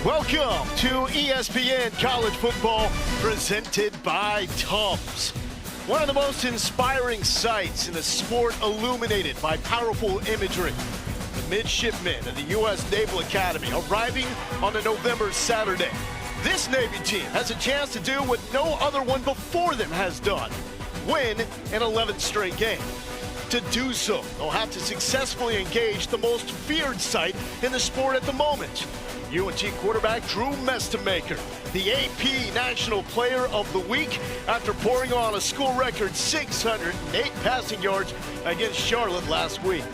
Welcome to ESPN College Football, presented by Tums. One of the most inspiring sights in the sport, illuminated by powerful imagery. The midshipmen of the U.S. Naval Academy arriving on a November Saturday. This Navy team has a chance to do what no other one before them has done: win an 11th straight game. To do so, they'll have to successfully engage the most feared sight in the sport at the moment. UNT quarterback Drew Mestemaker, the AP National Player of the Week, after pouring on a school record 608 passing yards against Charlotte last week.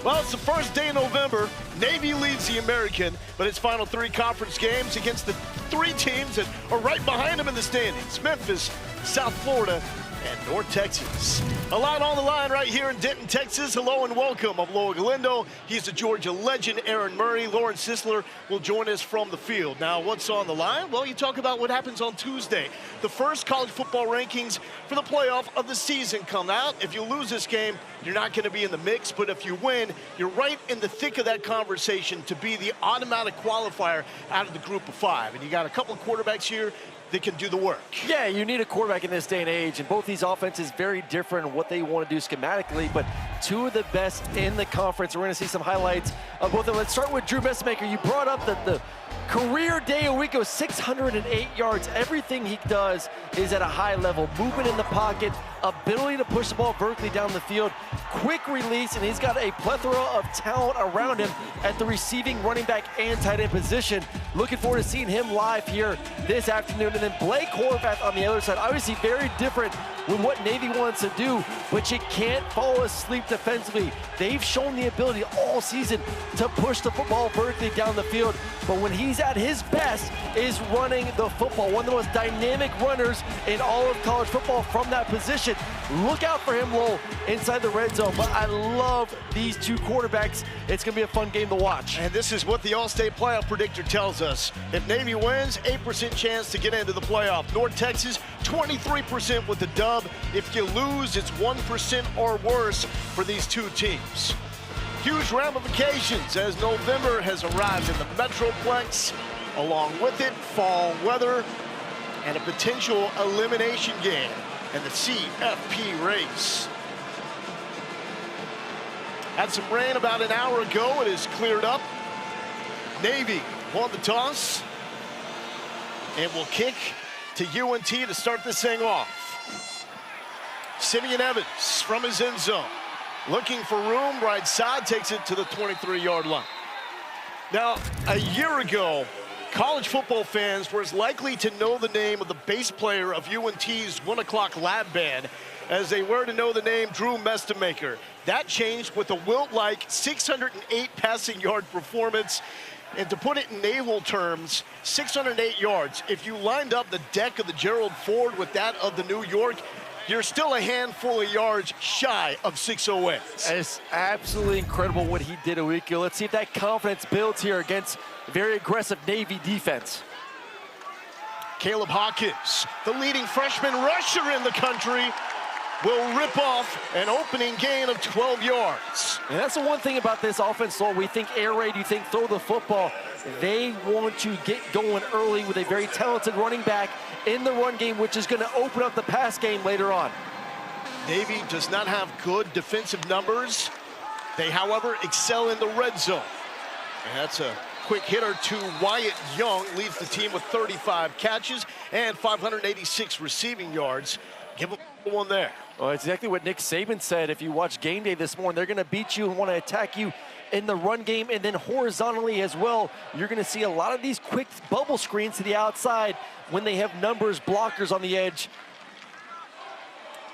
Well, it's the first day of November. Navy leads the American, but its final three conference games against the three teams that are right behind them in the standings: Memphis, South Florida, and North Texas. A lot on the line right here in Denton, Texas. Hello and welcome. I'm Loa Galindo. He's the Georgia legend, Aaron Murray. Lauren Sisler will join us from the field. Now, what's on the line? Well, you talk about what happens on Tuesday. The first college football rankings for the playoff of the season come out. If you lose this game, you're not going to be in the mix, but if you win, you're right in the thick of that conversation to be the automatic qualifier out of the group of five. And you got a couple of quarterbacks here that can do the work. Yeah, you need a quarterback in this day and age, and both these offenses very different in what they want to do schematically, but two of the best in the conference. We're going to see some highlights of both of them. Let's start with Drew Mestemaker. You brought up the career day a week of 608 yards. Everything he does is at a high level. Movement in the pocket, ability to push the ball vertically down the field, quick release, and he's got a plethora of talent around him at the receiving, running back, and tight end position. Looking forward to seeing him live here this afternoon. And then Blake Horvath on the other side, obviously very different with what Navy wants to do, but you can't fall asleep defensively. They've shown the ability all season to push the football vertically down the field, but when he's at his best is running the football. One of the most dynamic runners in all of college football from that position. Look out for him, Lowell, inside the red zone. But I love these two quarterbacks. It's going to be a fun game to watch. And this is what the All-State Playoff Predictor tells us. If Navy wins, 8% chance to get into the playoff. North Texas, 23% with the dub. If you lose, it's 1% or worse for these two teams. Huge ramifications as November has arrived in the Metroplex. Along with it, fall weather and a potential elimination game in the CFP race. Had some rain about an hour ago. It has cleared up. Navy won the toss and will kick to UNT to start this thing off. Simeon Evans from his end zone, looking for room, right side, takes it to the 23-yard line. Now, a year ago, college football fans were as likely to know the name of the bass player of UNT's 1 o'clock lab band as they were to know the name Drew Mestemaker. That changed with a Wilt-like 608 passing yard performance. And to put it in naval terms, 608 yards. If you lined up the deck of the Gerald Ford with that of the New York, you're still a handful of yards shy of 608. It's absolutely incredible what he did a week ago. Let's see if that confidence builds here against a very aggressive Navy defense. Caleb Hawkins, the leading freshman rusher in the country, will rip off an opening gain of 12 yards. And that's the one thing about this offense, though. We think air raid, you think throw the football. They want to get going early with a very talented running back in the run game, which is going to open up the pass game later on. Navy does not have good defensive numbers. They, however, excel in the red zone. And that's a quick hitter to Wyatt Young, leads the team with 35 catches and 586 receiving yards. Give him one there. Well, it's exactly what Nick Saban said. If you watch Game Day this morning, they're going to beat you and want to attack you in the run game and then horizontally as well. You're going to see a lot of these quick bubble screens to the outside when they have numbers, blockers on the edge.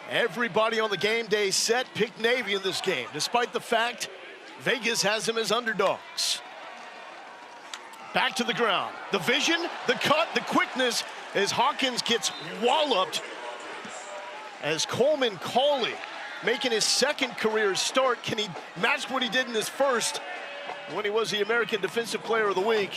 Everybody on the Game Day set picked Navy in this game, despite the fact Vegas has them as underdogs. Back to the ground. The vision, the cut, the quickness as Hawkins gets walloped as Coleman Cauley making his second career start. Can he match what he did in his first when he was the American Defensive Player of the Week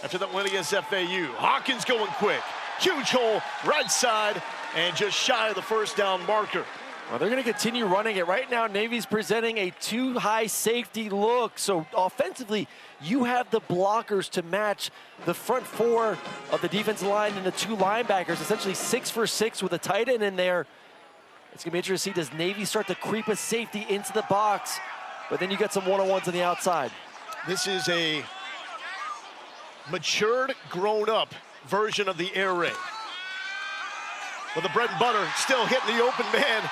after that win against FAU? Hawkins going quick. Huge hole, right side, and just shy of the first down marker. Well, they're going to continue running it. Right now, Navy's presenting a too-high safety look. So offensively, you have the blockers to match the front four of the defensive line and the two linebackers, essentially 6 for 6 with a tight end in there. It's going to be interesting to see, does Navy start to creep a safety into the box? But then you got some one-on-ones on the outside. This is a matured, grown-up version of the air raid. But the bread and butter still hitting the open man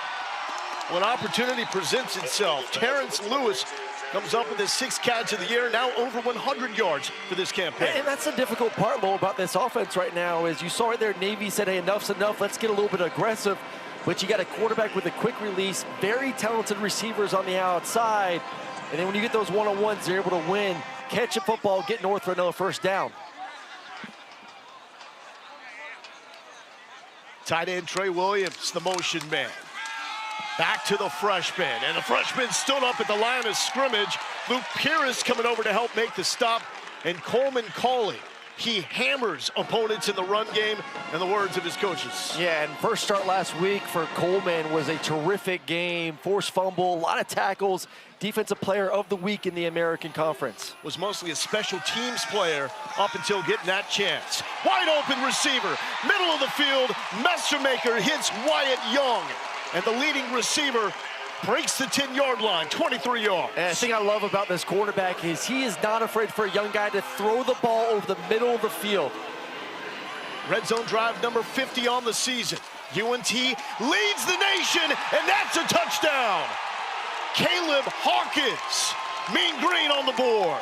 when opportunity presents itself. Terrence Lewis comes up with his 6th catch of the year, now over 100 yards for this campaign. And that's the difficult part, Mo, about this offense right now, is you saw right there, Navy said, hey, enough's enough, let's get a little bit aggressive. But you got a quarterback with a quick release, very talented receivers on the outside. And then when you get those one-on-ones, they're able to win, catch a football, get north for another first down. Tight end Trey Williams, the motion man. Back to the freshman, and the freshman stood up at the line of scrimmage. Luke Pierce coming over to help make the stop, and Coleman Cauley. He hammers opponents in the run game, in the words of his coaches. Yeah, and first start last week for Coleman was a terrific game. Forced fumble, a lot of tackles. Defensive player of the week in the American Conference. Was mostly a special teams player up until getting that chance. Wide open receiver, middle of the field. Messermaker hits Wyatt Young, and the leading receiver breaks the 10-yard line, 23 yards. And the thing I love about this quarterback is he is not afraid for a young guy to throw the ball over the middle of the field. Red zone drive number 50 on the season. UNT leads the nation, and that's a touchdown. Caleb Hawkins, Mean Green on the board.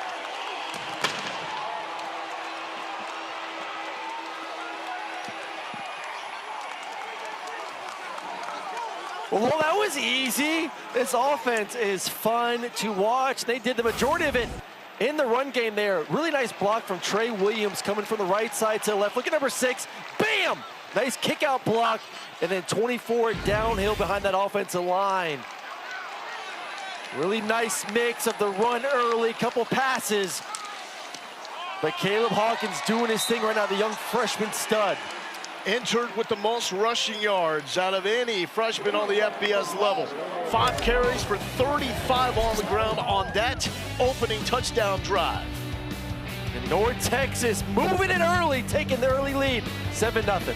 Well, that was easy. This offense is fun to watch. They did the majority of it in the run game there. Really nice block from Trey Williams coming from the right side to the left. Look at number 6. Bam! Nice kick out block. And then 24 downhill behind that offensive line. Really nice mix of the run early, couple passes. But Caleb Hawkins doing his thing right now, the young freshman stud. Entered with the most rushing yards out of any freshman on the FBS level. 5 carries for 35 on the ground on that opening touchdown drive. And North Texas moving it early, taking the early lead, 7-0.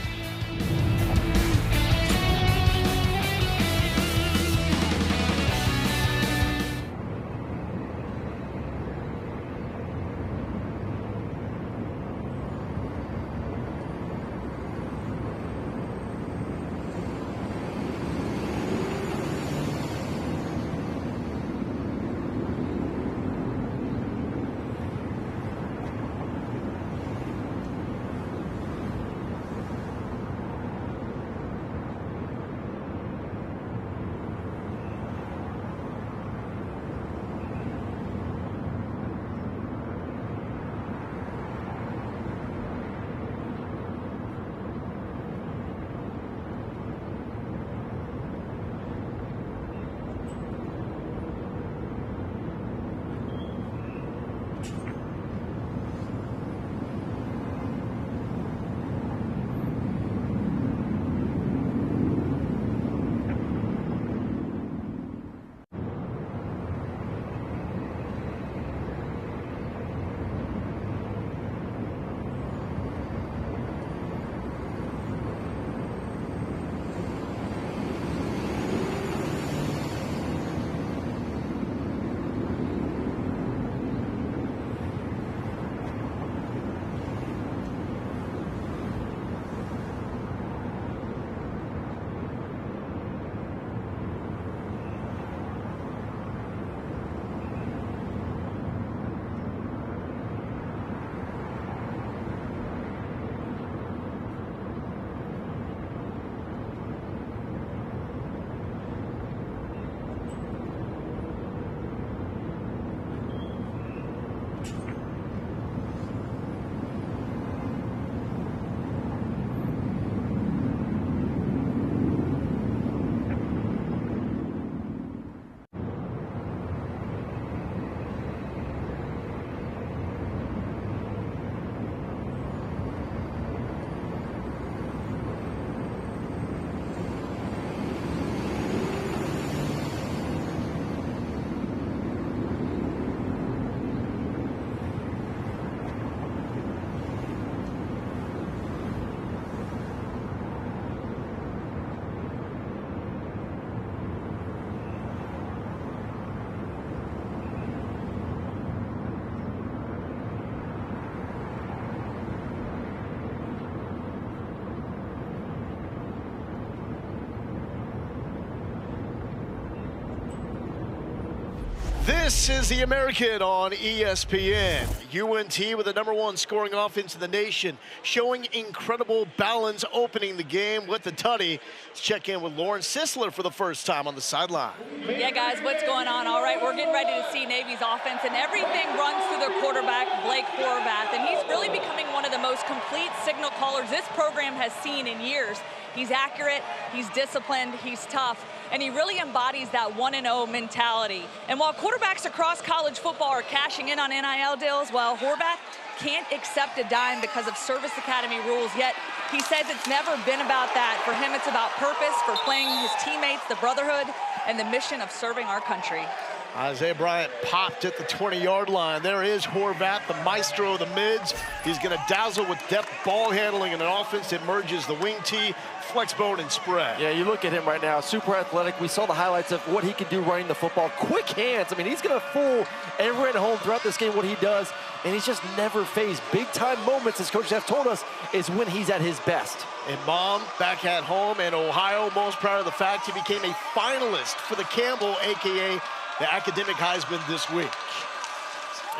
This is the American on ESPN. UNT with the #1 scoring offense in the nation, showing incredible balance opening the game with the tutty. Let's check in with Lauren Sisler for the first time on the sideline. Yeah, guys, what's going on? All right, we're getting ready to see Navy's offense, and everything runs through their quarterback, Blake Horvath, and he's really becoming one of the most complete signal callers this program has seen in years. He's accurate, he's disciplined, he's tough, and he really embodies that 1-0 mentality. And while quarterbacks across college football are cashing in on NIL deals, well, Horvath can't accept a dime because of Service Academy rules, yet he says it's never been about that. For him, it's about purpose, for playing his teammates, the brotherhood, and the mission of serving our country. Isaiah Bryant popped at the 20-yard line. There is Horvath, the maestro of the mids. He's going to dazzle with depth ball handling in an offense that merges the wing tee, flex bone, and spread. Yeah, you look at him right now, super athletic. We saw the highlights of what he can do running the football. Quick hands. I mean, he's going to fool everyone at home throughout this game what he does, and he's just never faced big-time moments, as Coach Jeff told us, is when he's at his best. And Mom, back at home in Ohio, most proud of the fact he became a finalist for the Campbell, a.k.a. the academic Heisman this week.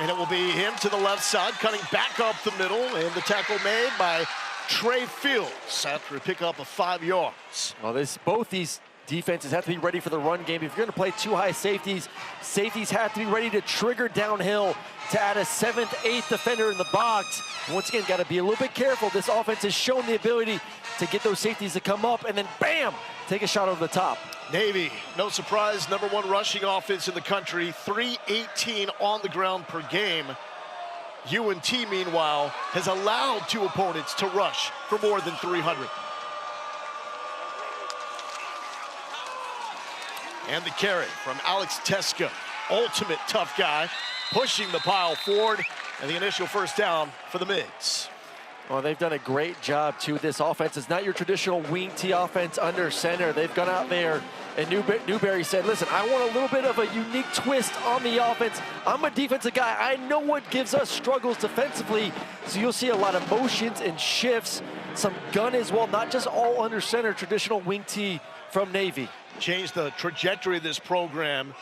And it will be him to the left side, cutting back up the middle, and the tackle made by Trey Fields after a pickup of 5 yards. Well, both these defenses have to be ready for the run game. If you're going to play two high safeties, safeties have to be ready to trigger downhill to add a 7th, 8th defender in the box. Once again, got to be a little bit careful. This offense has shown the ability to get those safeties to come up and then, bam, take a shot over the top. Navy, no surprise, #1 rushing offense in the country, 318 on the ground per game. UNT, meanwhile, has allowed 2 opponents to rush for more than 300. And the carry from Alex Teska, ultimate tough guy, pushing the pile forward, and the initial first down for the Mids. Well, they've done a great job, too. This offense is not your traditional wing tee offense under center. They've gone out there, and Newberry said, listen, I want a little bit of a unique twist on the offense. I'm a defensive guy. I know what gives us struggles defensively, so you'll see a lot of motions and shifts, some gun as well, not just all under center, traditional wing tee from Navy. Changed the trajectory of this program,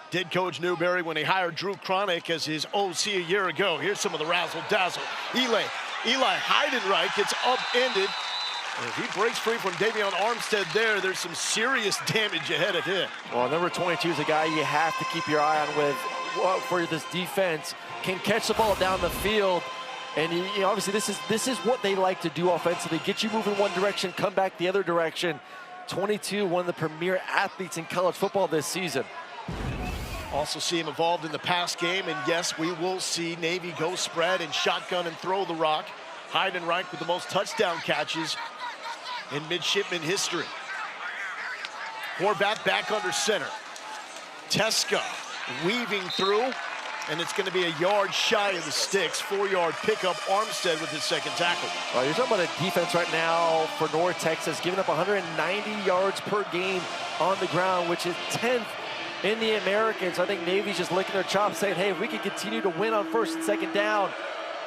did Coach Newberry when he hired Drew Cronick as his OC a year ago. Here's some of the razzle-dazzle. Eli Heidenreich gets upended. And if he breaks free from Davion Armstead there's some serious damage ahead of him. Well, number 22 is a guy you have to keep your eye on with for this defense. Can catch the ball down the field. And obviously this is what they like to do offensively. Get you moving one direction, come back the other direction. 22, one of the premier athletes in college football this season. Also see him involved in the pass game, and yes, we will see Navy go spread and shotgun and throw the rock. Heidenreich with the most touchdown catches in midshipman history. Horvath back under center. Teska weaving through, and it's going to be a yard shy of the sticks. 4-yard pickup. Armstead with his second tackle. Well, you're talking about a defense right now for North Texas, giving up 190 yards per game on the ground, which is 10th in the Americans. I think Navy's just licking their chops saying, hey, if we can continue to win on 1st and 2nd down,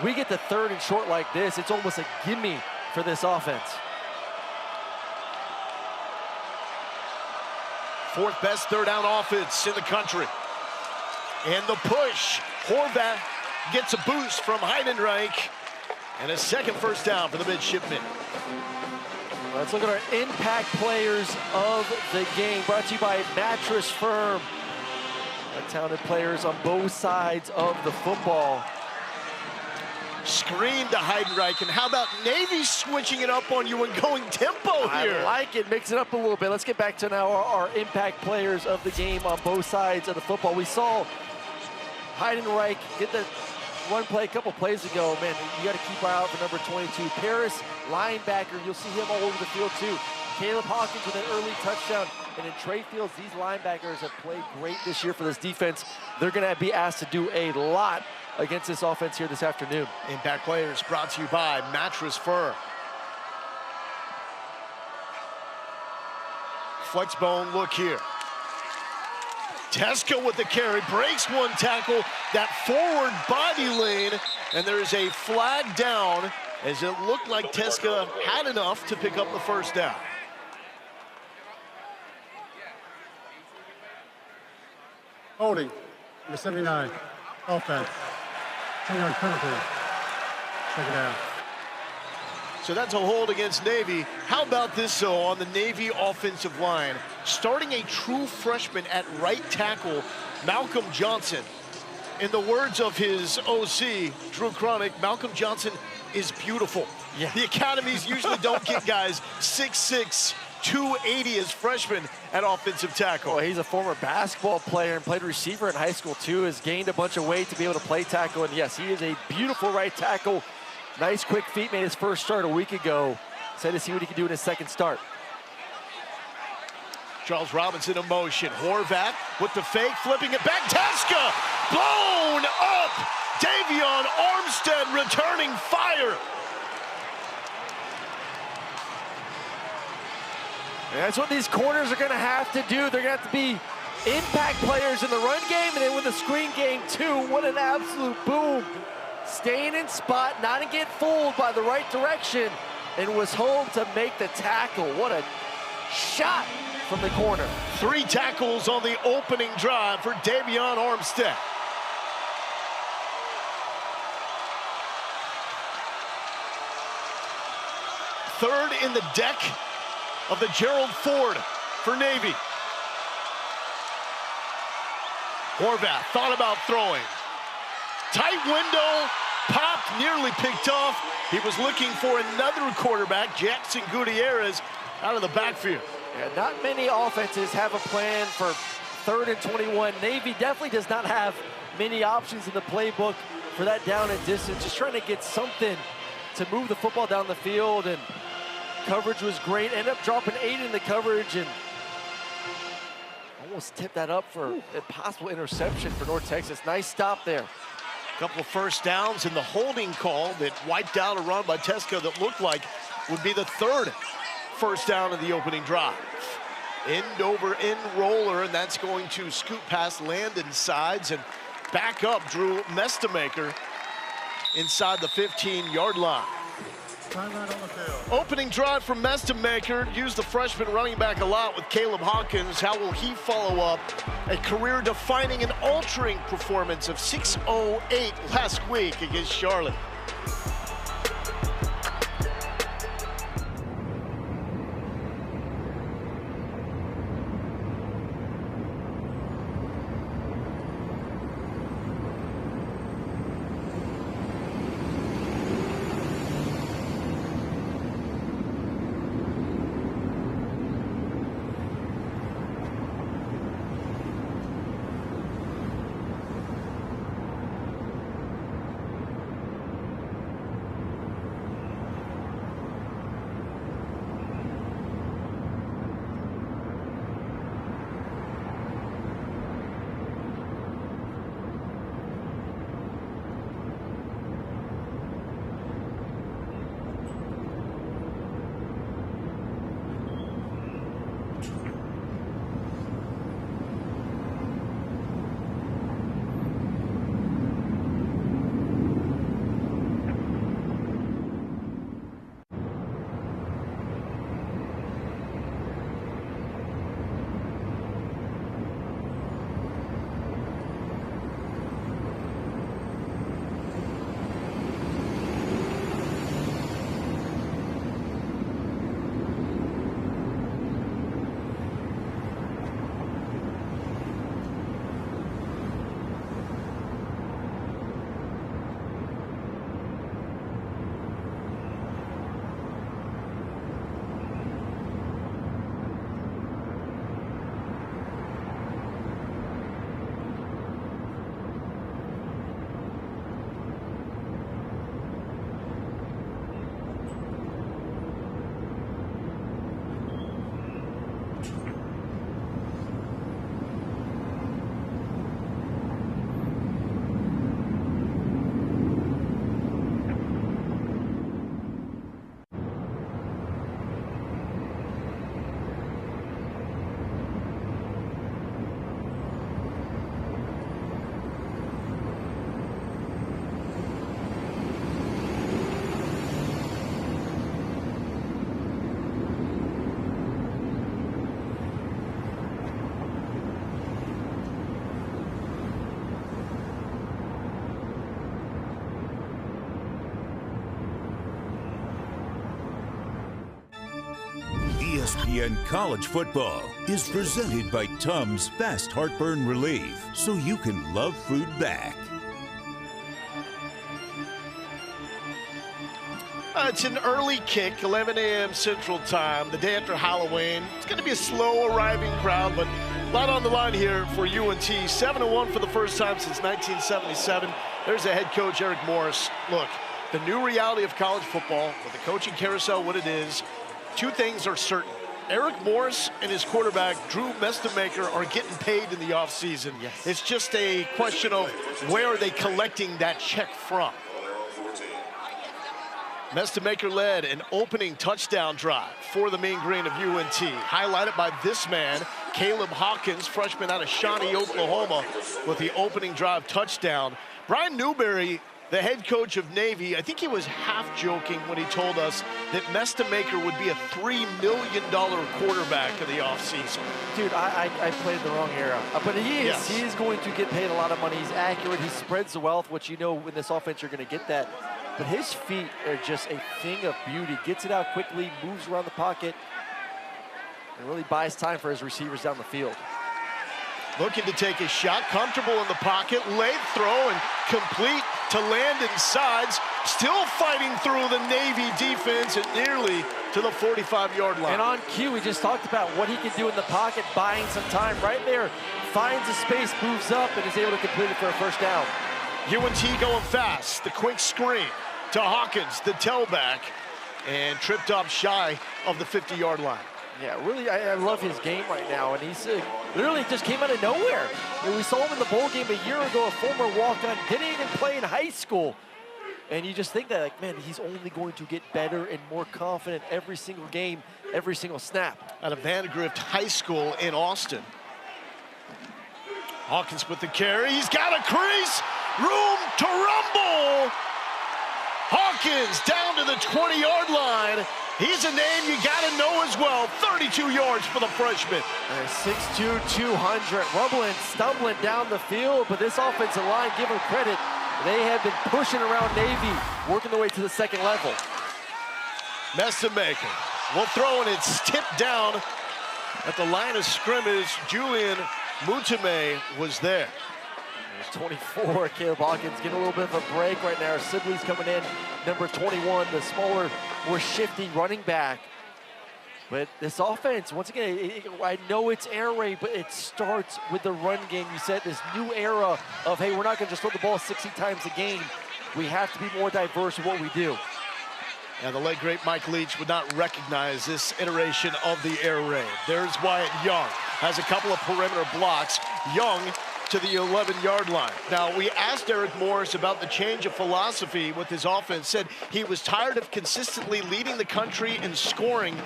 we get to 3rd and short like this, it's almost a gimme for this offense. 4th best 3rd down offense in the country. And the push. Horvath gets a boost from Heidenreich. And a second first down for the midshipmen. Let's look at our impact players of the game, brought to you by Mattress Firm. Talented players on both sides of the football. Screen to Heidenreich, and how about Navy switching it up on you and going tempo here? I like it, mix it up a little bit. Let's get back to now our impact players of the game on both sides of the football. We saw Heidenreich get the run play a couple plays ago. Man, you got to keep an eye out for number 22. Paris, linebacker, you'll see him all over the field too. Caleb Hawkins with an early touchdown. And in Trey Fields, these linebackers have played great this year for this defense. They're going to be asked to do a lot against this offense here this afternoon. Impact players brought to you by Mattress Firm. Flex bone look here. Teska with the carry, breaks one tackle, that forward body lane, and there's a flag down as it looked like Teska had enough to pick up the first down. Holding. Number 79, offense. 10-yard penalty. Second down. So that's a hold against Navy. How about this, though, on the Navy offensive line? Starting a true freshman at right tackle, Malcolm Johnson. In the words of his OC, Drew Cronick, Malcolm Johnson is beautiful. Yeah. The academies usually don't get guys 6'6", 280 as freshmen at offensive tackle. Well, he's a former basketball player and played receiver in high school, too. Has gained a bunch of weight to be able to play tackle. And, yes, he is a beautiful right tackle. Nice, quick feet, made his first start a week ago. Excited to see what he can do in his second start. Charles Robinson in motion. Horvath with the fake, flipping it back. Teska blown up. Davion Armstead returning fire. And that's what these corners are going to have to do. They're going to have to be impact players in the run game and then with the screen game, too. What an absolute boom. Staying in spot, not to get fooled by the right direction, and was home to make the tackle. What a shot from the corner. 3 tackles on the opening drive for Davion Armstead. Third in the deck of the Gerald Ford for Navy. Horvath thought about throwing. Tight window, popped, nearly picked off. He was looking for another quarterback, Jackson Gutierrez, out of the backfield. Yeah, not many offenses have a plan for 3rd and 21. Navy definitely does not have many options in the playbook for that down and distance. Just trying to get something to move the football down the field, and coverage was great. Ended up dropping 8 in the coverage and almost tipped that up for a possible interception for North Texas. Nice stop there. Couple of first downs and the holding call that wiped out a run by Teska that looked like would be the 3rd first down of the opening drive. End over end roller, and that's going to scoot past Landon Sides and back up Drew Mestamaker inside the 15-yard line. Timeout on the field. Opening drive from Mestamaker. Used the freshman running back a lot with Caleb Hawkins. How will he follow up a career-defining and altering performance of 6:08 last week against Charlotte? ESPN College Football is presented by Tums Fast Heartburn Relief, so you can love food back. It's an early kick, 11 a.m. Central Time, the day after Halloween. It's going to be a slow arriving crowd, but a lot on the line here for UNT. 7-1 for the first time since 1977. There's the head coach, Eric Morris. Look, the new reality of college football, with the coaching carousel what it is, two things are certain. Eric Morris and his quarterback, Drew Mestemaker, are getting paid in the offseason. Yes. It's just a question of where are they collecting that check from. Mestemaker led an opening touchdown drive for the Mean Green of UNT, highlighted by this man, Caleb Hawkins, freshman out of Shawnee, Oklahoma, with the opening drive touchdown. Brian Newberry, the head coach of Navy, I think he was half joking when he told us that Mestemaker would be a $3 million quarterback in the offseason. Dude, I played the wrong era. But he is. Yes. He is going to get paid a lot of money. He's accurate. He spreads the wealth, which you know in this offense you're going to get that. But his feet are just a thing of beauty. Gets it out quickly, moves around the pocket, and really buys time for his receivers down the field. Looking to take a shot, comfortable in the pocket, late throw and complete to Landon Sides. Still fighting through the Navy defense and nearly to the 45-yard line. And on cue, we just talked about what he can do in the pocket, buying some time right there. Finds a space, moves up, and is able to complete it for a first down. UNT going fast. The quick screen to Hawkins, the tailback, and tripped up shy of the 50-yard line. Yeah, really, I love his game right now, and he's literally just came out of nowhere. And we saw him in the bowl game a year ago, a former walk-on, didn't even play in high school. And you just think that, like, man, he's only going to get better and more confident every single game, every single snap. Out of Vandegrift High School in Austin. Hawkins with the carry, he's got a crease, room to rumble. Hawkins down to the 20-yard line. He's a name you gotta know as well. 32 yards for the freshman. 6'2", 200, rumbling, stumbling down the field, but this offensive line, give them credit, they have been pushing around Navy, working their way to the second level. Mestemaker will throw, and it's tipped down at the line of scrimmage. Julian Mutame was there. 24, Caleb Hawkins getting a little bit of a break right now. Sibley's coming in, number 21, the smaller, more shifty running back. But this offense, once again, I know it's air raid, but it starts with the run game. You said this new era of, hey, we're not gonna just throw the ball 60 times a game. We have to be more diverse in what we do. And the late, great Mike Leach would not recognize this iteration of the air raid. There's Wyatt Young, has a couple of perimeter blocks. Young to the 11-yard line. Now, we asked Eric Morris about the change of philosophy with his offense, said he was tired of consistently leading the country in scoring,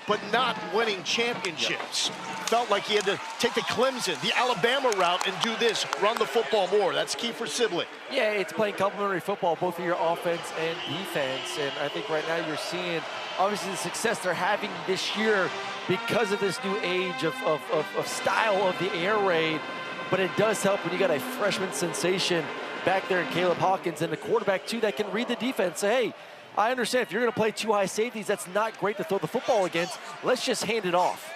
but not winning championships. Felt like he had to take the Clemson, the Alabama route and do this, run the football more. That's key for Sibley. Yeah, it's playing complementary football, both for your offense and defense. And I think right now you're seeing, obviously, the success they're having this year because of this new age of style of the air raid. But it does help when you got a freshman sensation back there in Caleb Hawkins and the quarterback, too, that can read the defense. Say, hey, I understand if you're going to play two high safeties, that's not great to throw the football against. Let's just hand it off.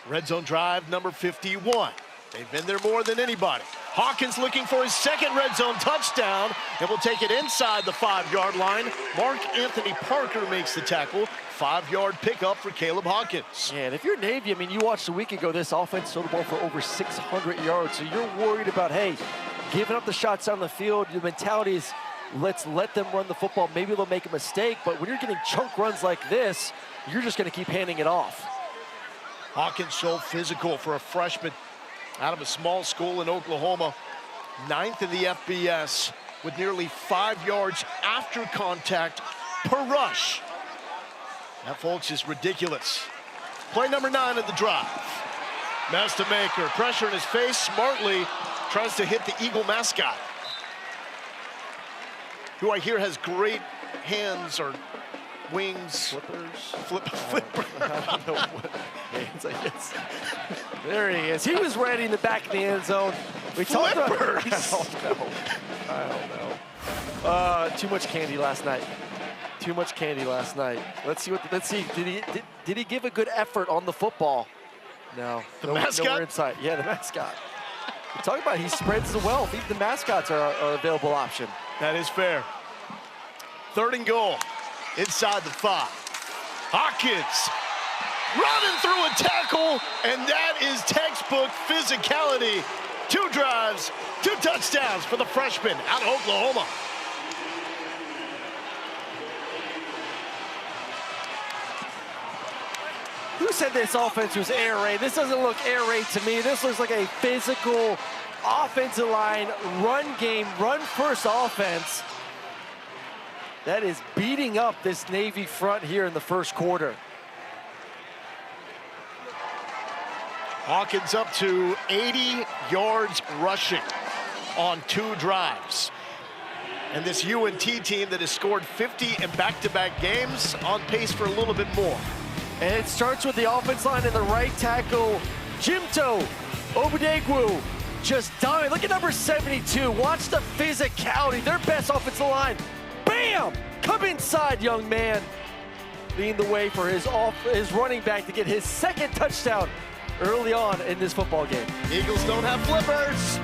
Red zone drive number 51. They've been there more than anybody. Hawkins looking for his second red zone touchdown, and will take it inside the 5-yard line. Mark Anthony Parker makes the tackle. 5-yard pickup for Caleb Hawkins. Yeah, and if you're Navy, I mean, you watched a week ago, this offense threw the ball for over 600 yards. So you're worried about, hey, giving up the shots down the field. Your mentality is, let's let them run the football. Maybe they'll make a mistake, but when you're getting chunk runs like this, you're just going to keep handing it off. Hawkins so physical for a freshman out of a small school in Oklahoma. 9th in the FBS with nearly 5 yards after contact per rush. That, folks, is ridiculous. Play number 9 of the drive. Mestemaker, pressure in his face, smartly tries to hit the Eagle mascot, who I hear has great hands or wings. Flipper. I don't know what hands, I guess. There he is. He was ready in the back of the end zone. We talked about, I don't know. Too much candy last night. too much candy last night. Let's see. Did he give a good effort on the football? No. The mascot? Nowhere inside. Yeah, the mascot. We're talking about he spreads the wealth. Even the mascots are an available option. That is fair. 3rd and goal. Inside the 5. Hawkins running through a tackle, and that is textbook physicality. 2 drives, 2 touchdowns for the freshman out of Oklahoma. Who said this offense was air raid? This doesn't look air raid to me. This looks like a physical offensive line, run game, run first offense that is beating up this Navy front here in the first quarter. Hawkins up to 80 yards rushing on 2 drives. And this UNT team that has scored 50 in back-to-back games on pace for a little bit more. And it starts with the offense line and the right tackle, Jimto Obadegwu, just dying. Look at number 72. Watch the physicality. Their best offensive line. Bam! Come inside, young man. Leading the way for his running back to get his 2nd touchdown early on in this football game. Eagles don't have flippers.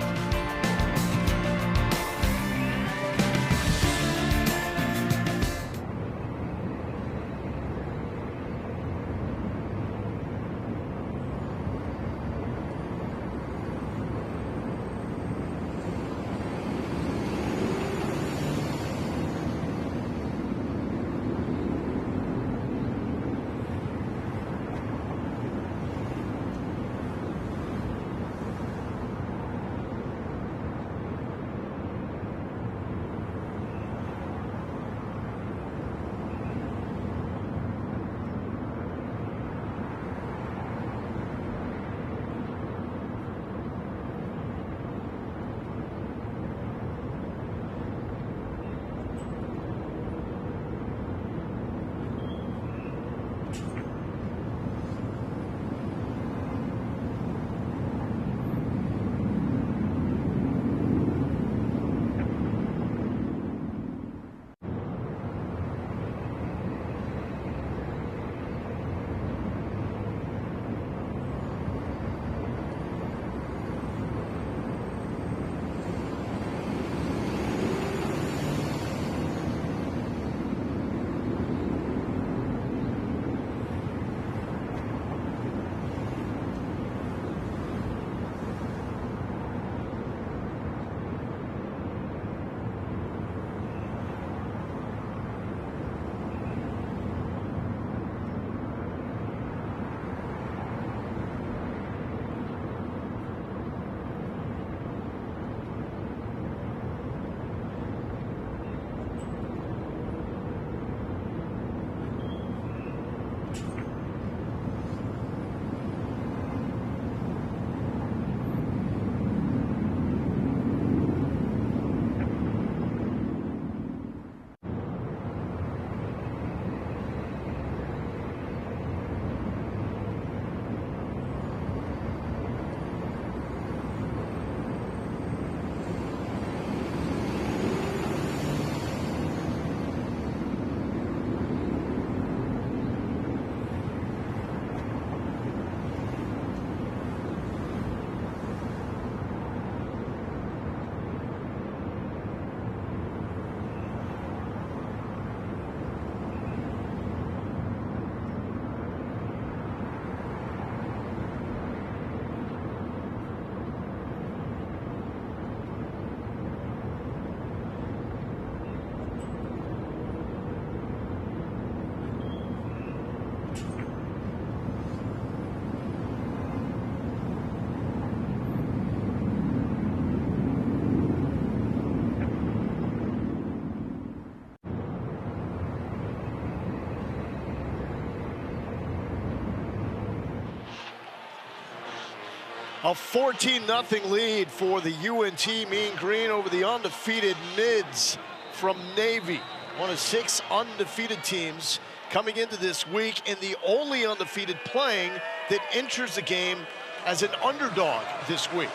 A 14-0 lead for the UNT Mean Green over the undefeated Mids from Navy. One of 6 undefeated teams coming into this week, and the only undefeated playing that enters the game as an underdog this week.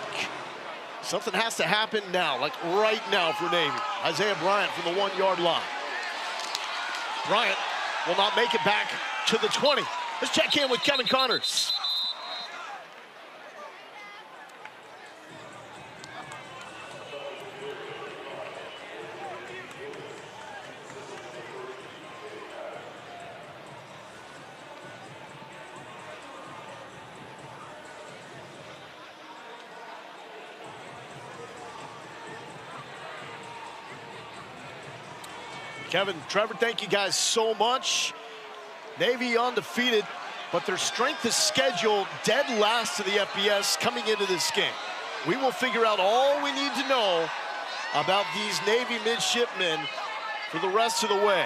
Something has to happen now, like right now for Navy. Isaiah Bryant from the 1-yard line. Bryant will not make it back to the 20. Let's check in with Kevin Connors. Kevin, Trevor, thank you guys so much. Navy undefeated, but their strength of schedule dead last to the FBS coming into this game. We will figure out all we need to know about these Navy midshipmen for the rest of the way.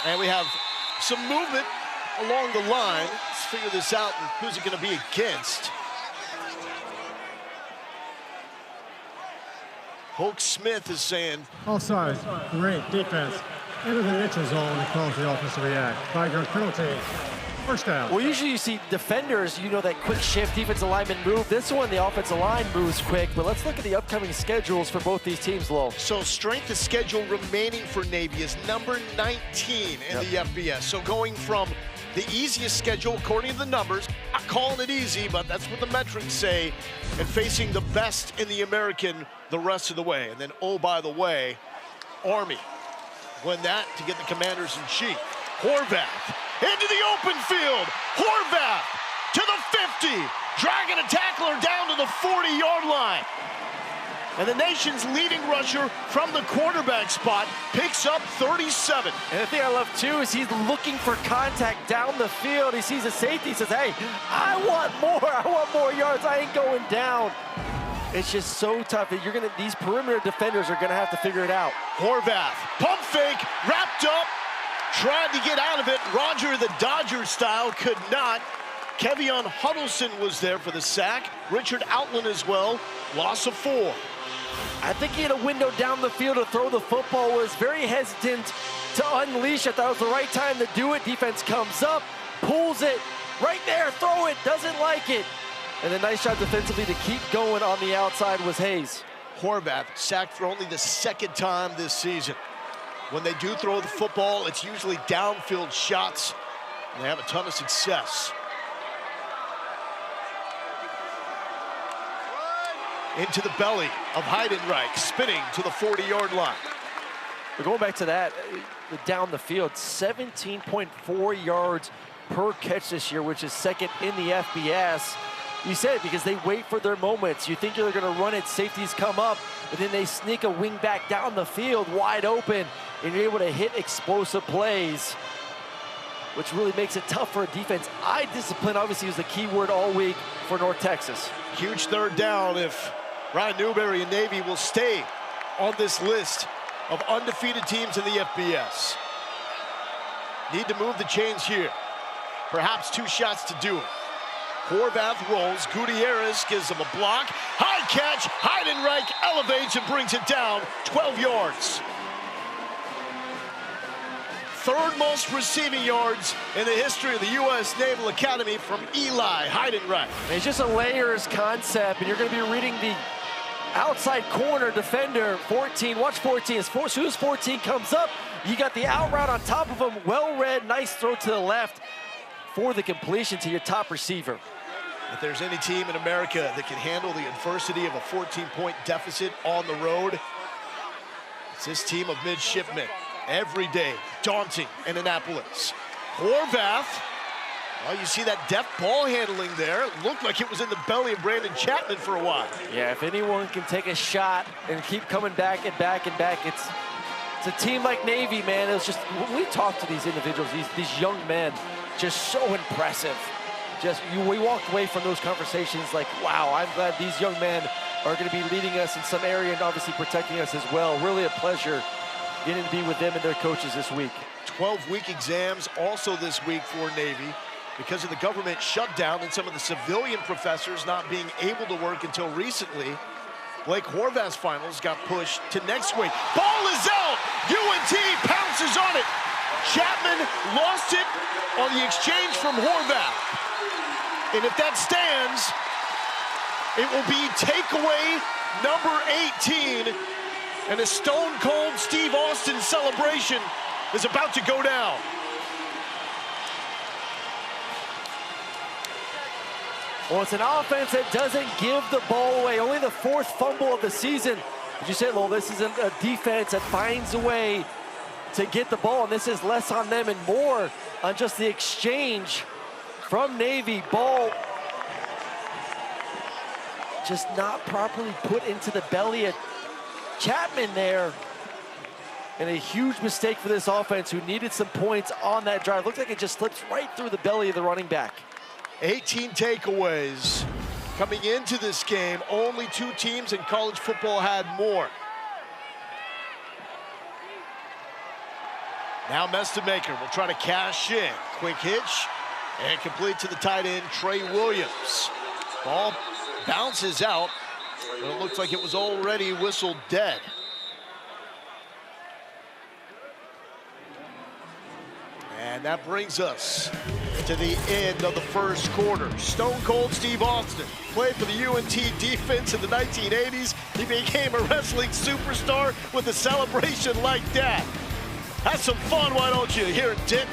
And we have some movement along the line. Let's figure this out and who's it going to be against. Hoke Smith is saying, Offside, great defense. Into the neutral zone and calls the offense to react. 5-yard penalty. First down. Well, usually you see defenders, you know, that quick shift, defensive lineman move. This one, the offensive line moves quick, but let's look at the upcoming schedules for both these teams, Lo. So strength of schedule remaining for Navy is number 19 in the FBS. So going from the easiest schedule, according to the numbers, not calling it easy, but that's what the metrics say, and facing the best in the American the rest of the way. And then, oh, by the way, Army win that to get the Commanders-in-Chief. Horvath into the open field. Horvath to the 50, dragging a tackler down to the 40-yard line. And the nation's leading rusher from the quarterback spot picks up 37. And the thing I love, too, is he's looking for contact down the field. He sees a safety, he says, hey, I want more yards. I ain't going down. It's just so tough that these perimeter defenders are gonna have to figure it out. Horvath, pump fake, wrapped up, tried to get out of it. Roger the Dodger style could not. Kevion Huddleston was there for the sack. Richard Outland as well, loss of 4. I think he had a window down the field to throw the football, was very hesitant to unleash. I thought it was the right time to do it. Defense comes up, pulls it, right there, throw it, doesn't like it. And the nice shot defensively to keep going on the outside was Hayes. Horvath sacked for only the second time this season. When they do throw the football, it's usually downfield shots, and they have a ton of success. Into the belly of Heidenreich, spinning to the 40-yard line. We're going back to that, down the field, 17.4 yards per catch this year, which is second in the FBS. You said it because they wait for their moments. You think they're going to run it, safeties come up, but then they sneak a wing back down the field wide open, and you're able to hit explosive plays, which really makes it tough for a defense. Eye discipline obviously was the key word all week for North Texas. Huge third down if Ryan Newberry and Navy will stay on this list of undefeated teams in the FBS. Need to move the chains here. Perhaps 2 shots to do it. Horvath rolls, Gutierrez gives him a block. High catch, Heidenreich elevates and brings it down 12 yards. Third most receiving yards in the history of the U.S. Naval Academy from Eli Heidenreich. It's just a layers concept, and you're going to be reading the outside corner defender, 14. Watch 14. As soon as 14 comes up, you got the out route on top of him. Well read, nice throw to the left for the completion to your top receiver. If there's any team in America that can handle the adversity of a 14-point deficit on the road, it's this team of midshipmen. Every day, daunting in Annapolis. Horvath, well, you see that deft ball handling there. It looked like it was in the belly of Brandon Chapman for a while. Yeah, if anyone can take a shot and keep coming back and back and back, it's a team like Navy, man. It's just, when we talk to these individuals, these young men, just so impressive. We walked away from those conversations like, wow, I'm glad these young men are going to be leading us in some area and obviously protecting us as well. Really a pleasure getting to be with them and their coaches this week. 12-week exams also this week for Navy because of the government shutdown and some of the civilian professors not being able to work until recently. Blake Horvath's finals got pushed to next week. Ball is out! UNT pounces on it. Chapman lost it on the exchange from Horvath. And if that stands, it will be takeaway number 18 and a stone-cold Steve Austin celebration is about to go down. Well, it's an offense that doesn't give the ball away. Only the 4th fumble of the season. As you said, Lowell, this isn't a defense that finds a way to get the ball, and this is less on them and more on just the exchange from Navy. Ball just not properly put into the belly of Chapman there. And a huge mistake for this offense who needed some points on that drive. Looks like it just slips right through the belly of the running back. 18 takeaways coming into this game. Only 2 teams in college football had more. Now Mestonmaker will try to cash in. Quick hitch and complete to the tight end, Trey Williams. Ball bounces out, but it looks like it was already whistled dead. And that brings us to the end of the first quarter. Stone Cold Steve Austin played for the UNT defense in the 1980s. He became a wrestling superstar with a celebration like that. Have some fun, why don't you, here in Denton.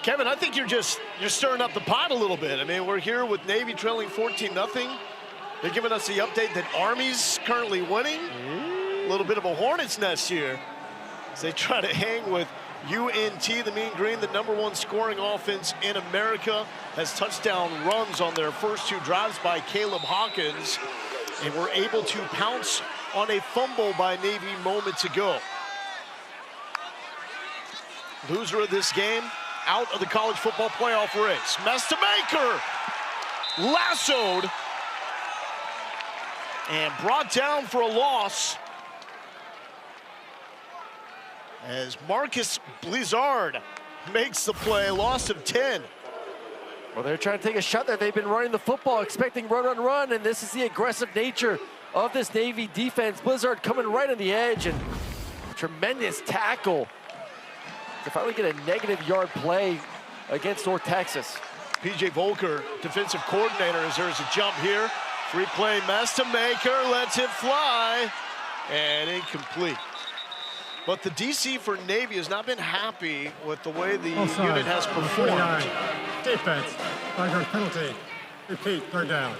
Kevin, I think you're stirring up the pot a little bit. I mean, we're here with Navy trailing 14-0. They're giving us the update that Army's currently winning. A little bit of a hornet's nest here as they try to hang with UNT, the Mean Green, the #1 scoring offense in America, has touchdown runs on their first 2 drives by Caleb Hawkins, and were able to pounce on a fumble by Navy moments ago. Loser of this game, out of the college football playoff race. Mestamaker lassoed and brought down for a loss as Marcus Blizzard makes the play, loss of 10. Well, they're trying to take a shot there. They've been running the football, expecting run, run, run, and this is the aggressive nature of this Navy defense. Blizzard coming right on the edge, and tremendous tackle to finally get a negative yard play against North Texas. P.J. Volker, defensive coordinator, as there's a jump here. Free play, Mestamaker lets it fly, and incomplete. But the DC for Navy has not been happy with the way the unit has performed. Defense, 5-yard penalty. Repeat, 3rd down.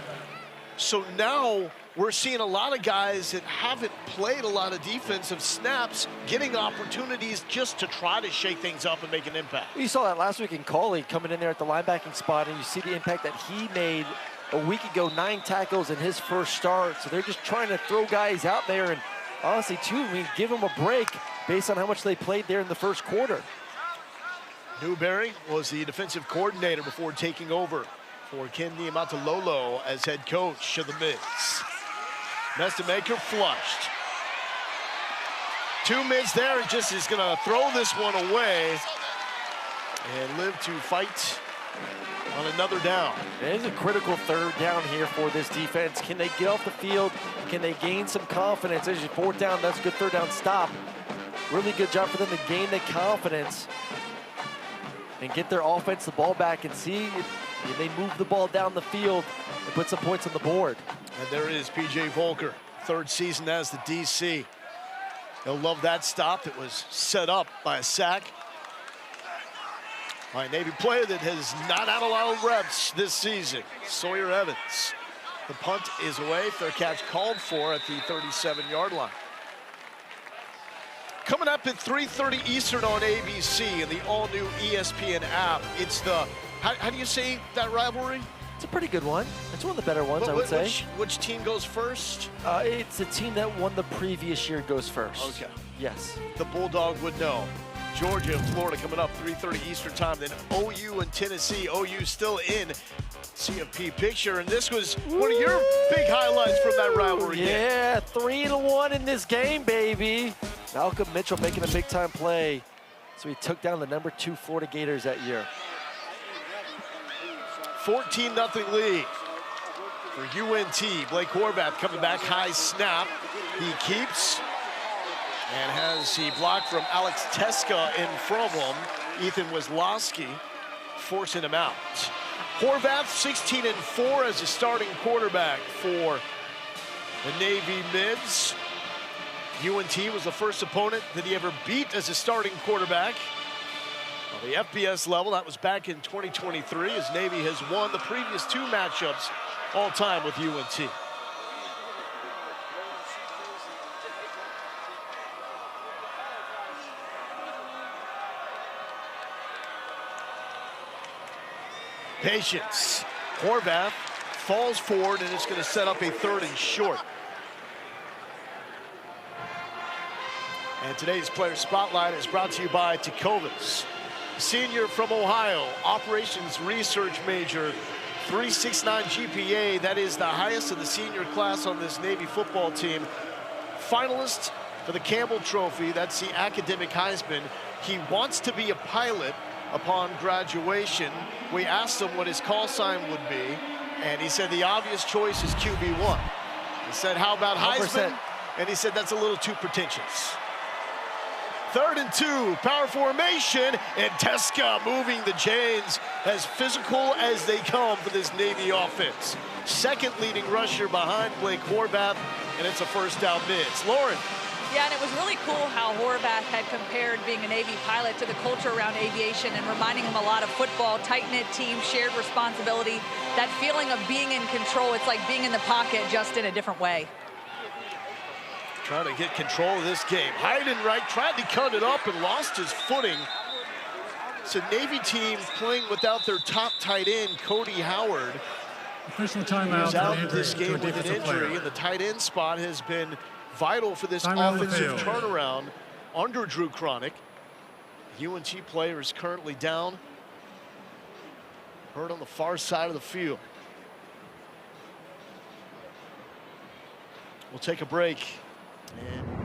So now we're seeing a lot of guys that haven't played a lot of defensive snaps getting opportunities just to try to shake things up and make an impact. You saw that last week in Cauley coming in there at the linebacking spot, and you see the impact that he made a week ago, 9 tackles in his first start. So they're just trying to throw guys out there, and honestly, too, I mean, give them a break based on how much they played there in the first quarter. Newberry was the defensive coordinator before taking over for Ken Niamatalolo as head coach of the Mids. Mestamaker flushed. 2 mids there, and just is gonna throw this one away and live to fight on another down. It is a critical 3rd down here for this defense. Can they get off the field? Can they gain some confidence? As your 4th down, that's a good 3rd down stop. Really good job for them to gain the confidence and get their offense the ball back and see if they move the ball down the field and put some points on the board. And there is P.J. Volker, 3rd season as the DC. They'll love that stop. It was set up by a sack by a Navy player that has not had a lot of reps this season, Sawyer Evans. The punt is away. Fair catch called for at the 37-yard line. Coming up at 3:30 Eastern on ABC and the all-new ESPN app. It's the, how do you say that rivalry? It's a pretty good one. It's one of the better ones, I would say. Which team goes first? It's the team that won the previous year goes first. Okay. Yes. The Bulldog would know. Georgia and Florida coming up 3:30 Eastern time. Then OU and Tennessee. OU still in CFP picture, and this was one of your big highlights from that rivalry. Yeah, 3-1 in this game, baby. Malcolm Mitchell making a big-time play. So he took down the #2 Florida Gators that year. 14-0 lead for UNT. Blake Horvath coming back, high snap. He keeps and has the block from Alex Teska in from him. Ethan Wesloski forcing him out. Horvath 16-4 as a starting quarterback for the Navy Mids. UNT was the first opponent that he ever beat as a starting quarterback. On the FBS level, that was back in 2023, as Navy has won the previous 2 matchups all time with UNT. Patience. Horvath falls forward, and it's going to set up a 3rd and short. And today's Player Spotlight is brought to you by Tecovas. Senior from Ohio, operations research major, 3.69 GPA. That is the highest of the senior class on this Navy football team. Finalist for the Campbell Trophy, that's the academic Heisman. He wants to be a pilot upon graduation. We asked him what his call sign would be, and he said the obvious choice is QB1. He said, how about Heisman? 100%. And he said that's a little too pretentious. 3rd and 2, power formation, and Teska moving the chains, as physical as they come for this Navy offense. 2nd leading rusher behind Blake Horvath, and it's a 1st down Mids. Lauren. Yeah, and it was really cool how Horvath had compared being a Navy pilot to the culture around aviation and reminding him a lot of football, tight-knit team, shared responsibility, that feeling of being in control. It's like being in the pocket, just in a different way. Trying to get control of this game. Heidenreich tried to cut it up and lost his footing. It's a Navy team playing without their top tight end, Cody Howard. Official timeout. He's out this game with an injury, and the tight end spot has been vital for this offensive turnaround under Drew Cronick. UNT player is currently down, hurt on the far side of the field. We'll take a break. And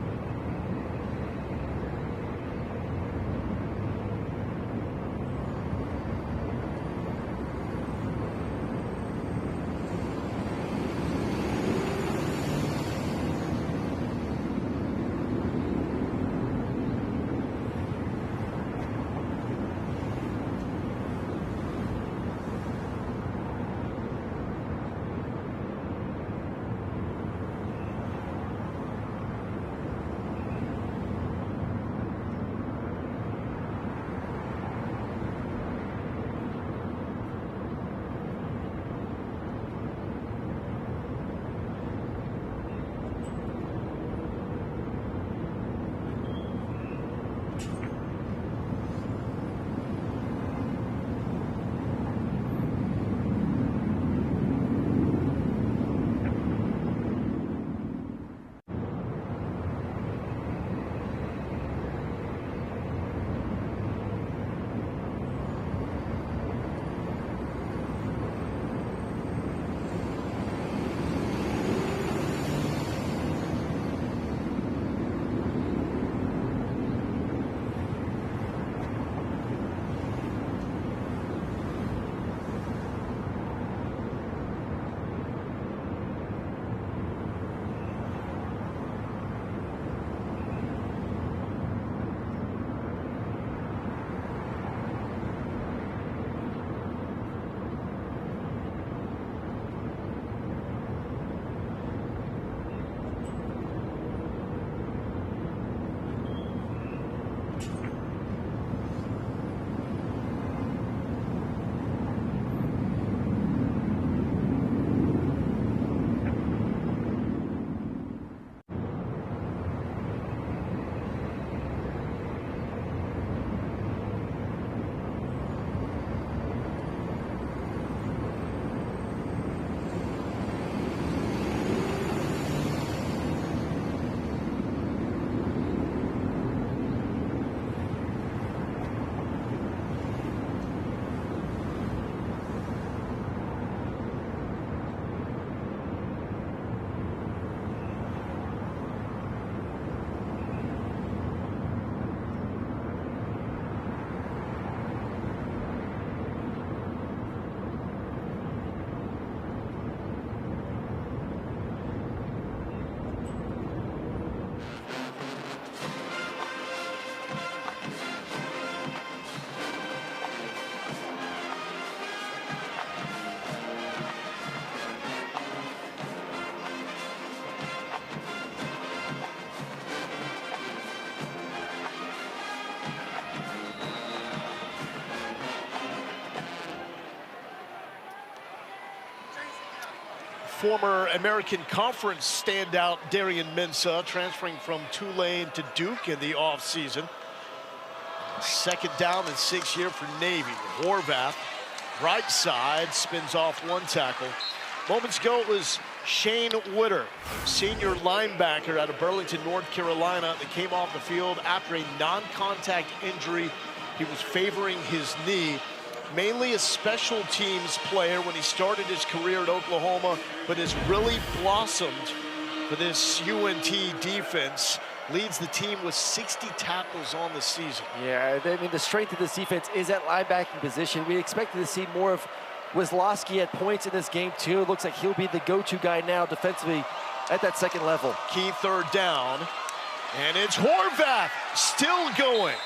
former American Conference standout Darian Mensah transferring from Tulane to Duke in the offseason. Second down and 6 year for Navy. Horvath, right side, spins off one tackle. Moments ago, it was Shane Witter, senior linebacker out of Burlington, North Carolina, that came off the field after a non-contact injury. He was favoring his knee. Mainly a special teams player when he started his career at Oklahoma, but has really blossomed for this UNT defense. Leads the team with 60 tackles on the season. Yeah, I mean, the strength of this defense is at linebacking position. We expected to see more of Wisłowski at points in this game too. It looks like he'll be the go-to guy now defensively at that second level. Key third down, and it's Horvath still going.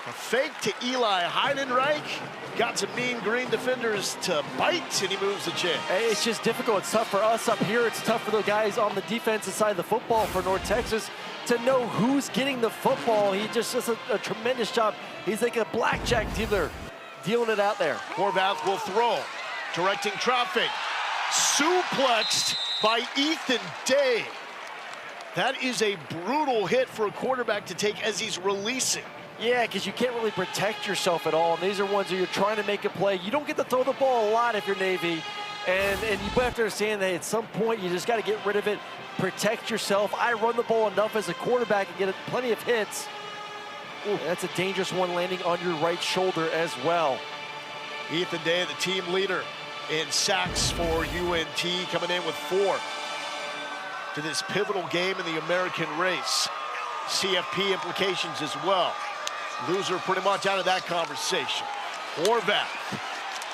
A fake to Eli Heidenreich. Got some mean green defenders to bite, and he moves the chain. Hey, it's just difficult. It's tough for us up here. It's tough for the guys on the defensive side of the football for North Texas to know who's getting the football. He just does a tremendous job. He's like a blackjack dealer, dealing it out there. Horvath will throw, directing traffic. Suplexed by Ethan Day. That is a brutal hit for a quarterback to take as he's releasing. Yeah, because you can't really protect yourself at all. And these are ones where you're trying to make a play. You don't get to throw the ball a lot if you're Navy. And you have to understand that at some point you just got to get rid of it, protect yourself. I run the ball enough as a quarterback and get plenty of hits. Ooh, that's a dangerous one landing on your right shoulder as well. Ethan Day, the team leader in sacks for UNT, coming in with 4 to this pivotal game in the American race. CFP implications as well. Loser pretty much out of that conversation. Horvath,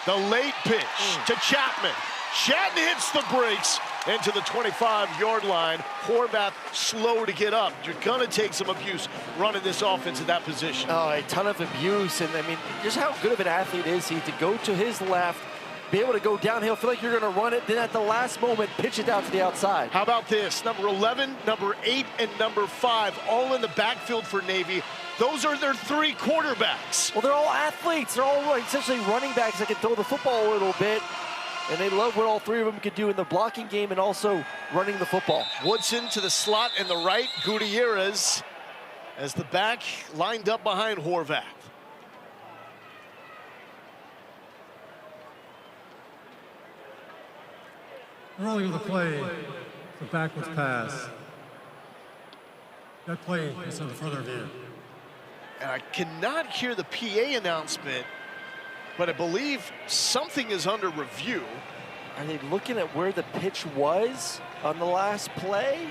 the late pitch to Chapman. Chapman hits the brakes into the 25-yard line. Horvath slow to get up. You're gonna take some abuse running this offense in that position. Oh, a ton of abuse, and I mean, just how good of an athlete is he to go to his left, be able to go downhill, feel like you're gonna run it, then at the last moment, pitch it out to the outside. How about this? Number 11, number 8, and number 5, all in the backfield for Navy. Those are their 3 quarterbacks. Well, they're all athletes. They're all essentially running backs that can throw the football a little bit. And they love what all 3 of them could do in the blocking game and also running the football. Woodson to the slot and the right. Gutierrez as the back lined up behind Horvath. Rolling of the play, the backwards pass. That play is on the further view. And I cannot hear the PA announcement, but I believe something is under review. Are they looking at where the pitch was on the last play?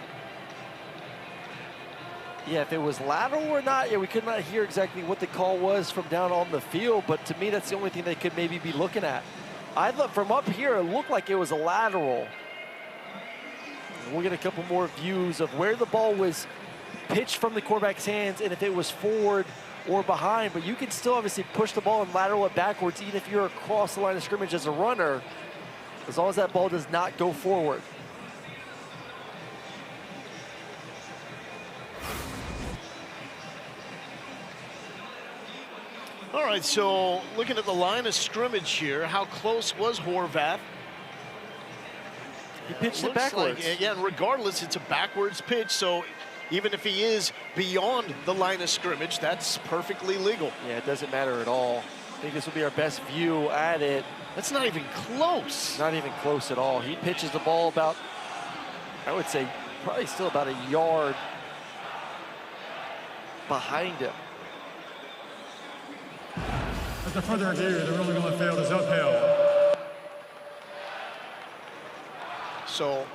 Yeah, if it was lateral or not, yeah, we could not hear exactly what the call was from down on the field, but to me, that's the only thing they could maybe be looking at. I thought from up here, it looked like it was a lateral. We'll get a couple more views of where the ball was pitched from the quarterback's hands and if it was forward or behind, but you can still obviously push the ball and lateral it backwards even if you're across the line of scrimmage as a runner, as long as that ball does not go forward. All right, so looking at the line of scrimmage here, how close was Horvath? He pitched it backwards. Like, again, regardless, it's a backwards pitch, so even if he is beyond the line of scrimmage, that's perfectly legal. Yeah, it doesn't matter at all. I think this will be our best view at it. That's not even close. Not even close at all. He pitches the ball about, I would say, probably still about a yard behind him. At the further view, the ruling on the field is uphill. So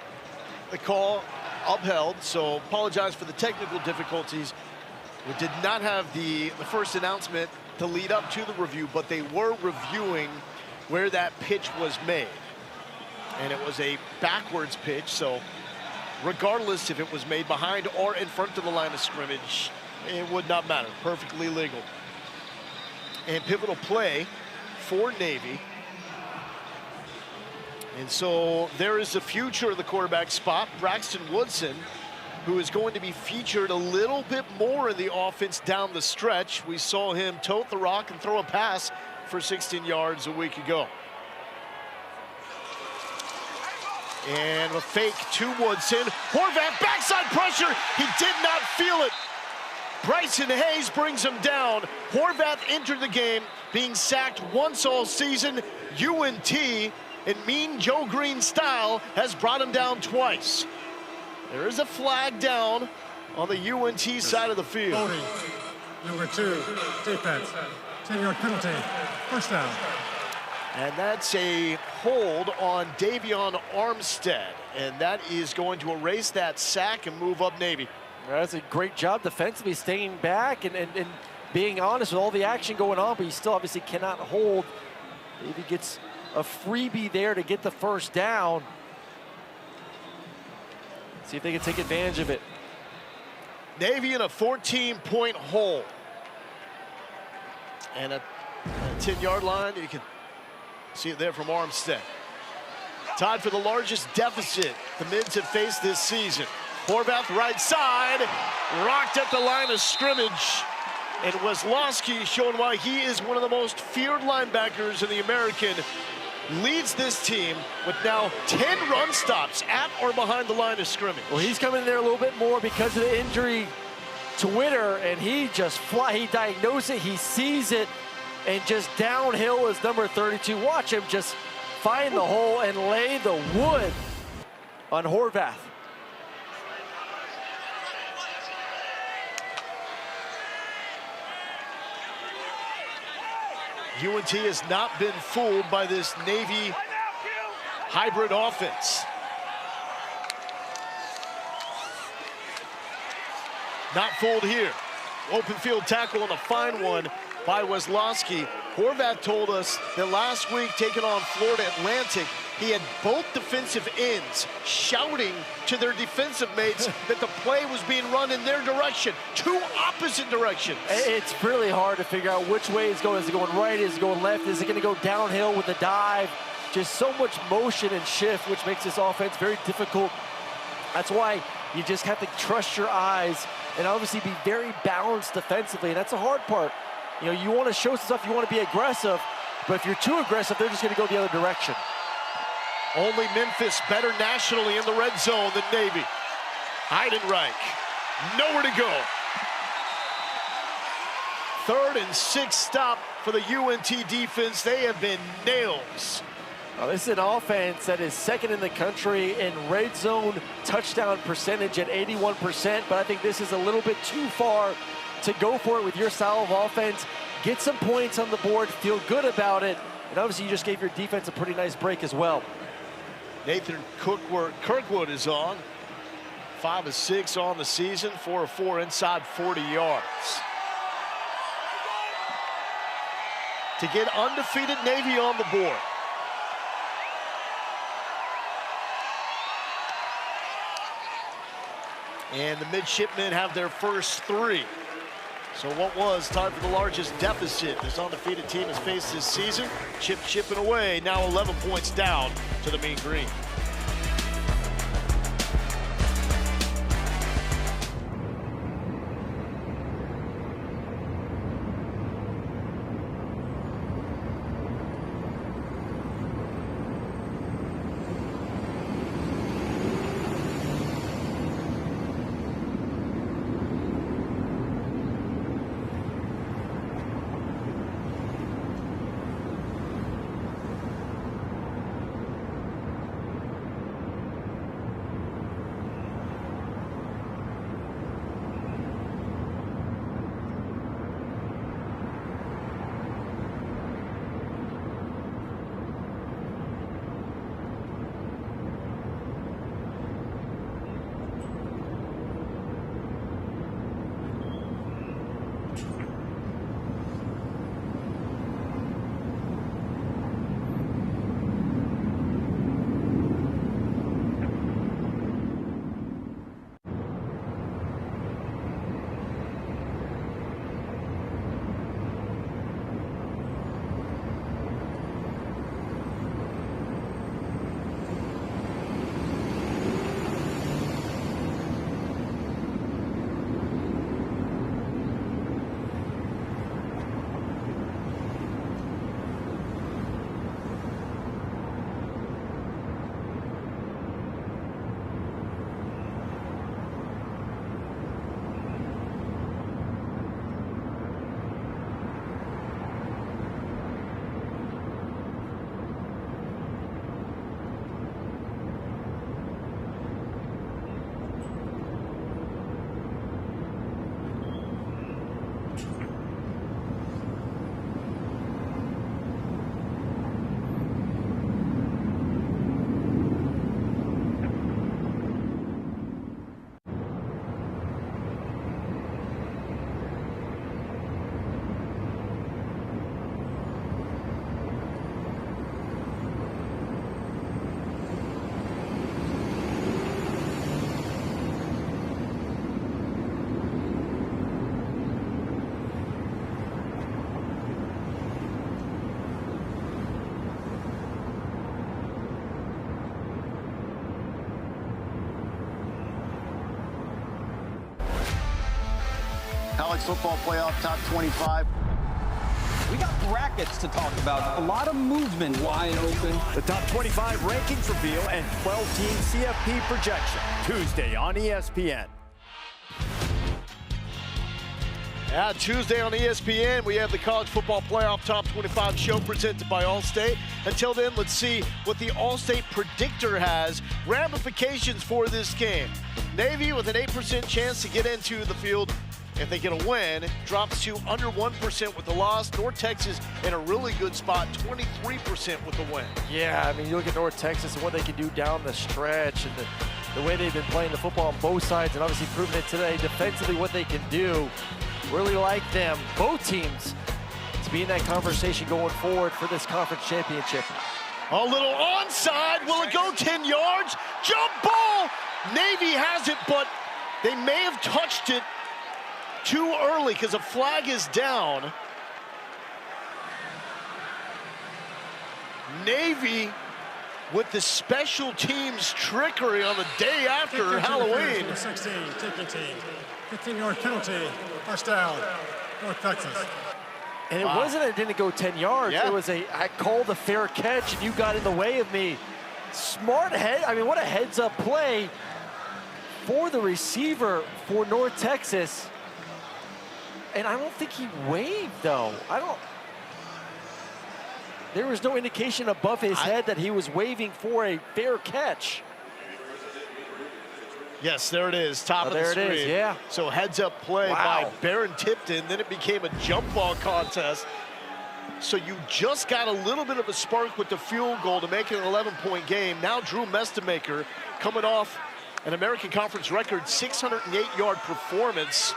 the call upheld, so apologize for the technical difficulties. We did not have the first announcement to lead up to the review, but they were reviewing where that pitch was made. And it was a backwards pitch, so regardless if it was made behind or in front of the line of scrimmage, it would not matter. Perfectly legal. And pivotal play for Navy. And so there is the future of the quarterback spot, Braxton Woodson, who is going to be featured a little bit more in the offense down the stretch. We saw him tote the rock and throw a pass for 16 yards a week ago. And a fake to Woodson. Horvath, backside pressure. He did not feel it. Bryson Hayes brings him down. Horvath entered the game being sacked once all season. UNT, in mean Joe Green style, has brought him down twice. There is a flag down on the UNT side of the field. Holding, number 2, defense, 10-yard penalty, first down. And that's a hold on Davion Armstead. And that is going to erase that sack and move up Navy. That's a great job defensively, staying back and being honest with all the action going on, but he still obviously cannot hold. Maybe gets a freebie there to get the first down. See if they can take advantage of it. Navy in a 14-point hole. And at the 10-yard line, you can see it there from Armstead. Tied for the largest deficit the Mids have faced this season. Horvath right side, rocked at the line of scrimmage. And Weslowski showing why he is one of the most feared linebackers in the American. Leads this team with now 10 run stops at or behind the line of scrimmage. Well, he's coming in there a little bit more because of the injury to Witter, and he just he diagnosed it, he sees it, and just downhill is number 32. Watch him just find the hole and lay the wood on Horvath. UNT has not been fooled by this Navy hybrid offense. Not fooled here. Open field tackle and a fine one by Weslowski. Horvath told us that last week, taking on Florida Atlantic, he had both defensive ends shouting to their defensive mates that the play was being run in their direction. Two opposite directions. It's really hard to figure out which way it's going. Is it going right? Is it going left? Is it going to go downhill with a dive? Just so much motion and shift, which makes this offense very difficult. That's why you just have to trust your eyes and obviously be very balanced defensively. And that's the hard part. You know, you want to show some stuff, you want to be aggressive, but if you're too aggressive, they're just going to go the other direction. Only Memphis better nationally in the red zone than Navy. Heidenreich, nowhere to go. 3rd and 6 stop for the UNT defense. They have been nails. Now, this is an offense that is 2nd in the country in red zone touchdown percentage at 81%, but I think this is a little bit too far to go for it with your style of offense. Get some points on the board, feel good about it, and obviously you just gave your defense a pretty nice break as well. Nathan Kirkwood is on. 5 of 6 on the season, 4 of 4 inside 40 yards. To get undefeated Navy on the board. And the midshipmen have their first 3. So what was time for the largest deficit this undefeated team has faced this season? Chipping away, now 11 points down to the Mean Green. College football playoff top 25. We got brackets to talk about. A lot of movement wide open. The top 25 rankings reveal and 12-team CFP projection. Tuesday on ESPN. Yeah, Tuesday on ESPN, we have the College Football Playoff Top 25 show presented by Allstate. Until then, let's see what the Allstate predictor has. Ramifications for this game. Navy with an 8% chance to get into the field if they get a win, drops to under 1% with the loss. North Texas in a really good spot, 23% with the win. Yeah, I mean, you look at North Texas and what they can do down the stretch and the way they've been playing the football on both sides and obviously proving it today defensively what they can do. Really like them, both teams, to be in that conversation going forward for this conference championship. A little onside, will it go 10 yards? Jump ball! Navy has it, but they may have touched it too early because a flag is down. Navy with the special teams trickery on the day after Halloween. 16, taking team. 15-yard penalty, first down, North Texas. And it wasn't it didn't go 10 yards. Yeah. It was I called a fair catch and you got in the way of me. Smart head, I mean, what a heads up play for the receiver for North Texas. And I don't think he waved though. There was no indication above his head that he was waving for a fair catch. Yes, there it is, top of the screen. There it is, yeah. So heads up play by Baron Tipton, then it became a jump ball contest. So you just got a little bit of a spark with the field goal to make it an 11-point game. Now Drew Mestemaker coming off an American Conference record 608-yard performance,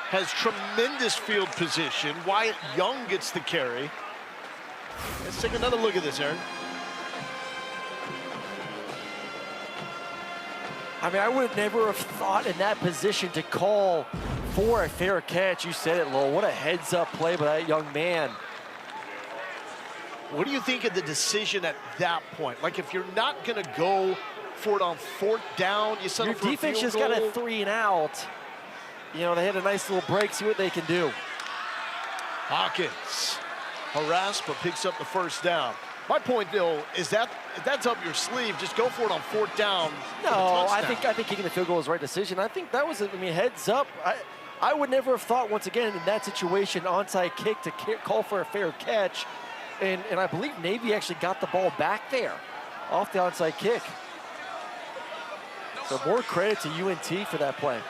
has tremendous field position. Wyatt Young gets the carry. Let's take another look at this, Aaron. I mean, I would have never have thought in that position to call for a fair catch. You said it, Lowell. What a heads-up play by that young man. What do you think of the decision at that point? Like, if you're not going to go for it on fourth down, you settle for a field goal. Your defense just got a 3 and out. You know, they had a nice little break. See what they can do. Hawkins harassed but picks up the first down. My point, though, is that if that's up your sleeve, just go for it on fourth down. No, I think kicking the field goal was the right decision. I think that was, I mean, heads up. I would never have thought, once again, in that situation, onside kick to call for a fair catch. And I believe Navy actually got the ball back there off the onside kick. So more credit to UNT for that play.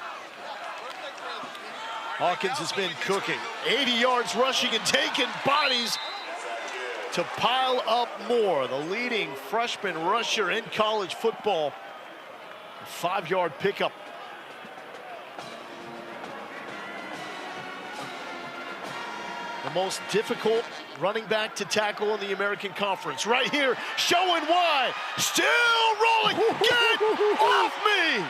Hawkins has been cooking. 80 yards rushing and taking bodies to pile up more. The leading freshman rusher in college football. 5-yard pickup. The most difficult running back to tackle in the American Conference. Right here, showing why. Still rolling. Get off me!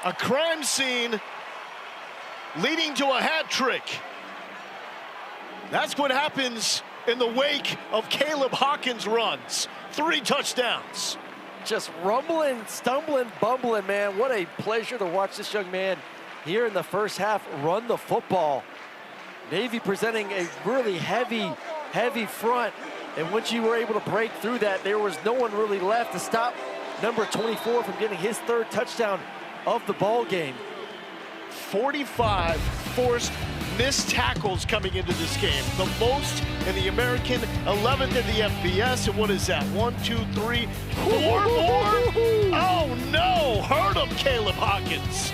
A crime scene leading to a hat trick. That's what happens in the wake of Caleb Hawkins' runs. 3 touchdowns. Just rumbling, stumbling, bumbling, man. What a pleasure to watch this young man here in the first half run the football. Navy presenting a really heavy front. And once you were able to break through that, there was no one really left to stop number 24 from getting his 3rd touchdown of the ball game. 45 forced missed tackles coming into this game. The most in the American, 11th in the FBS. And what is that? 1, 2, 3, 4 more? Oh no, hurt him, Caleb Hawkins.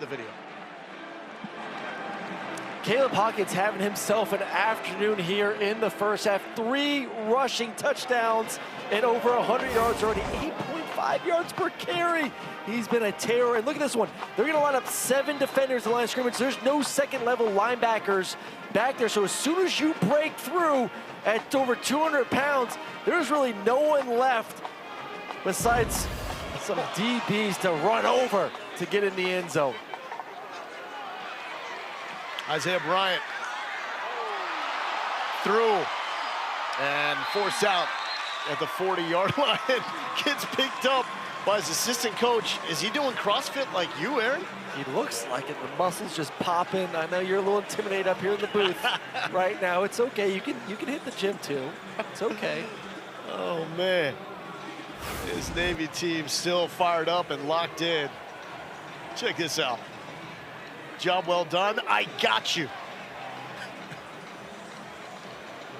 the video. Caleb Hawkins having himself an afternoon here in the first half. 3 rushing touchdowns and over 100 yards already, 8.5 yards per carry. He's been a terror. And look at this one. They're going to line up 7 defenders in the line of scrimmage. There's no second-level linebackers back there. So as soon as you break through at over 200 pounds, there's really no one left besides some DBs to run over to get in the end zone. Isaiah Bryant through and forced out at the 40-yard line. Gets picked up by his assistant coach. Is he doing CrossFit like you, Aaron? He looks like it. The muscles just popping. I know you're a little intimidated up here in the booth right now. It's okay. You can hit the gym too. It's okay. Oh man, this Navy team still fired up and locked in. Check this out. Job well done. I got you.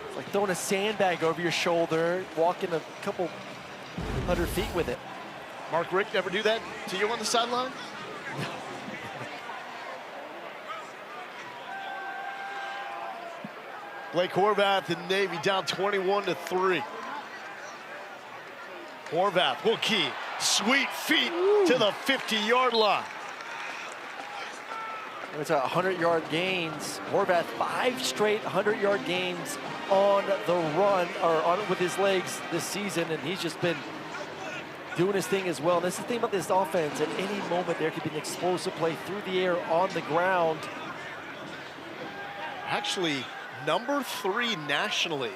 It's like throwing a sandbag over your shoulder, walking a couple 100 feet with it. Mark Richt never do that to you on the sideline? Blake Horvath and Navy down 21-3. Horvath will key. Sweet feet to the 50-yard line. It's 100-yard gains. Horvath 5 straight 100-yard gains on the run, or on with his legs this season, and he's just been doing his thing as well. And that's the thing about this offense. At any moment, there could be an explosive play through the air, on the ground. Actually, number 3 nationally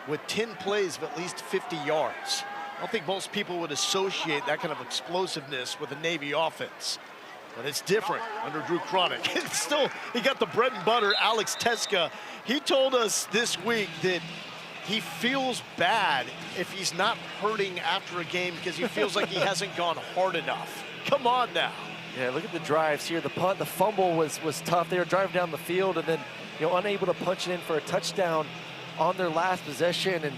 with 10 plays of at least 50 yards. I don't think most people would associate that kind of explosiveness with a Navy offense. But it's different under Drew Cronick. It's still, he got the bread and butter, Alex Teska. He told us this week that he feels bad if he's not hurting after a game because he feels like he hasn't gone hard enough. Come on now. Yeah, look at the drives here. The punt, the fumble was tough. They were driving down the field and then, unable to punch it in for a touchdown on their last possession. And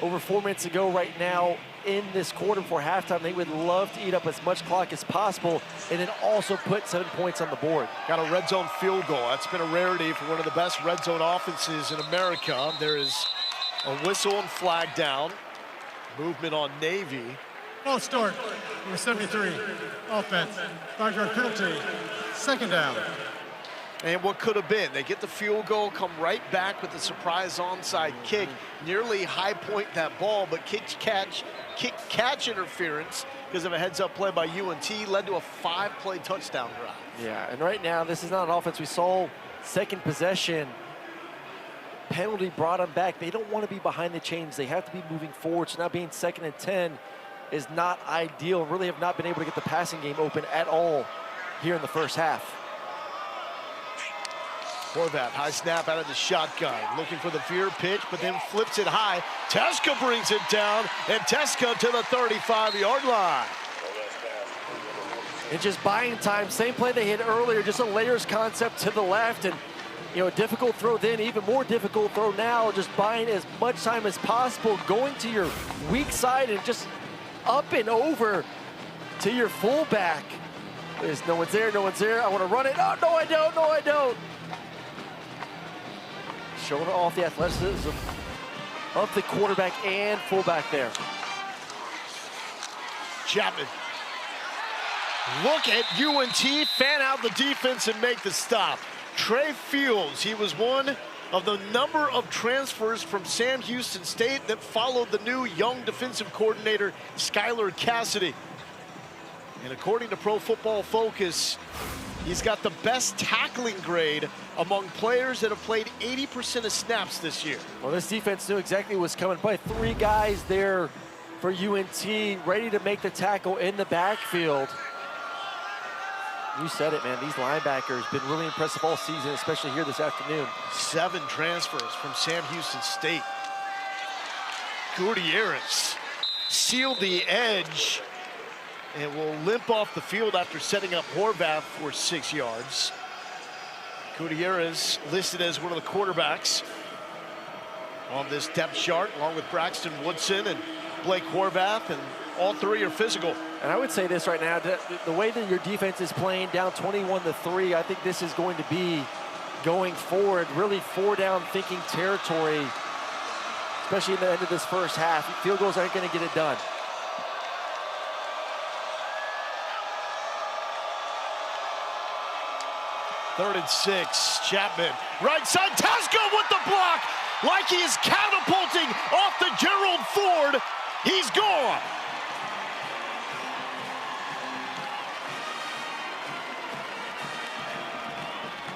over 4 minutes to go right now in this quarter before halftime, they would love to eat up as much clock as possible and then also put 7 points on the board. Got a red zone field goal. That's been a rarity for one of the best red zone offenses in America. There is a whistle and flag down. Movement on Navy. Ball start. Number 73. Offense. 5-yard penalty. Second down. And what could have been, they get the field goal, come right back with the surprise onside kick, nearly high point that ball, but kick catch interference because of a heads-up play by UNT led to a 5-play touchdown drive. Yeah, and right now, this is not an offense. We saw second possession. Penalty brought them back. They don't want to be behind the chains. They have to be moving forward. So now being 2nd and 10 is not ideal. Really have not been able to get the passing game open at all here in the first half. Horvath, high snap out of the shotgun, looking for the veer pitch, but then flips it high. Teska brings it down, and Teska to the 35-yard line. And just buying time, same play they hit earlier, just a layers concept to the left, and a difficult throw then, even more difficult throw now, just buying as much time as possible, going to your weak side and just up and over to your fullback. There's no one's there, I want to run it. Oh, no, I don't. Showing off the athleticism of the quarterback and fullback there. Chapman. Look at UNT fan out the defense and make the stop. Trey Fields, he was one of the number of transfers from Sam Houston State that followed the new young defensive coordinator, Skylar Cassidy. And according to Pro Football Focus, he's got the best tackling grade among players that have played 80% of snaps this year. Well, this defense knew exactly what was coming. Probably 3 guys there for UNT, ready to make the tackle in the backfield. You said it, man. These linebackers been really impressive all season, especially here this afternoon. 7 transfers from Sam Houston State. Gutierrez sealed the edge and will limp off the field after setting up Horvath for 6 yards. Gutierrez listed as one of the quarterbacks on this depth chart, along with Braxton Woodson and Blake Horvath, and all 3 are physical. And I would say this right now, the way that your defense is playing down 21-3, I think this is going to be going forward, really 4-down thinking territory, especially in the end of this first half. Field goals aren't going to get it done. Third and 6, Chapman, right side, Tasco with the block, like he is catapulting off the Gerald Ford. He's gone.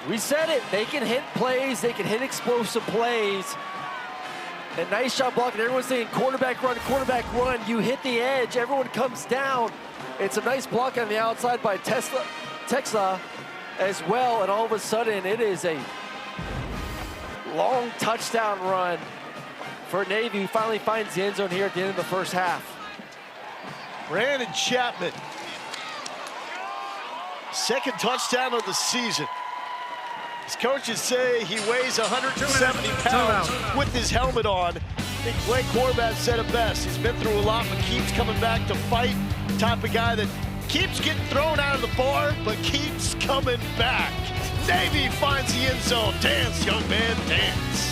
We said it, they can hit plays, they can hit explosive plays. And nice shot blocking, everyone's saying quarterback run, you hit the edge, everyone comes down. It's a nice block on the outside by Texla as well, and all of a sudden it is a long touchdown run for Navy, who finally finds the end zone here at the end of the first half. Brandon Chapman, second touchdown of the season. His coaches say he weighs 170 pounds with his helmet on. I think Blake Horvath said it best. He's been through a lot, but keeps coming back to fight. Type of guy that keeps getting thrown out of the bar, but keeps coming back. Navy finds the end zone. Dance, young man, dance.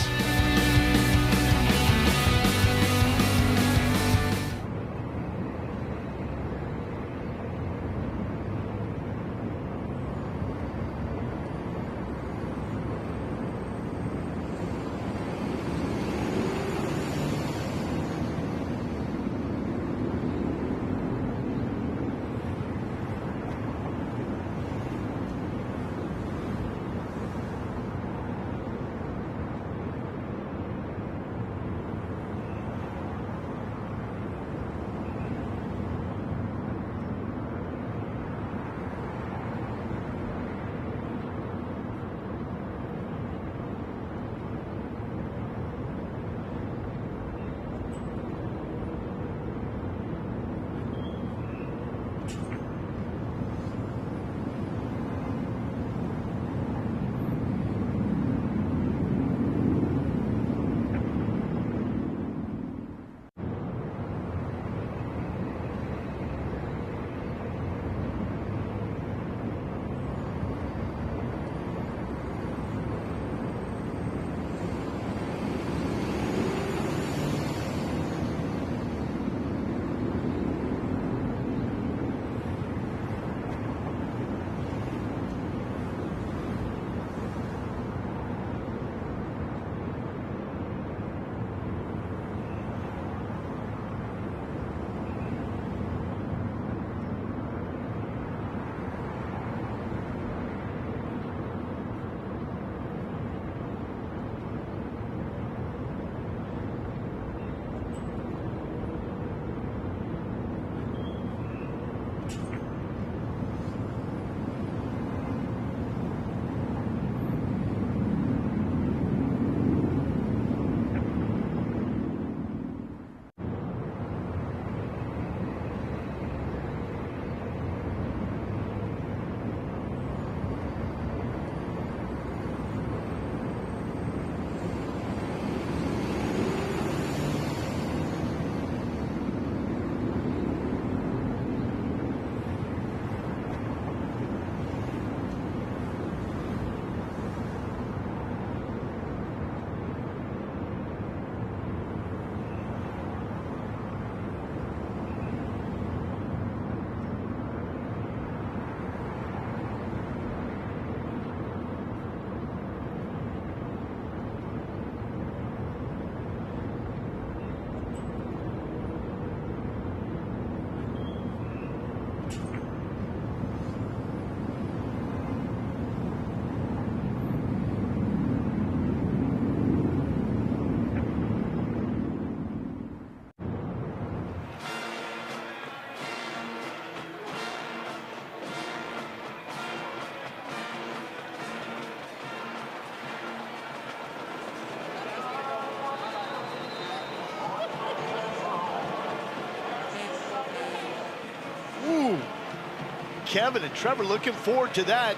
Kevin and Trevor looking forward to that.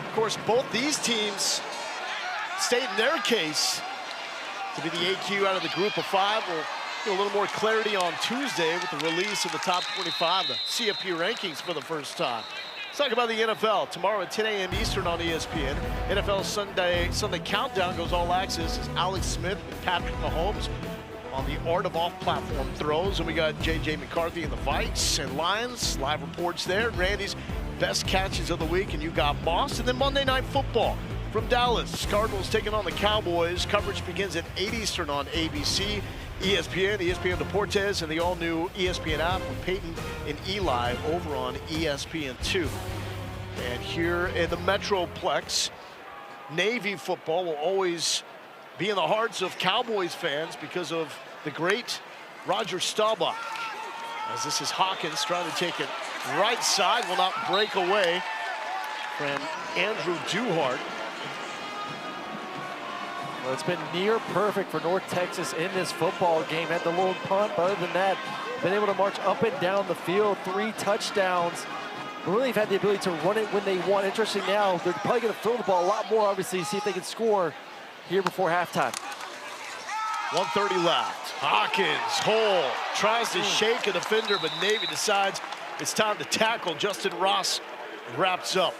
Of course, both these teams stating their case to be the AQ out of the group of 5. We'll A little more clarity on Tuesday with the release of the top 25, the CFP rankings for the first time. Let's talk about the NFL. Tomorrow at 10 a.m. Eastern on ESPN. NFL Sunday Countdown goes all access as Alex Smith and Patrick Mahomes on the art of off-platform throws. And we got J.J. McCarthy and the Vikes and Lions. Live reports there. Randy's best catches of the week. And you got Boss. And then Monday Night Football from Dallas. Cardinals taking on the Cowboys. Coverage begins at 8 Eastern on ABC. ESPN Deportes, and the all-new ESPN app with Peyton and Eli over on ESPN2. And here in the Metroplex, Navy football will always be in the hearts of Cowboys fans because of the great Roger Staubach. As this is Hawkins trying to take it right side, will not break away from Andrew Duhart. Well, it's been near perfect for North Texas in this football game. Had the lone punt, but other than that, been able to march up and down the field, 3 touchdowns. Really have had the ability to run it when they want. Interesting now, they're probably going to throw the ball a lot more, obviously, see if they can score here before halftime. 1:30 left. Hawkins, hole, tries to shake a defender, but Navy decides it's time to tackle. Justin Ross wraps up.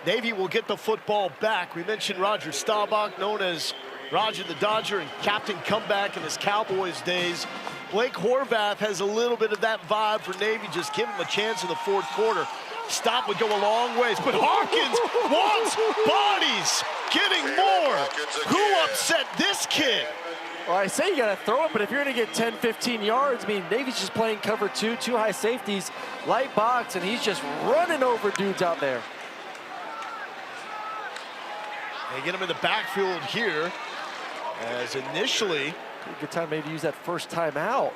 Navy will get the football back. We mentioned Roger Staubach, known as Roger the Dodger and Captain Comeback in his Cowboys days. Blake Horvath has a little bit of that vibe for Navy. Just give him a chance in the fourth quarter. Stop would go a long ways, but Hawkins wants bodies, getting more. Who upset this kid? Well, I say you got to throw it, but if you're going to get 10, 15 yards, I mean, Navy's just playing cover 2 high safeties, light box, and he's just running over dudes out there. They get him in the backfield here, as initially. Good time maybe to use that first time out.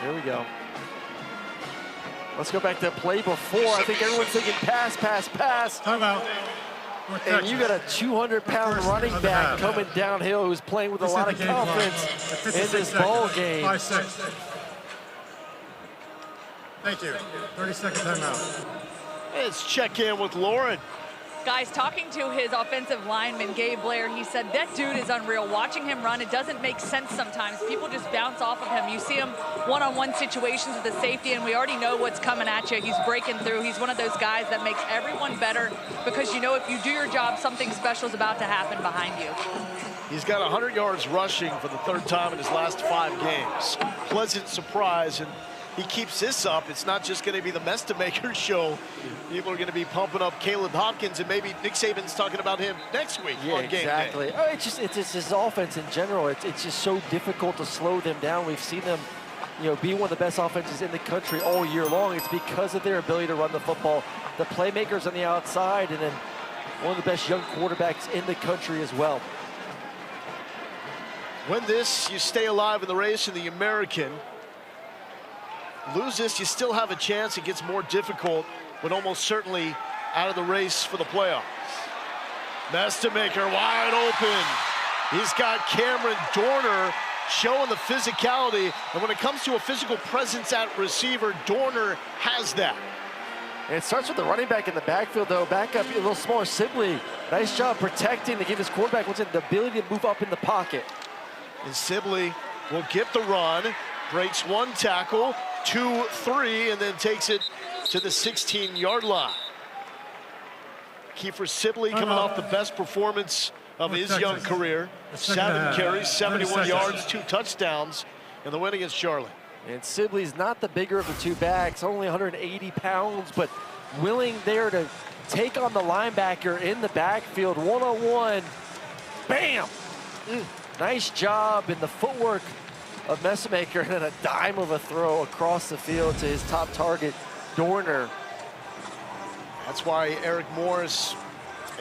There we go. Let's go back to the play before. I think everyone's thinking pass, pass, pass. Time out. And you got a 200-pound running back coming downhill who's playing with a lot of confidence in this ball game. 5-6. Thank you. 30-second timeout. Let's check in with Lauren. Guys, talking to his offensive lineman, Gabe Blair, he said that dude is unreal. Watching him run, it doesn't make sense sometimes. People just bounce off of him. You see him one-on-one situations with the safety, and we already know what's coming at you. He's breaking through. He's one of those guys that makes everyone better because you know if you do your job, something special is about to happen behind you. He's got 100 yards rushing for the 3rd time in his last 5 games. Pleasant surprise, and he keeps this up. It's not just going to be the Mestamaker show. People are going to be pumping up Caleb Hopkins, and maybe Nick Saban's talking about him next week on game exactly. day. Oh, it's just his offense in general. It's just so difficult to slow them down. We've seen them, be one of the best offenses in the country all year long. It's because of their ability to run the football, the playmakers on the outside, and then one of the best young quarterbacks in the country as well. Win this, you stay alive in the race in the American. Lose this, you still have a chance. It gets more difficult, but almost certainly out of the race for the playoffs. Mestamaker wide open. He's got Cameron Dorner showing the physicality. And when it comes to a physical presence at receiver, Dorner has that. And it starts with the running back in the backfield, though. Back up, a little smaller Sibley. Nice job protecting to give his quarterback the ability to move up in the pocket. And Sibley will get the run, breaks 1 tackle, 2, 3, and then takes it to the 16-yard line. Kiefer Sibley coming off the best performance of his young career. 7 carries, 71 yards, 2 touchdowns in the win against Charlotte. And Sibley's not the bigger of the 2 backs, only 180 pounds, but willing there to take on the linebacker in the backfield, one-on-one. Bam! Nice job in the footwork of Mestamaker, and then a dime of a throw across the field to his top target, Dorner. That's why Eric Morris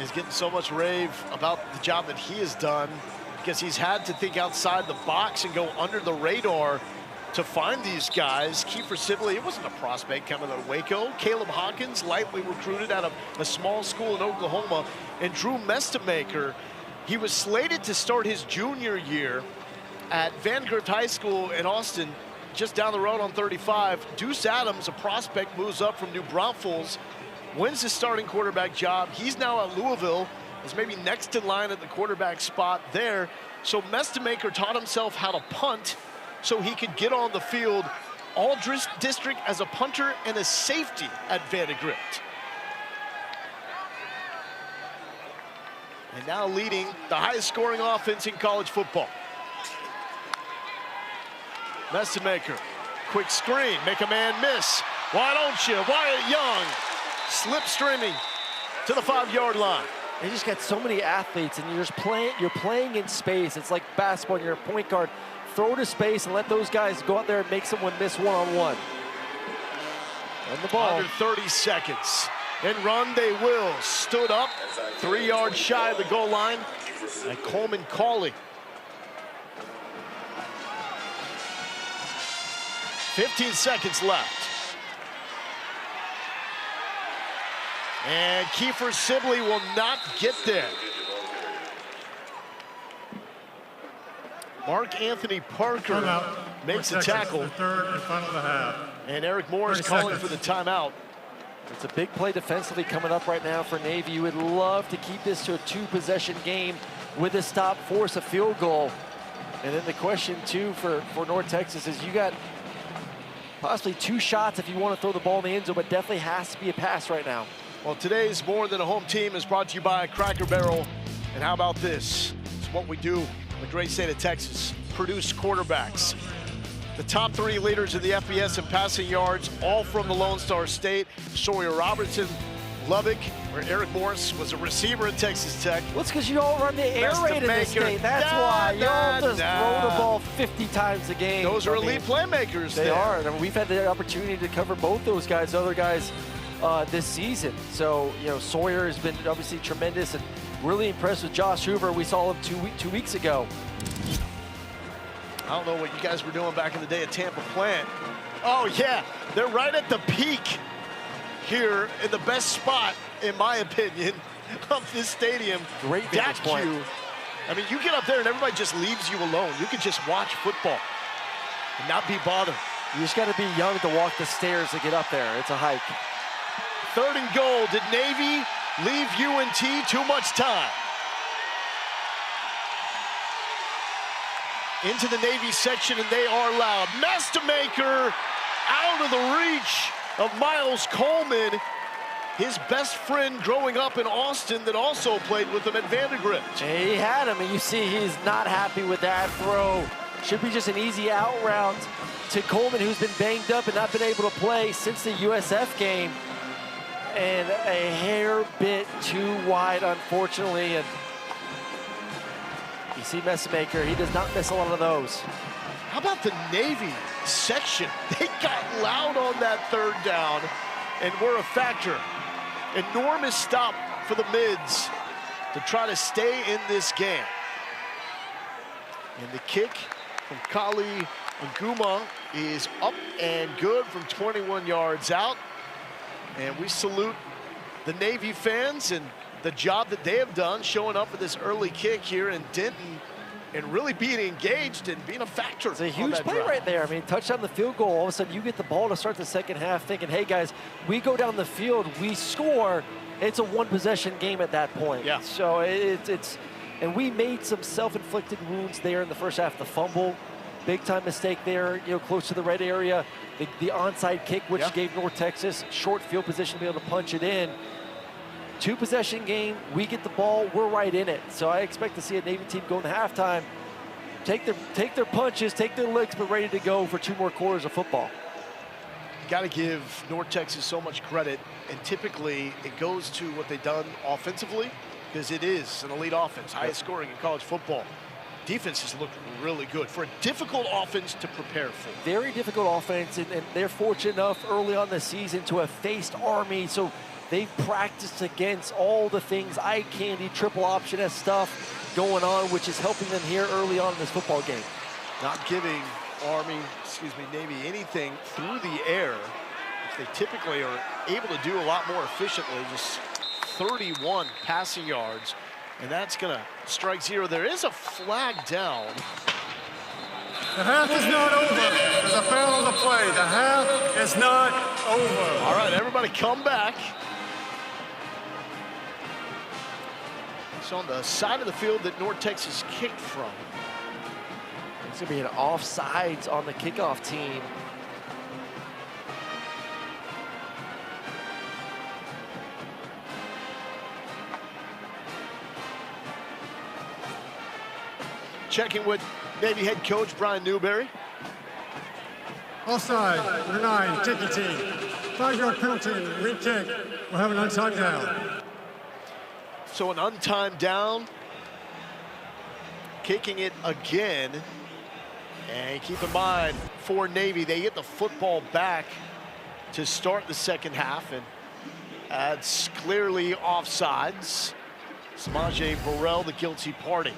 is getting so much rave about the job that he has done, because he's had to think outside the box and go under the radar to find these guys. Kiefer Sibley, it wasn't a prospect coming out of Waco. Caleb Hawkins, lightly recruited out of a small school in Oklahoma. And Drew Mestamaker, he was slated to start his junior year at Vandegrift High School in Austin, just down the road on 35. Deuce Adams, a prospect, moves up from New Braunfels, wins his starting quarterback job. He's now at Louisville, is maybe next in line at the quarterback spot there. So Mestamaker taught himself how to punt so he could get on the field all district as a punter and a safety at Vandergrift. And now leading the highest scoring offense in college football. Messemaker, quick screen, make a man miss. Why don't you? Wyatt Young, slipstreaming to the 5-yard line. They just got so many athletes, and you're playing in space. It's like basketball, you're a point guard. Throw to space and let those guys go out there and make someone miss one-on-one. And the ball. Under 30 seconds. And run they will. Stood up, 3 yards shy of the goal line. And Coleman calling. 15 seconds left. And Kiefer Sibley will not get there. Mark Anthony Parker makes a tackle. Third and final of the half. And Eric Morris calling for the timeout. It's a big play defensively coming up right now for Navy. You would love to keep this to a 2-possession game with a stop, force a field goal. And then the question, too, for North Texas is you got possibly 2 shots if you want to throw the ball in the end zone, but definitely has to be a pass right now. Well, today's More Than a Home Team is brought to you by Cracker Barrel. And how about this? It's what we do in the great state of Texas, produce quarterbacks. The top 3 leaders in the FBS in passing yards, all from the Lone Star State. Sawyer Robertson, Lubbock, where Eric Morris was a receiver at Texas Tech. Well, it's because you don't run the air raid in this state. That's why. You don't just throw the ball 50 times a game. Those are elite playmakers. They are. I mean, we've had the opportunity to cover both those guys, other guys, this season. So, you know, Sawyer has been obviously tremendous and really impressed with Josh Hoover. We saw him 2 weeks ago. I don't know what you guys were doing back in the day at Tampa Plant. Oh, yeah, they're right at the peak here in the best spot, in my opinion, of this stadium. Great vantage point. I mean, you get up there and everybody just leaves you alone. You can just watch football and not be bothered. You just got to be young to walk the stairs to get up there. It's a hike. 3rd and goal. Did Navy leave UNT too much time? Into the Navy section, and they are loud. Mastemaker out of the reach of Miles Coleman, his best friend growing up in Austin that also played with him at Vandergrift. He had him, and you see he's not happy with that throw. Should be just an easy out route to Coleman, who's been banged up and not been able to play since the USF game. And a hair bit too wide, unfortunately. And you see Messemaker, he does not miss a lot of those. How about the Navy section? They got loud on that 3rd down and were a factor. Enormous stop for the Mids to try to stay in this game. And the kick from Kali Nguma is up and good from 21 yards out. And we salute the Navy fans and the job that they have done showing up for this early kick here in Denton and really being engaged and being a factor. It's a huge play right there. I mean, touchdown the field goal, all of a sudden you get the ball to start the second half thinking, hey guys, we go down the field, we score, it's a 1-possession game at that point. Yeah. So and we made some self-inflicted wounds there in the first half. The fumble, big time mistake there, you know, close to the red area. The onside kick, which gave North Texas short field position to be able to punch it in. 2-possession game, we get the ball, we're right in it. So I expect to see a Navy team go in halftime, take their punches, take their licks, but ready to go for 2 more quarters of football. Got to give North Texas so much credit, and typically it goes to what they've done offensively, because it is an elite offense, highest scoring in college football. Defense has looked really good for a difficult offense to prepare for. Very difficult offense, and they're fortunate enough early on the season to have faced Army, so they've practiced against all the things, eye candy, triple option-esque stuff going on, which is helping them here early on in this football game. Not giving Navy anything through the air, which they typically are able to do a lot more efficiently, just 31 passing yards, and that's gonna strike 0. There is a flag down. The half is not over. There's a foul on the play. The half is not over. All right, everybody come back. It's on the side of the field that North Texas kicked from. It's going to be an offsides on the kickoff team. Checking with Navy head coach Brian Newberry. Offside, number 9, kick team. 5-yard penalty and re kick. We'll have an untimed down. So an untimed down. Kicking it again. And keep in mind, for Navy, they get the football back to start the second half. And that's clearly offsides. Samaje Burrell, the guilty party.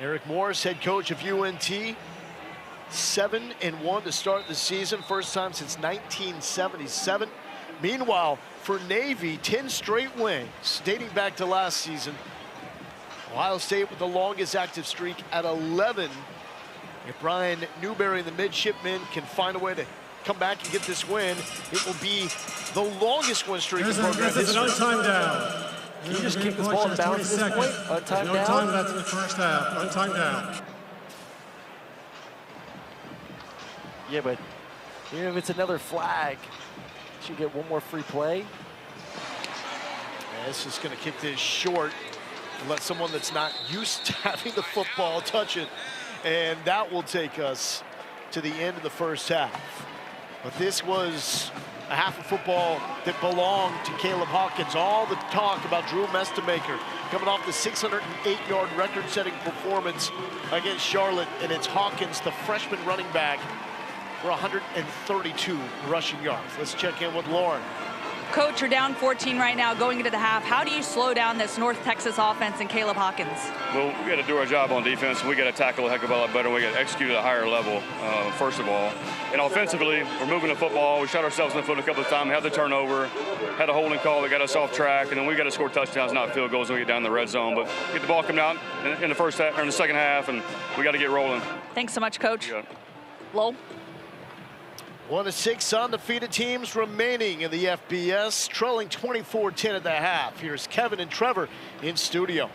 Eric Morris, head coach of UNT, 7-1 to start the season, first time since 1977. Meanwhile, for Navy, 10 straight wins dating back to last season. Ohio State with the longest active streak at 11. If Brian Newberry and the midshipmen can find a way to come back and get this win, it will be the longest win streak in program history. This is an untimed down. Can you just kick this ball and bounce at this point? Untimed down? No time left in the first half. Untimed down. Yeah, but even if it's another flag, should get one more free play. Yeah, this is going to kick this short and let someone that's not used to having the football touch it. And that will take us to the end of the first half. But this was a half of football that belonged to Caleb Hawkins. All the talk about Drew Mestemaker coming off the 608-yard record-setting performance against Charlotte, and it's Hawkins, the freshman running back, for 132 rushing yards. Let's check in with Lauren. Coach, you're down 14 right now going into the half. How do you slow down this North Texas offense and Caleb Hawkins? Well, we got to do our job on defense. We got to tackle a heck of a lot better. We got to execute at a higher level, first of all. And offensively, we're moving the football. We shot ourselves in the foot a couple of times. We had the turnover, had a holding call that got us off track, and then we got to score touchdowns, not field goals, when we get down in the red zone. But get the ball coming out in the first half or in the second half, and we got to get rolling. Thanks so much, Coach. Yeah. Lowell. 1 of 6 undefeated teams remaining in the FBS, trailing 24-10 at the half. Here's Kevin and Trevor in studio.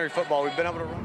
secondary football. We've been able to run.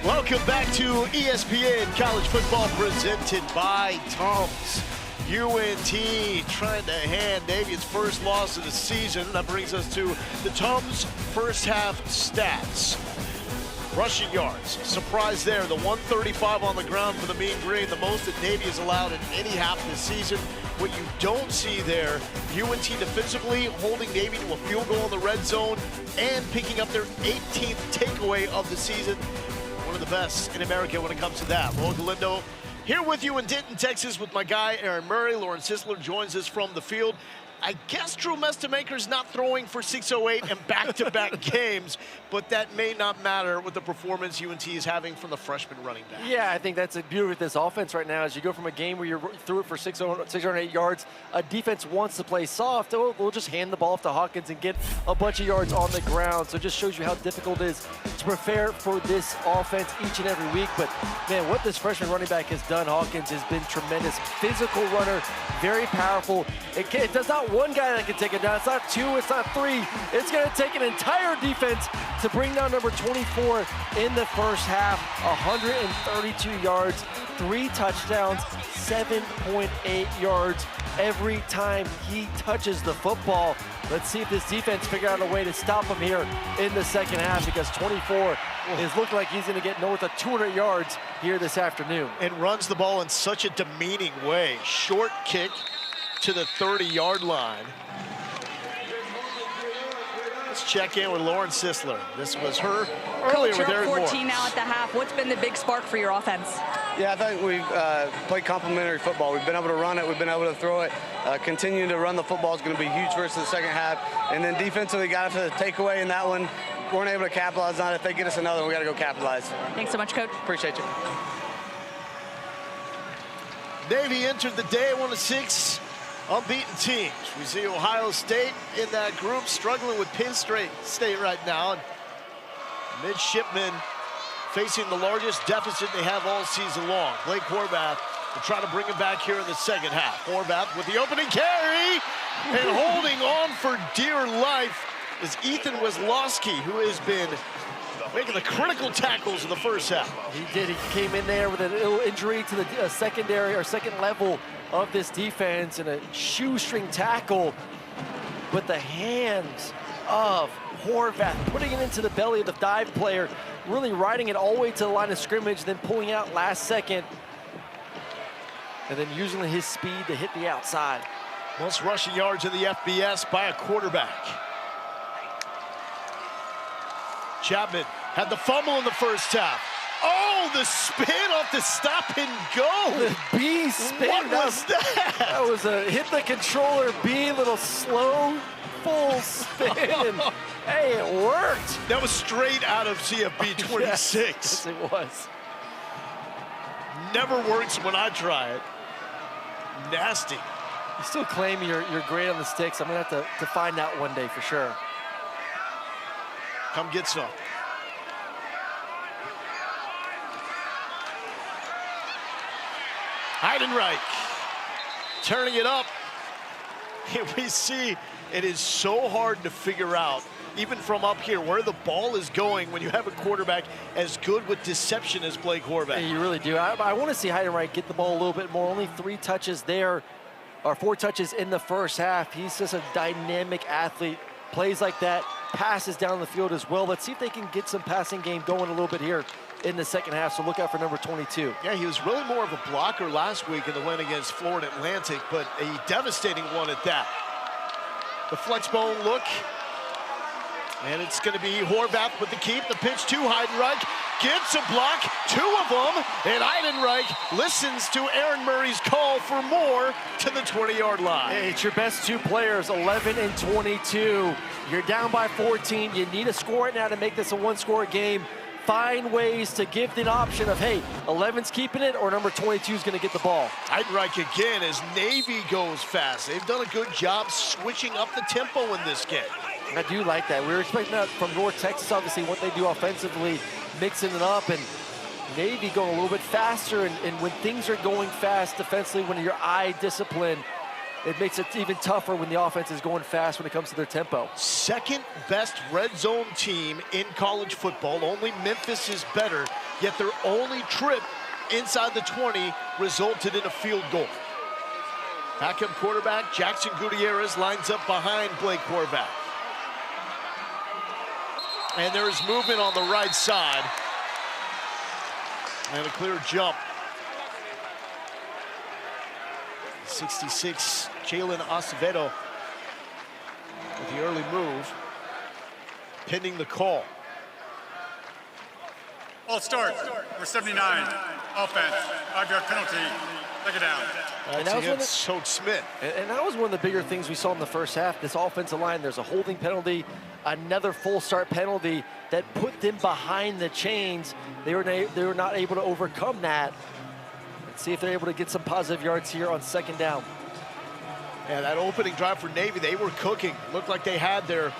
Welcome back to ESPN College Football presented by Tums. UNT trying to hand Navy its first loss of the season. That brings us to the Tums first half stats. Rushing yards, surprise there, the 135 on the ground for the Mean Green, the most that Navy has allowed in any half this season. What you don't see there, UNT defensively holding Navy to a field goal in the red zone and picking up their 18th takeaway of the season. One of the best in America when it comes to that. Lo Galindo here with you in Denton, Texas with my guy Aaron Murray. Lauren Sisler joins us from the field. I guess Drew Mestamaker's not throwing for 608 and back-to-back games, but that may not matter with the performance UNT is having from the freshman running back. Yeah, I think that's the beauty with this offense right now. As you go from a game where you threw it for 608 yards, a defense wants to play soft. We'll just hand the ball off to Hawkins and get a bunch of yards on the ground. So it just shows you how difficult it is to prepare for this offense each and every week. But, man, what this freshman running back has done, Hawkins, has been tremendous. Physical runner, very powerful. It does not one guy that can take it down. It's not two, it's not three. It's going to take an entire defense to bring down number 24 in the first half. 132 yards, 3 touchdowns, 7.8 yards every time he touches the football. Let's see if this defense figure out a way to stop him here in the second half, because 24 is looking like he's going to get north of 200 yards here this afternoon. And runs the ball in such a demeaning way. Short kick to the 30-yard line. Let's check in with Lauren Sisler. This was her earlier Coach, with you're Eric up Moore. 14 now at the half. What's been the big spark for your offense? Yeah, I think we've played complementary football. We've been able to run it. We've been able to throw it. Continuing to run the football is going to be huge for us in the second half. And then defensively, got us a takeaway in that one. Weren't able to capitalize on it. If they get us another one, we got to go capitalize. Thanks so much, Coach. Appreciate you. Navy entered the day 1-6, unbeaten teams. We see Ohio State in that group struggling with Penn State right now. And midshipmen facing the largest deficit they have all season long. Blake Horvath will try to bring it back here in the second half. Horvath with the opening carry and holding on for dear life is Ethan Weslowski, who has been making the critical tackles in the first half. He did. He came in there with a little injury to the secondary or second level of this defense and a shoestring tackle. But the hands of Horvath putting it into the belly of the dive player, really riding it all the way to the line of scrimmage, then pulling out last second, and then using his speed to hit the outside. Most rushing yards in the FBS by a quarterback. Chapman had the fumble in the first half. Oh, the spin off the stop and go. The B spin. What was that? That was a hit the controller B, little slow, full spin. And, hey, it worked. That was straight out of CFB 26. Yes, it was. Never works when I try it. Nasty. You still claim you're great on the sticks. I'm going to have to find out one day for sure. Come get some. Heidenreich turning it up. And we see it is so hard to figure out, even from up here, where the ball is going when you have a quarterback as good with deception as Blake Horvath. Yeah, you really do. I want to see Heidenreich get the ball a little bit more. Only 3 touches there, or 4 touches in the first half. He's just a dynamic athlete. Plays like that, passes down the field as well. Let's see if they can get some passing game going a little bit here in the second half, so look out for number 22. Yeah, he was really more of a blocker last week in the win against Florida Atlantic, but a devastating one at that. The flex bone look, and it's going to be Horvath with the keep. The pitch to Heidenreich, gets a block, 2 of them, and Heidenreich listens to Aaron Murray's call for more to the 20-yard line. Hey, it's your best 2 players, 11 and 22. You're down by 14. You need a score right now to make this a 1-score game. Find ways to give the option of, hey, 11's keeping it or number 22 is going to get the ball. Heidenreich again as Navy goes fast. They've done a good job switching up the tempo in this game. I do like that. We were expecting that from North Texas, obviously, what they do offensively, mixing it up, and Navy going a little bit faster. And when things are going fast defensively, when your eye discipline, it makes it even tougher when the offense is going fast when it comes to their tempo. Second best red zone team in college football. Only Memphis is better, yet their only trip inside the 20 resulted in a field goal. Backup quarterback Jackson Gutierrez lines up behind Blake Horvath. And there is movement on the right side. And a clear jump. 66, Jalen Acevedo with the early move, pending the call. All start. We're 79. Offense. 5-yard penalty. Take it down. And that was against Coach Smith. And that was one of the bigger things we saw in the first half. This offensive line, there's a holding penalty, another full start penalty that put them behind the chains. They were not able to overcome that. Let's see if they're able to get some positive yards here on second down. Yeah, that opening drive for Navy, they were cooking. Looked like they had their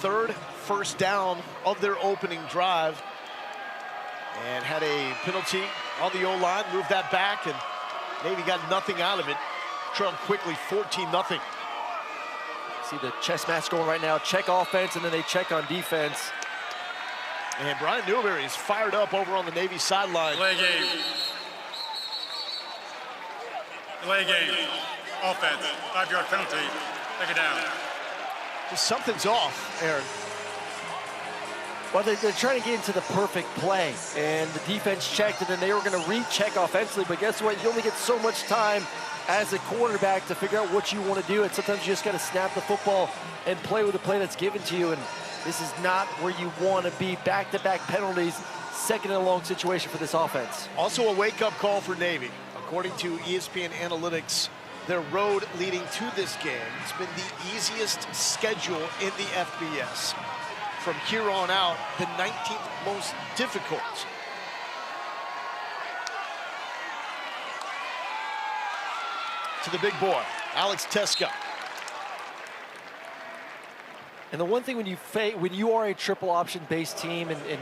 3rd first down of their opening drive and had a penalty on the O-line, moved that back, and Navy got nothing out of it. Trailed quickly, 14-0. See the chess match going right now. Check offense, and then they check on defense. And Brian Newberry is fired up over on the Navy sideline. Delay game. Delay game. Offense. 5-yard penalty. Take it down. Just something's off, Aaron. Well, they're trying to get into the perfect play, and the defense checked, and then they were going to recheck offensively, but guess what? You only get so much time as a quarterback to figure out what you want to do, and sometimes you just got to snap the football and play with the play that's given to you, and this is not where you want to be. Back-to-back penalties, second and long situation for this offense. Also a wake-up call for Navy. According to ESPN Analytics, their road leading to this game, it's been the easiest schedule in the FBS. From here on out, the 19th most difficult. To the big boy, Alex Teska. And the one thing when you are a triple option based team and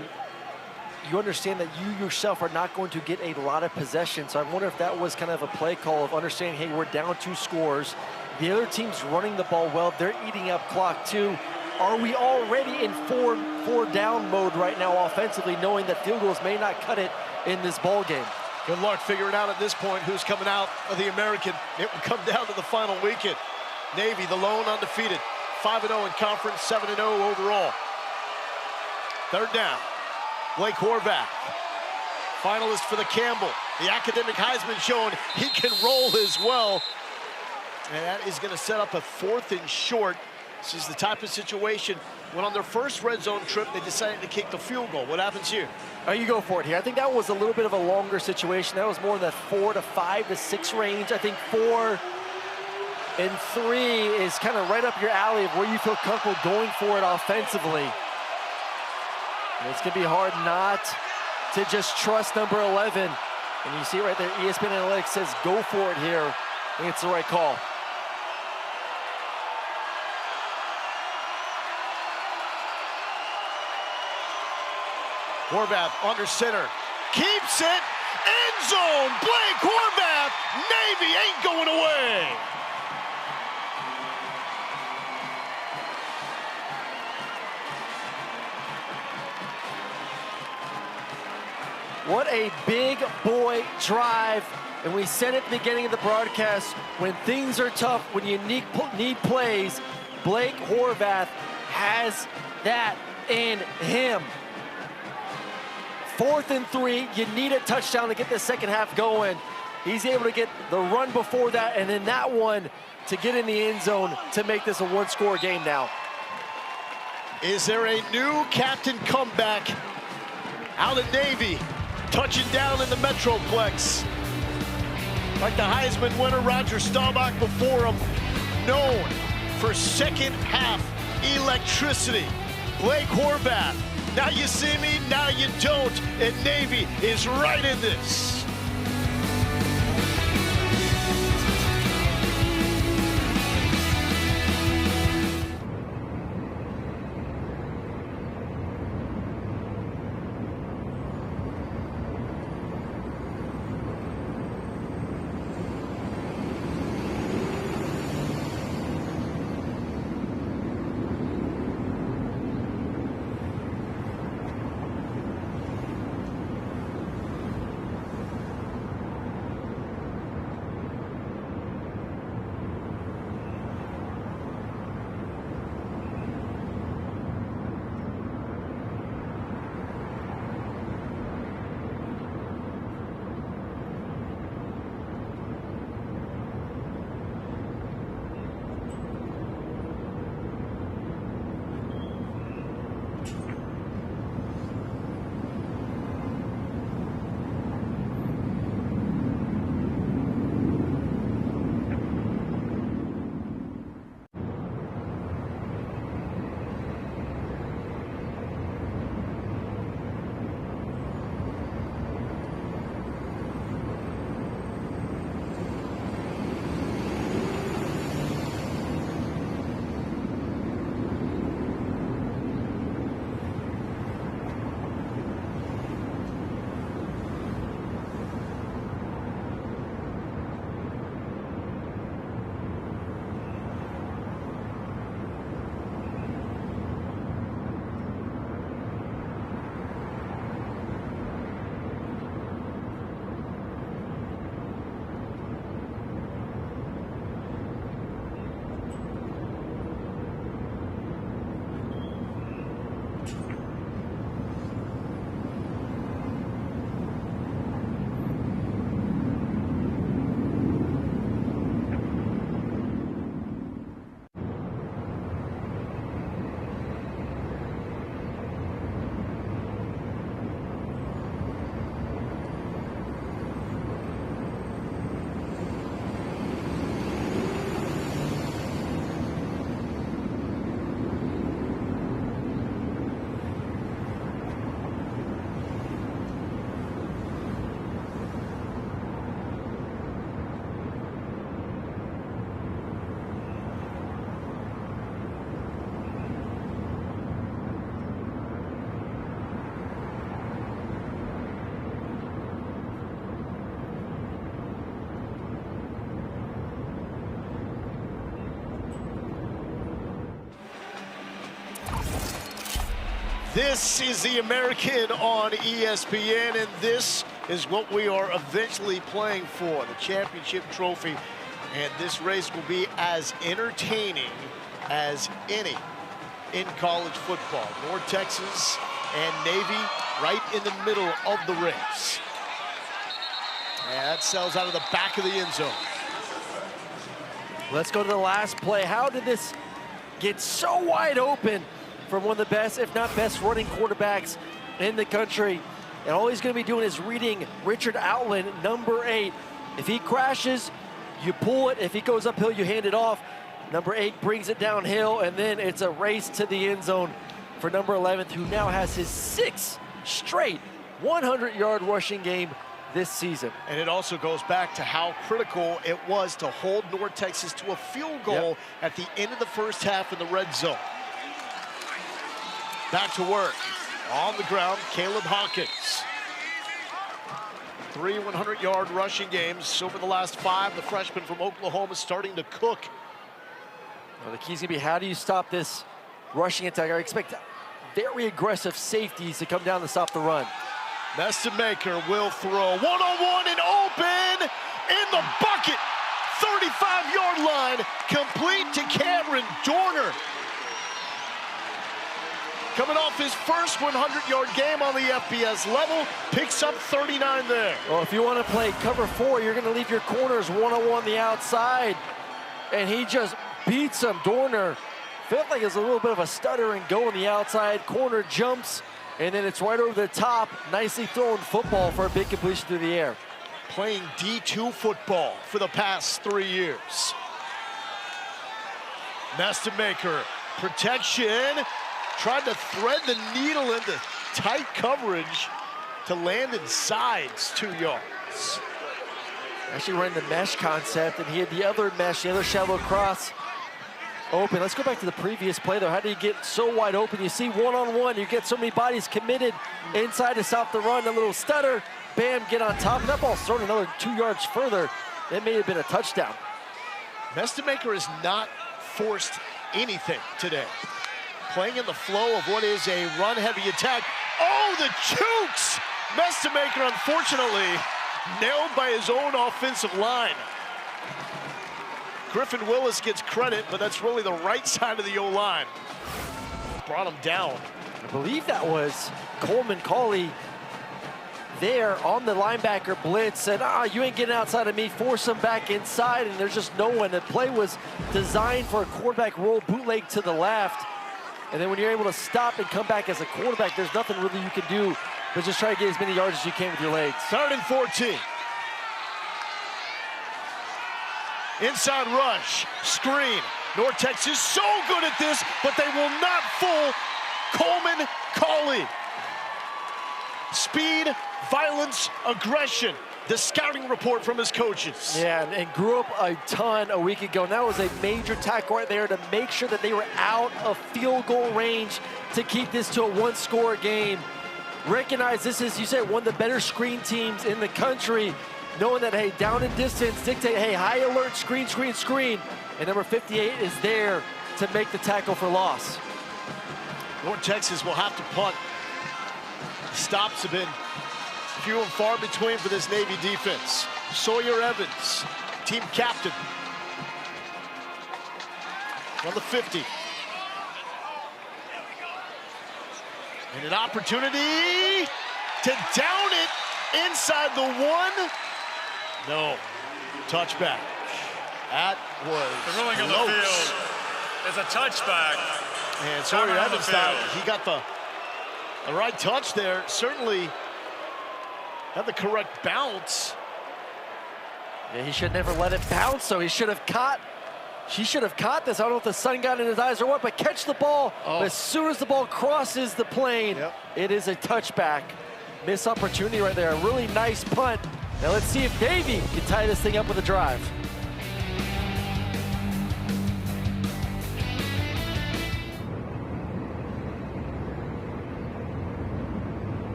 you understand that you yourself are not going to get a lot of possession. So I wonder if that was kind of a play call of understanding, hey, we're down 2 scores. The other team's running the ball well. They're eating up clock too. Are we already in four down mode right now offensively, knowing that field goals may not cut it in this ball game? Good luck figuring out at this point who's coming out of the American. It will come down to the final weekend. Navy, the lone undefeated, 5-0 in conference, 7-0 overall. Third down, Blake Horvath, finalist for the Campbell. The academic Heisman showing he can roll as well. And that is going to set up a 4th and short. This is the type of situation when on their first red zone trip, they decided to kick the field goal. What happens here? You go for it here. I think that was a little bit of a longer situation. That was more in that 4 to 5 to 6 range. I think 4 and 3 is kind of right up your alley of where you feel comfortable going for it offensively. And it's going to be hard not to just trust number 11. And you see it right there, ESPN Analytics says go for it here. I think it's the right call. Horvath under center, keeps it, end zone, Blake Horvath, Navy ain't going away. What a big boy drive. And we said at the beginning of the broadcast, when things are tough, when you need plays, Blake Horvath has that in him. 4th and 3, you need a touchdown to get the second half going. He's able to get the run before that, and then that one to get in the end zone to make this a 1-score game now. Is there a new captain comeback out of Navy, touching down in the Metroplex? Like the Heisman winner Roger Staubach before him, known for second half electricity. Blake Horvath. Now you see me, now you don't, and Navy is right in this. This is the American on ESPN, and this is what we are eventually playing for, the championship trophy. And this race will be as entertaining as any in college football. North Texas and Navy right in the middle of the race. And that sells out of the back of the end zone. Let's go to the last play. How did this get so wide open from one of the best, if not best, running quarterbacks in the country? And all he's going to be doing is reading Richard Outland, number 8. If he crashes, you pull it. If he goes uphill, you hand it off. Number 8 brings it downhill, and then it's a race to the end zone for number 11, who now has his 6th straight 100-yard rushing game this season. And it also goes back to how critical it was to hold North Texas to a field goal at the end of the first half in the red zone. Back to work. On the ground, Caleb Hawkins. 3 100-yard rushing games over the last 5. The freshman from Oklahoma starting to cook. Well, the key's gonna be, how do you stop this rushing attack? I expect very aggressive safeties to come down to stop the run. Meston-Maker will throw one-on-one and open in the bucket. 35-yard line, complete to Cameron Dorner. Coming off his first 100-yard game on the FBS level, picks up 39 there. Well, if you want to play cover 4, you're going to leave your corners one-on-one the outside. And he just beats him. Dorner felt like it was a little bit of a stutter and go on the outside. Corner jumps, and then it's right over the top. Nicely thrown football for a big completion through the air. Playing D2 football for the past 3 years. Meston-Maker, protection. Tried to thread the needle into tight coverage to land inside 2 yards. Actually ran the mesh concept, and he had the other mesh, the other shallow cross open. Let's go back to the previous play, though. How do you get so wide open? You see one-on-one, you get so many bodies committed inside to stop the run. A little stutter, bam, get on top. And that ball's thrown another 2 yards further. It may have been a touchdown. Meston-Maker has not forced anything today. Playing in the flow of what is a run-heavy attack. Oh, the jukes! Meston-Maker, unfortunately, nailed by his own offensive line. Griffin Willis gets credit, but that's really the right side of the O-line. Brought him down. I believe that was Coleman Cauley there on the linebacker blitz. Said, you ain't getting outside of me, force him back inside, and there's just no one. The play was designed for a quarterback roll bootleg to the left. And then when you're able to stop and come back as a quarterback, there's nothing really you can do but just try to get as many yards as you can with your legs. 3rd and 14. Inside rush, screen. North Texas so good at this, but they will not fool Coleman Cauley. Speed, violence, aggression. The scouting report from his coaches. Yeah, and grew up a ton a week ago. And that was a major tackle right there to make sure that they were out of field goal range to keep this to a 1-score game. Recognize this is, you said, one of the better screen teams in the country. Knowing that, hey, down and distance dictate, hey, high alert, screen, screen, screen. And number 58 is there to make the tackle for loss. North Texas will have to punt. Stops have been few and far between for this Navy defense. Sawyer Evans, team captain. On the 50. And an opportunity to down it inside the 1. No, touchback. That was the ruling on the field is a touchback. And Sawyer Evans thought he got the right touch there. Certainly had the correct bounce. Yeah, he should never let it bounce, so he should have caught. He should have caught this. I don't know if the sun got in his eyes or what, but catch the ball. But as soon as the ball crosses the plane, it is a touchback. Missed opportunity right there. A really nice punt. Now let's see if Navy can tie this thing up with a drive.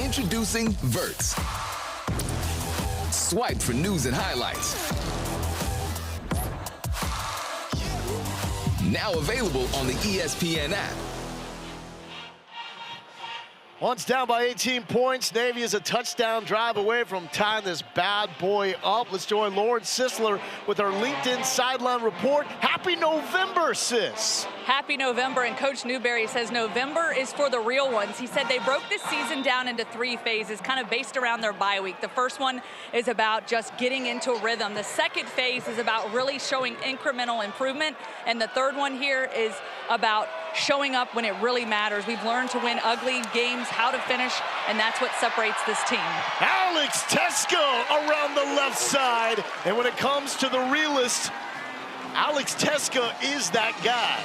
Introducing Verts. Swipe for news and highlights. Now available on the ESPN app. Once down by 18 points, Navy is a touchdown drive away from tying this bad boy up. Let's join Lauren Sisler with our LinkedIn sideline report. Happy November, sis. Happy November, and Coach Newberry says November is for the real ones. He said they broke this season down into 3 phases, kind of based around their bye week. The first one is about just getting into a rhythm. The second phase is about really showing incremental improvement. And the third one here is about showing up when it really matters. We've learned to win ugly games, how to finish, and that's what separates this team. Alex Tesco around the left side. And when it comes to the realist, Alex Tesco is that guy.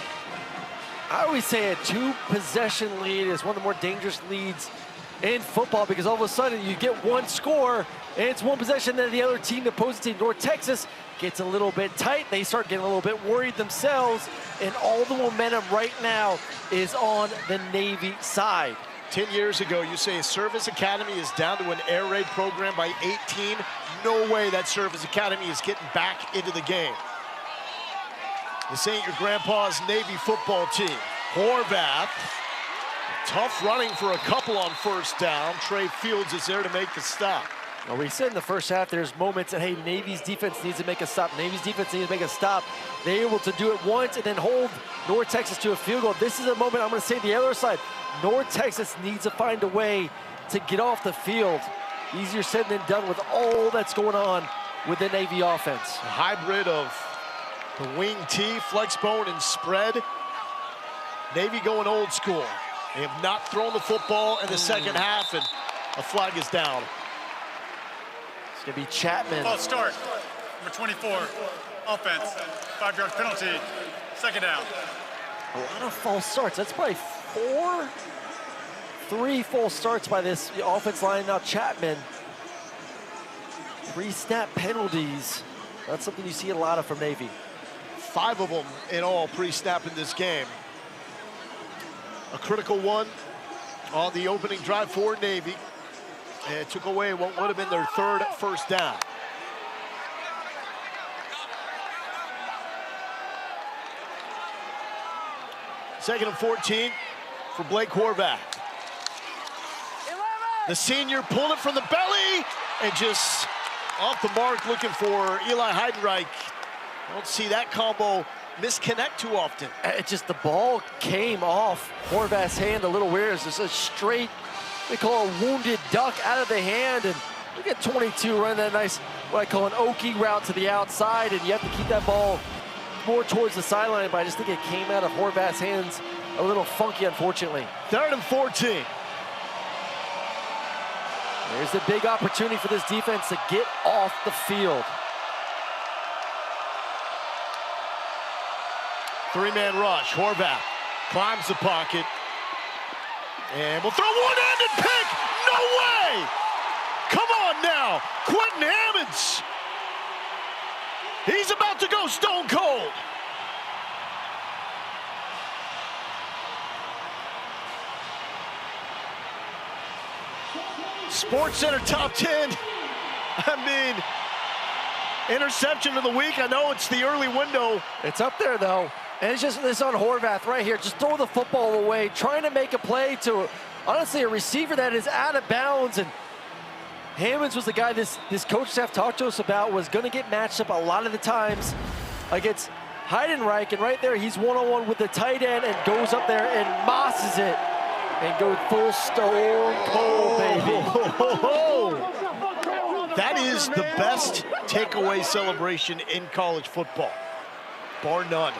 I always say a 2-possession lead is one of the more dangerous leads in football, because all of a sudden you get 1 score and it's 1 possession, then the other team, the opposing team, North Texas, gets a little bit tight. They start getting a little bit worried themselves, and all the momentum right now is on the Navy side. 10 years ago, you say a service academy is down to an air raid program by 18. No way that service academy is getting back into the game. This ain't your grandpa's Navy football team. Horvath, tough running for a couple on first down. Trey Fields is there to make the stop. Well, we said in the first half there's moments that, hey, Navy's defense needs to make a stop. Navy's defense needs to make a stop. They're able to do it once and then hold North Texas to a field goal. This is a moment, I'm going to say the other side, North Texas needs to find a way to get off the field. Easier said than done with all that's going on with the Navy offense. A hybrid of the wing T, flex bone, and spread. Navy going old school. They have not thrown the football in the second half, and a flag is down. It's going to be Chapman. False start, number 24, offense, 5-yard penalty, second down. A lot of false starts. That's probably 3 false starts by this offense line. Now Chapman, 3 snap penalties. That's something you see a lot of from Navy. 5 of them in all pre-snap in this game. A critical one on the opening drive for Navy. And it took away what would have been their 3rd first down. Second and 14 for Blake Horvath. The senior pulled it from the belly and just off the mark, looking for Eli Heidenreich. Don't see that combo misconnect too often. It's just the ball came off Horvath's hand a little weird. It's just a straight, they call a wounded duck out of the hand. And look at 22 running that nice, what I call an Okie route to the outside. And you have to keep that ball more towards the sideline, but I just think it came out of Horvath's hands a little funky, unfortunately. 3rd and 14. There's the big opportunity for this defense to get off the field. 3-man rush. Horvath climbs the pocket and will throw one-handed pick. No way! Come on now, Quentin Hammonds. He's about to go stone cold. Sports Center top 10. I mean, interception of the week. I know it's the early window. It's up there though. And it's just this on Horvath right here. Just throw the football away, trying to make a play to, honestly, a receiver that is out of bounds. And Hammonds was the guy this coach staff talked to us about, was going to get matched up a lot of the times against Heidenreich. And right there, he's one-on-one with the tight end and goes up there and mosses it and goes full stone cold, baby. That is the best takeaway celebration in college football, bar none.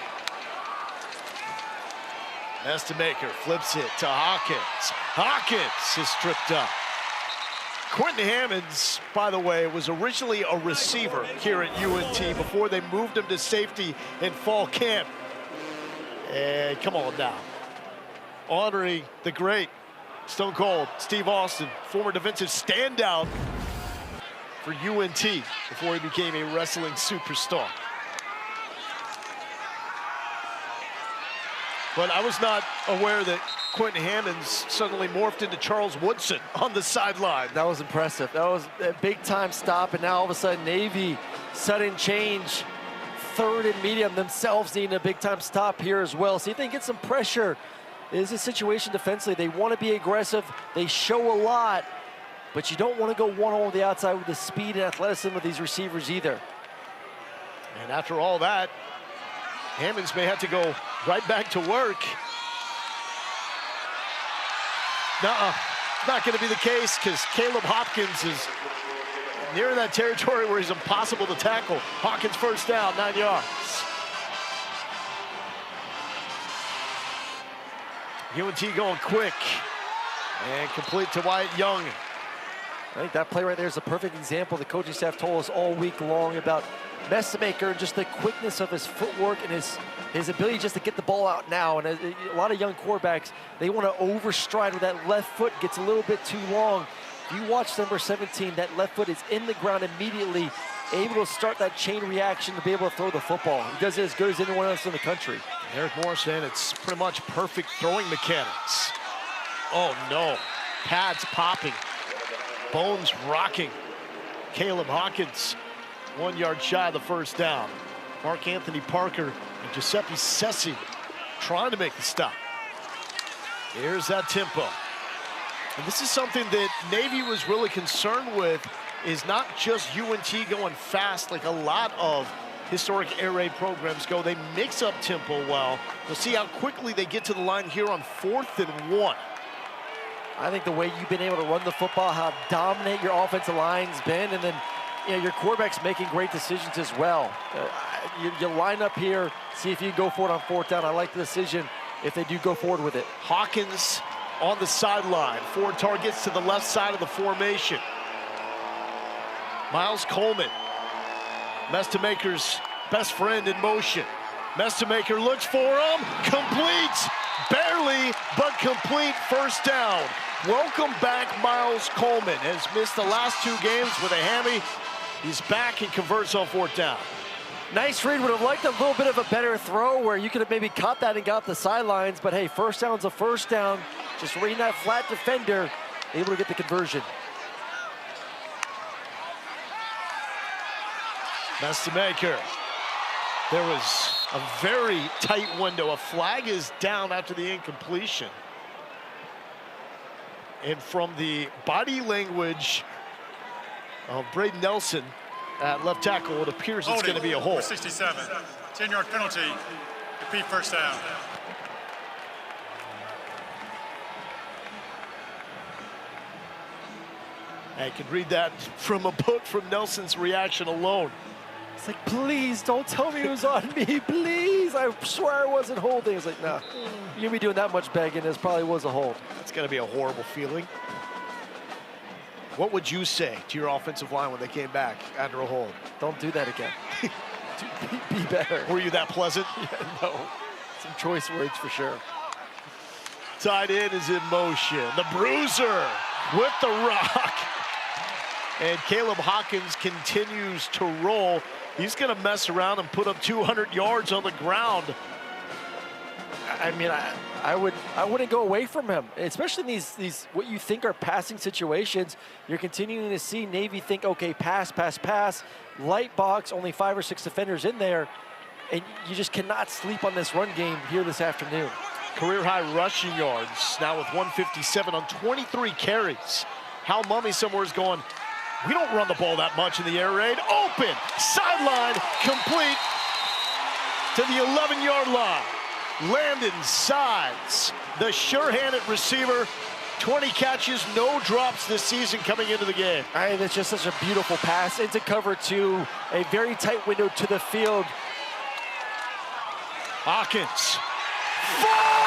Estemaker flips it to Hawkins. Hawkins is stripped up. Quentin Hammonds, by the way, was originally a receiver here at UNT before they moved him to safety in fall camp. And come on now. Honoring the great Stone Cold Steve Austin, former defensive standout for UNT before he became a wrestling superstar. But I was not aware that Quentin Hammonds suddenly morphed into Charles Woodson on the sideline. That was impressive. That was a big-time stop, and now all of a sudden Navy, sudden change. Third and medium, themselves needing a big-time stop here as well. See if they can get some pressure. It is a situation defensively. They want to be aggressive. They show a lot, but you don't want to go one-on-one the outside with the speed and athleticism of these receivers either. And after all that, Hammonds may have to go right back to work. Not going to be the case, because Caleb Hopkins is near that territory where he's impossible to tackle. Hawkins first down, 9 yards. UNT going quick and complete to Wyatt Young. I think that play right there is a perfect example. The coaching staff told us all week long about Messmaker and just the quickness of his footwork and his ability just to get the ball out now. And a lot of young quarterbacks, they want to overstride with that left foot, gets a little bit too long. If you watch number 17, that left foot is in the ground immediately, able to start that chain reaction to be able to throw the football. He does it as good as anyone else in the country. Eric Morris saying it's pretty much perfect throwing mechanics. Oh no, pads popping, bones rocking. Caleb Hawkins, 1 yard shy of the first down. Mark Anthony Parker and Giuseppe Sessi trying to make the stop. Here's that tempo. And this is something that Navy was really concerned with, is not just UNT going fast like a lot of historic air raid programs go. They mix up tempo well. We'll see how quickly they get to the line here on 4th and 1. I think the way you've been able to run the football, how dominant your offensive line's been, and then your quarterback's making great decisions as well. You line up here, see if you go for it on 4th down. I like the decision if they do go forward with it. Hawkins on the sideline. 4 targets to the left side of the formation. Miles Coleman, Mestamaker's best friend in motion. Mestamaker looks for him, complete, barely, but complete, first down. Welcome back, Miles Coleman. Has missed the last 2 games with a hammy. He's back and converts on 4th down. Nice read. Would have liked a little bit of a better throw where you could have maybe caught that and got the sidelines, but hey, first down's a first down. Just reading that flat defender, able to get the conversion. Mestamaker. There was a very tight window. A flag is down after the incompletion. And from the body language of Braden Nelson at left tackle, it appears it's going to be a hold. 67, 10-yard penalty, repeat first down. I can read that from a book from Nelson's reaction alone. It's like, please don't tell me it was on me, please. I swear I wasn't holding. It's like, nah, you'll be doing that much begging. This probably was a hold. It's going to be a horrible feeling. What would you say to your offensive line when they came back after a hold? Don't do that again. Be better. Were you that pleasant? Yeah, no. Some choice words for sure. Tight end is in motion. The bruiser with the rock. And Caleb Hawkins continues to roll. He's going to mess around and put up 200 yards on the ground. I mean, I wouldn't go away from him, especially in these what you think are passing situations. You're continuing to see Navy think, okay, pass, pass, pass, light box, only 5 or 6 defenders in there, and you just cannot sleep on this run game here this afternoon. Career high rushing yards, now with 157 on 23 carries. Hal Mummy somewhere is going, we don't run the ball that much in the air raid. Open, sideline, complete to the 11-yard line. Landon Sides, the sure-handed receiver, 20 catches, no drops this season coming into the game. I mean, it's just such a beautiful pass into cover 2, a very tight window to the field. Hawkins, 4!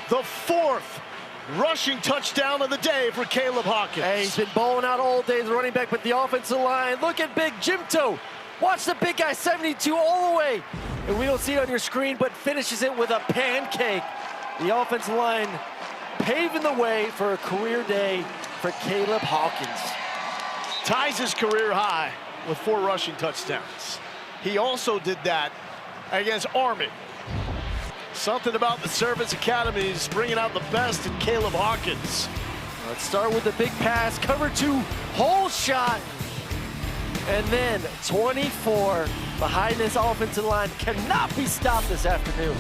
The 4th rushing touchdown of the day for Caleb Hawkins. Hey, he's been balling out all day, the running back, but the offensive line. Look at Big Jimto. Watch the big guy, 72 all the way. And we don't see it on your screen, but finishes it with a pancake. The offensive line paving the way for a career day for Caleb Hawkins. Ties his career high with 4 rushing touchdowns. He also did that against Army. Something about the Service Academies bringing out the best in Caleb Hawkins. Let's start with the big pass, cover 2, hole shot. And then 24 behind this offensive line cannot be stopped this afternoon.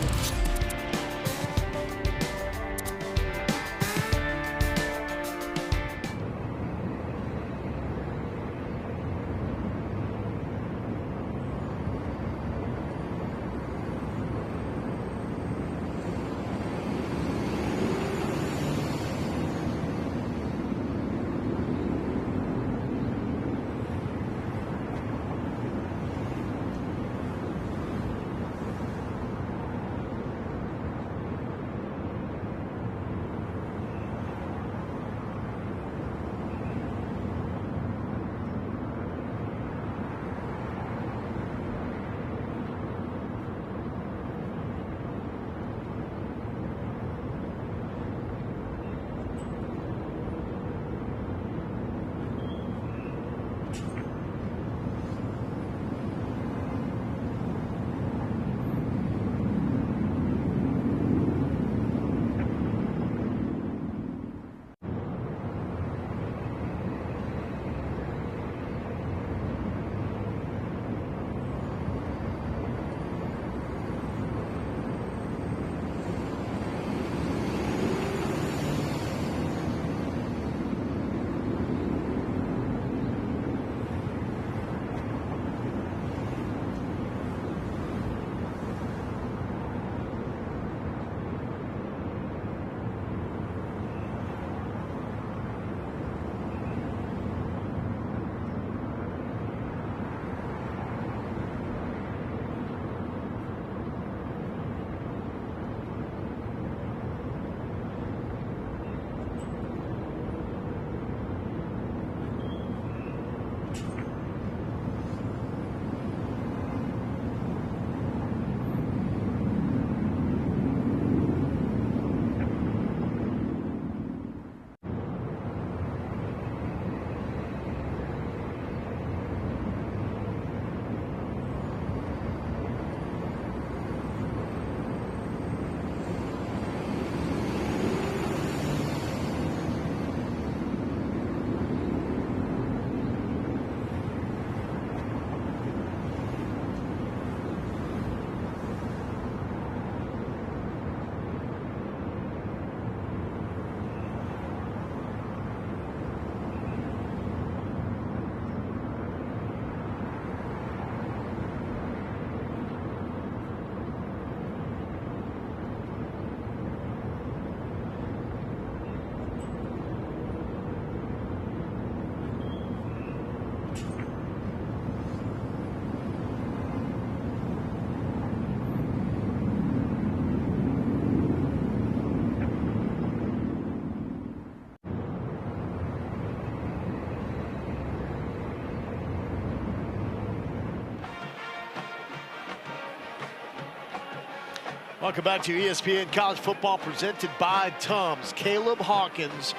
Welcome back to ESPN College Football presented by Tums. Caleb Hawkins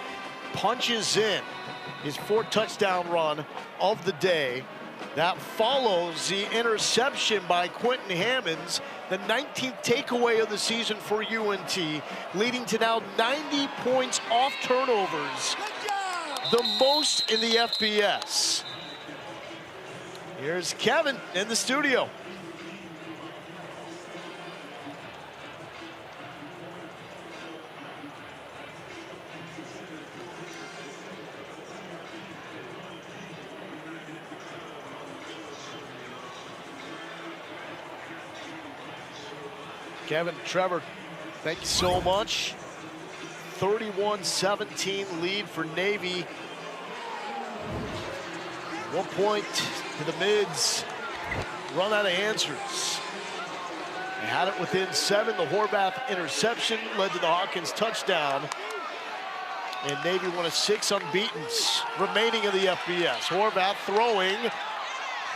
punches in his 4th touchdown run of the day. That follows the interception by Quentin Hammonds, the 19th takeaway of the season for UNT, leading to now 90 points off turnovers, the most in the FBS. Here's Kevin in the studio. Kevin, Trevor, thank you so much. 31-17 lead for Navy. 1 point to the mids. Run out of answers. They had it within 7. The Horvath interception led to the Hawkins touchdown. And Navy one of 6 unbeatens remaining in the FBS. Horvath throwing.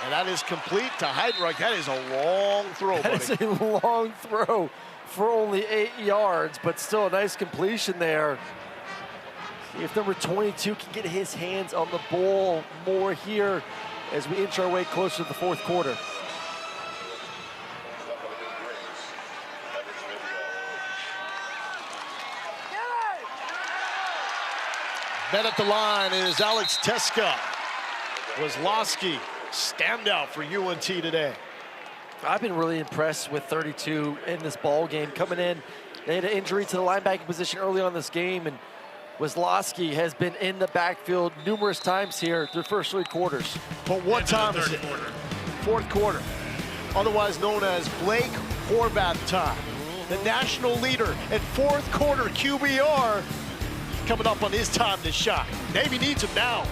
And that is complete to Heidrich. That is a long throw, buddy. That is a long throw for only 8 yards, but still a nice completion there. See if number 22 can get his hands on the ball more here as we inch our way closer to the fourth quarter. Bet at the line is Alex Teska. Wazlowski, standout for UNT today. I've been really impressed with 32 in this ball game. Coming in, they had an injury to the linebacking position early on this game, and Wazlowski has been in the backfield numerous times here through the first 3 quarters. But what time is it? Fourth quarter. Otherwise known as Blake Horvath time. The national leader at fourth quarter QBR coming up on his time to shine. Navy needs him now.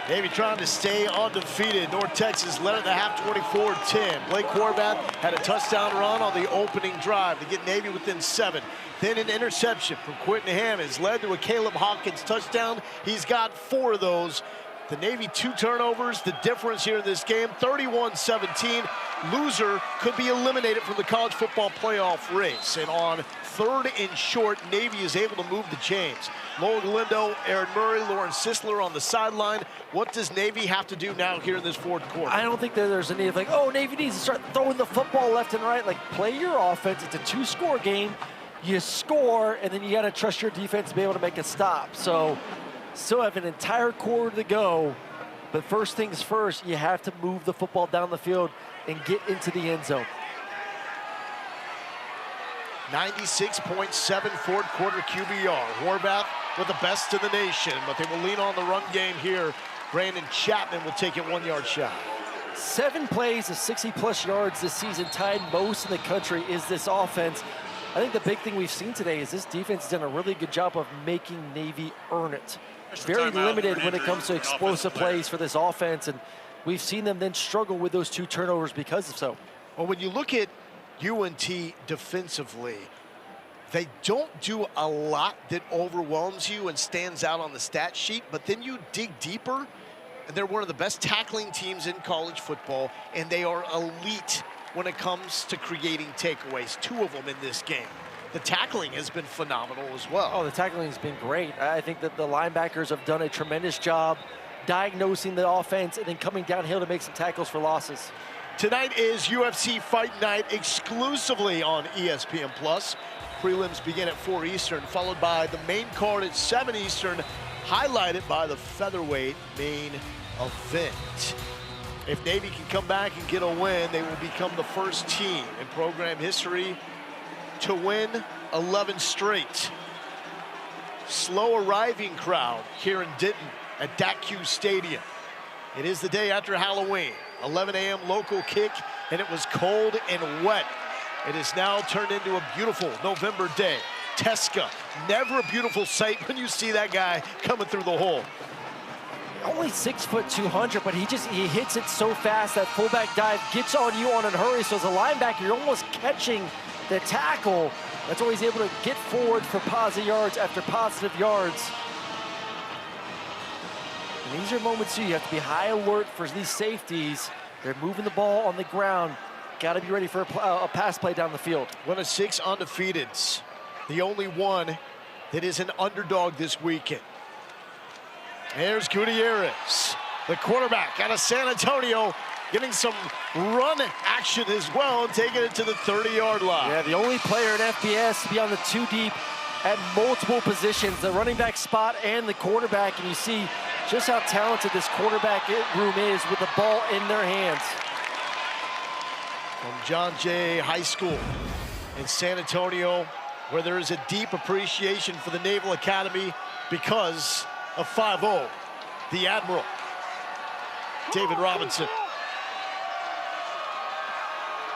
Navy trying to stay undefeated. North Texas led at the half 24-10. Blake Horvath had a touchdown run on the opening drive to get Navy within 7. Then an interception from Quentin Hammonds led to a Caleb Hawkins touchdown. He's got 4 of those. The Navy 2 turnovers, the difference here in this game, 31-17. Loser could be eliminated from the college football playoff race. And on 3rd and short, Navy is able to move the chains. Lowell Galindo, Aaron Murray, Lauren Sisler on the sideline. What does Navy have to do now here in this 4th quarter? I don't think that there's a need of like, oh, Navy needs to start throwing the football left and right. Like, play your offense. It's a 2-score game. You score, and then you got to trust your defense to be able to make a stop. So, still have an entire quarter to go, but first things first, you have to move the football down the field and get into the end zone. 96.7 4th quarter QBR. Horvath with the best in the nation, but they will lean on the run game here. Brandon Chapman will take it 1-yard shy. 7 plays of 60-plus yards this season, tied most in the country, is this offense. I think the big thing we've seen today is this defense has done a really good job of making Navy earn it. Very limited when it comes to explosive plays for this offense, and we've seen them then struggle with those 2 turnovers because of so. Well, when you look at UNT defensively, they don't do a lot that overwhelms you and stands out on the stat sheet, but then you dig deeper, and they're one of the best tackling teams in college football, and they are elite when it comes to creating takeaways, 2 of them in this game. The tackling has been phenomenal as well. Oh, the tackling has been great. I think that the linebackers have done a tremendous job diagnosing the offense and then coming downhill to make some tackles for losses. Tonight is UFC Fight Night exclusively on ESPN+. Prelims begin at 4 Eastern, followed by the main card at 7 Eastern, highlighted by the featherweight main event. If Navy can come back and get a win, they will become the first team in program history to win 11 straight. Slow arriving crowd here in Denton at DACU Stadium. It is the day after Halloween, 11 a.m. local kick, and it was cold and wet. It is now turned into a beautiful November day. Tesca, never a beautiful sight when you see that guy coming through the hole. Only 6 foot 200, but he hits it so fast. That fullback dive gets on you on a hurry. So as a linebacker, you're almost catching the tackle. That's why he's able to get forward for positive yards after positive yards. And these are moments too, you have to be high alert for these safeties. They're moving the ball on the ground. Got to be ready for a pass play down the field. 1 of 6 undefeateds. The only one that is an underdog this weekend. There's Gutierrez, the quarterback out of San Antonio, getting some run action as well and taking it to the 30-yard line. Yeah, the only player in FBS to be on the 2 deep at multiple positions, the running back spot and the quarterback, and you see just how talented this quarterback room is with the ball in their hands. From John Jay High School in San Antonio, where there is a deep appreciation for the Naval Academy because of 5-0, the Admiral, David Robinson.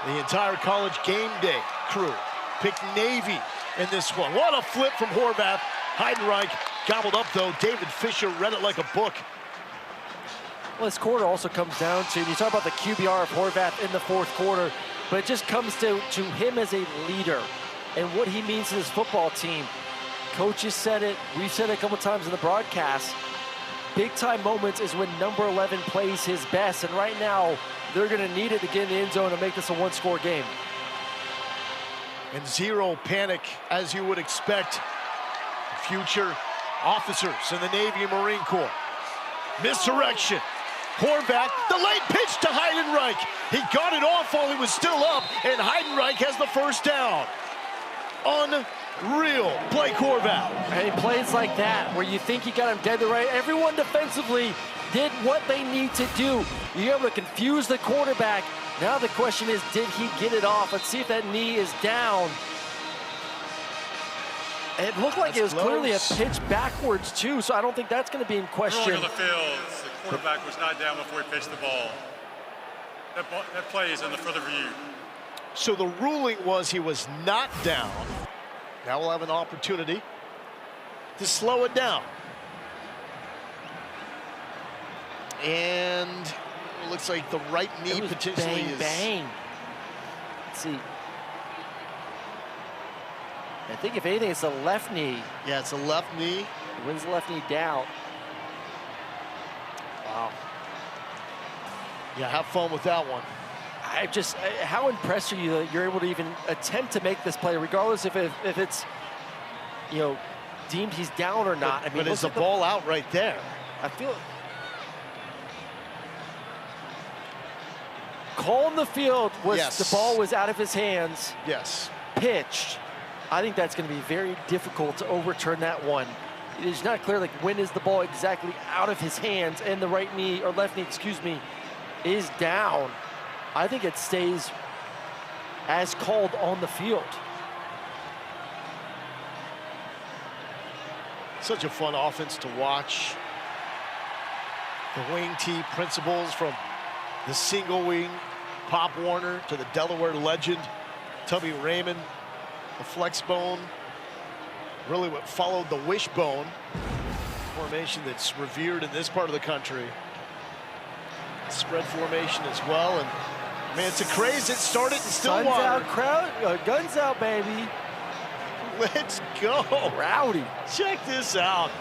The entire College Game Day crew picked Navy in this one. What a flip from Horvath. Heidenreich gobbled up, though. David Fisher read it like a book. Well, this quarter also comes down to, you talk about the QBR of Horvath in the 4th quarter, but it just comes to him as a leader and what he means to this football team. Coaches said it, we've said it a couple times in the broadcast. Big time moments is when number 11 plays his best, and right now they're going to need it to get in the end zone and make this a 1-score game. And zero panic, as you would expect. Future officers in the Navy and Marine Corps. Misdirection. Horvath, the late pitch to Heidenreich. He got it off while he was still up, and Heidenreich has the first down. Unreal. Blake Horvath. And plays like that, where you think you got him dead to right. Everyone defensively did what they need to do. You're able to confuse the quarterback. Now the question is, did he get it off? Let's see if that knee is down. It looked like it was clearly a pitch backwards, too, so I don't think that's going to be in question. On the field, the quarterback was not down before he pitched the ball. That play is in the further view. So the ruling was he was not down. Now we'll have an opportunity to slow it down. And it looks like the right knee potentially is... bang. Let's see. I think if anything, it's the left knee. Yeah, it's a left knee. Wins the left knee down. Wow. Yeah, have fun with that one. How impressed are you that you're able to even attempt to make this play, regardless if it's, deemed he's down or not. But is the ball out right there? I feel call in the field was the ball was out of his hands. Yes. Pitched. I think that's going to be very difficult to overturn that one. It is not clear, like, when is the ball exactly out of his hands and the right knee, or left knee, excuse me, is down. I think it stays as called on the field. Such a fun offense to watch. The wing tee principles from the single wing Pop Warner to the Delaware legend Tubby Raymond, the flex bone, really what followed the wishbone formation that's revered in this part of the country. Spread formation as well, and man, it's a craze that started in Stillwater. Guns out, crowd, guns out, baby. Let's go. Rowdy. Check this out.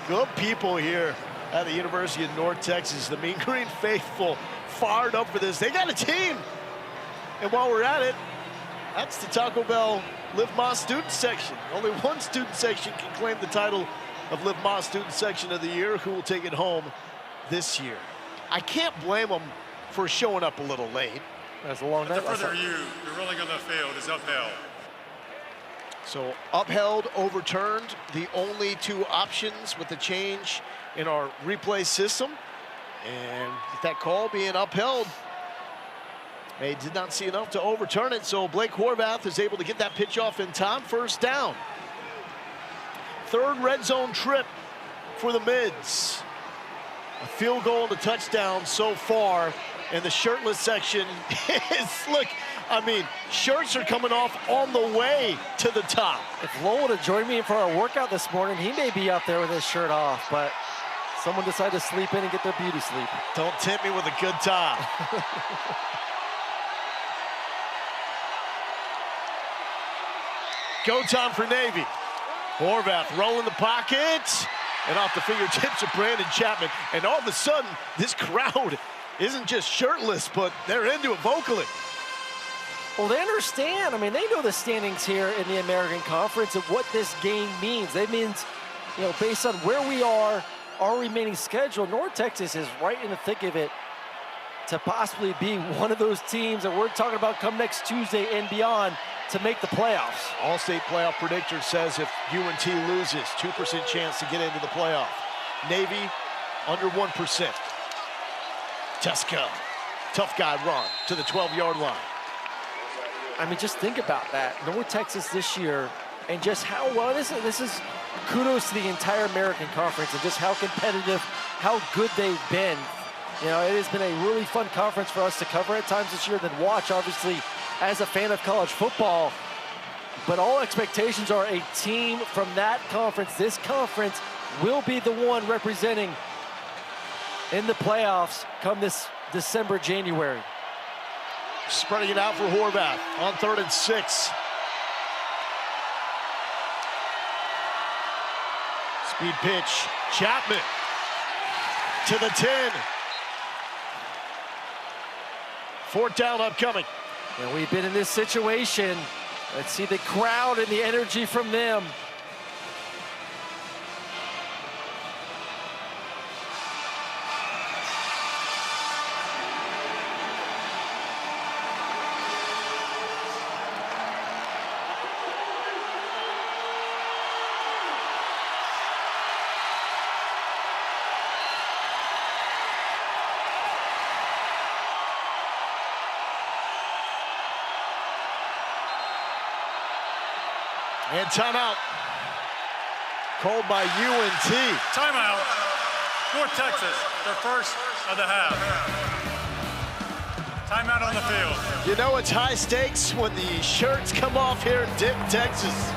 Good people here at the University of North Texas. The Mean Green faithful fired up for this. They got a team. And while we're at it, that's the Taco Bell Live Moss student section. Only one student section can claim the title of Live Moss student section of the year. Who will take it home this year? I can't blame them for showing up a little late. That's a long night. The further the ruling on the field is upheld. So upheld, overturned, the only two options with the change in our replay system. And with that call being upheld, they did not see enough to overturn it. So Blake Horvath is able to get that pitch off in time. First down. Third red zone trip for the Mids. A field goal and a touchdown so far. And the shirtless section is, look, I mean, shirts are coming off on the way to the top. If Lowell would have joined me for our workout this morning, he may be out there with his shirt off, but someone decided to sleep in and get their beauty sleep. Don't tempt me with a good time. Go time for Navy. Horvath rolling the pocket and off the fingertips of Brandon Chapman. And all of a sudden, this crowd isn't just shirtless, but they're into it vocally. Well, they understand. I mean, they know the standings here in the American Conference and what this game means. That means, based on where we are, our remaining schedule, North Texas is right in the thick of it to possibly be one of those teams that we're talking about come next Tuesday and beyond to make the playoffs. All-state playoff predictor says if UNT loses, 2% chance to get into the playoff. Navy, under 1%. Teska, tough guy run to the 12-yard line. I mean, just think about that. North Texas this year, and just how well, this is kudos to the entire American Conference and just how competitive, how good they've been. It has been a really fun conference for us to cover at times this year, then watch, obviously, as a fan of college football. But all expectations are a team from that conference. This conference will be the one representing in the playoffs come this December, January. Spreading it out for Horvath on 3rd and 6. Speed pitch, Chapman to the 10. 4th down upcoming. And we've been in this situation. Let's see the crowd and the energy from them. And timeout called by UNT. Timeout. North Texas, their first of the half. Timeout on the field. You know it's high stakes when the shirts come off here in Denton, Texas.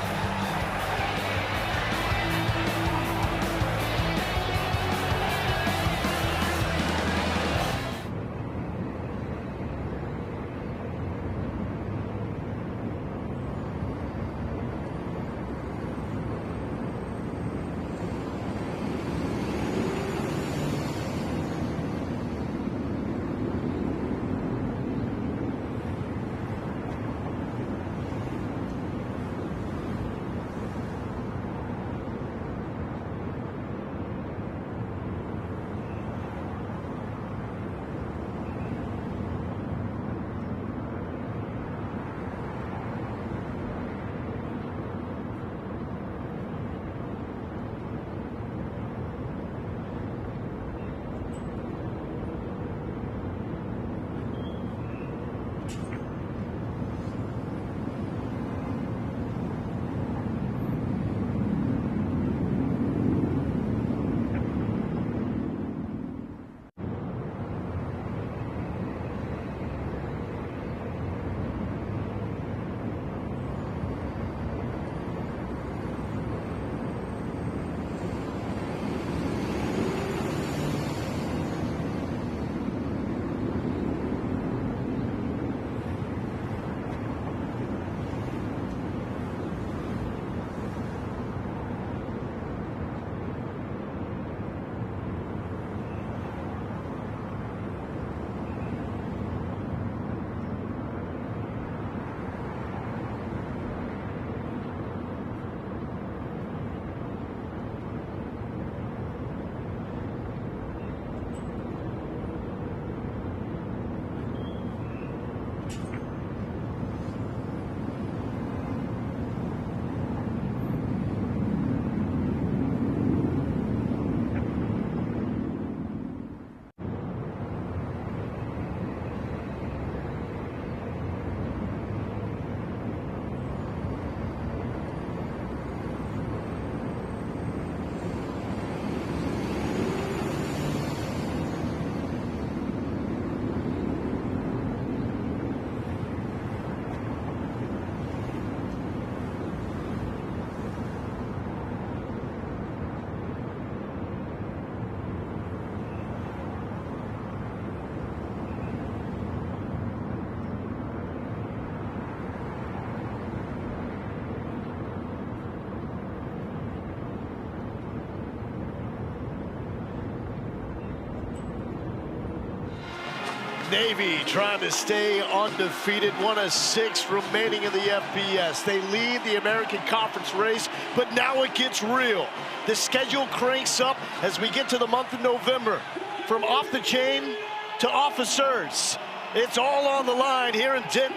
Navy trying to stay undefeated. 1 of 6 remaining in the FBS. They lead the American Conference race, but now it gets real. The schedule cranks up as we get to the month of November. From off the chain to officers, it's all on the line here in Denton.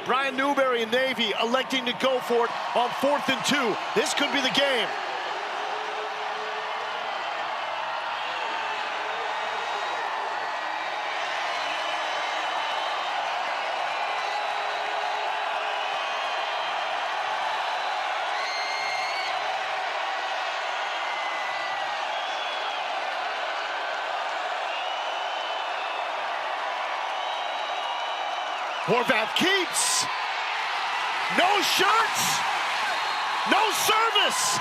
Brian Newberry and Navy electing to go for it on 4th and 2. This could be the game. Horvath keeps. No shirts. No service.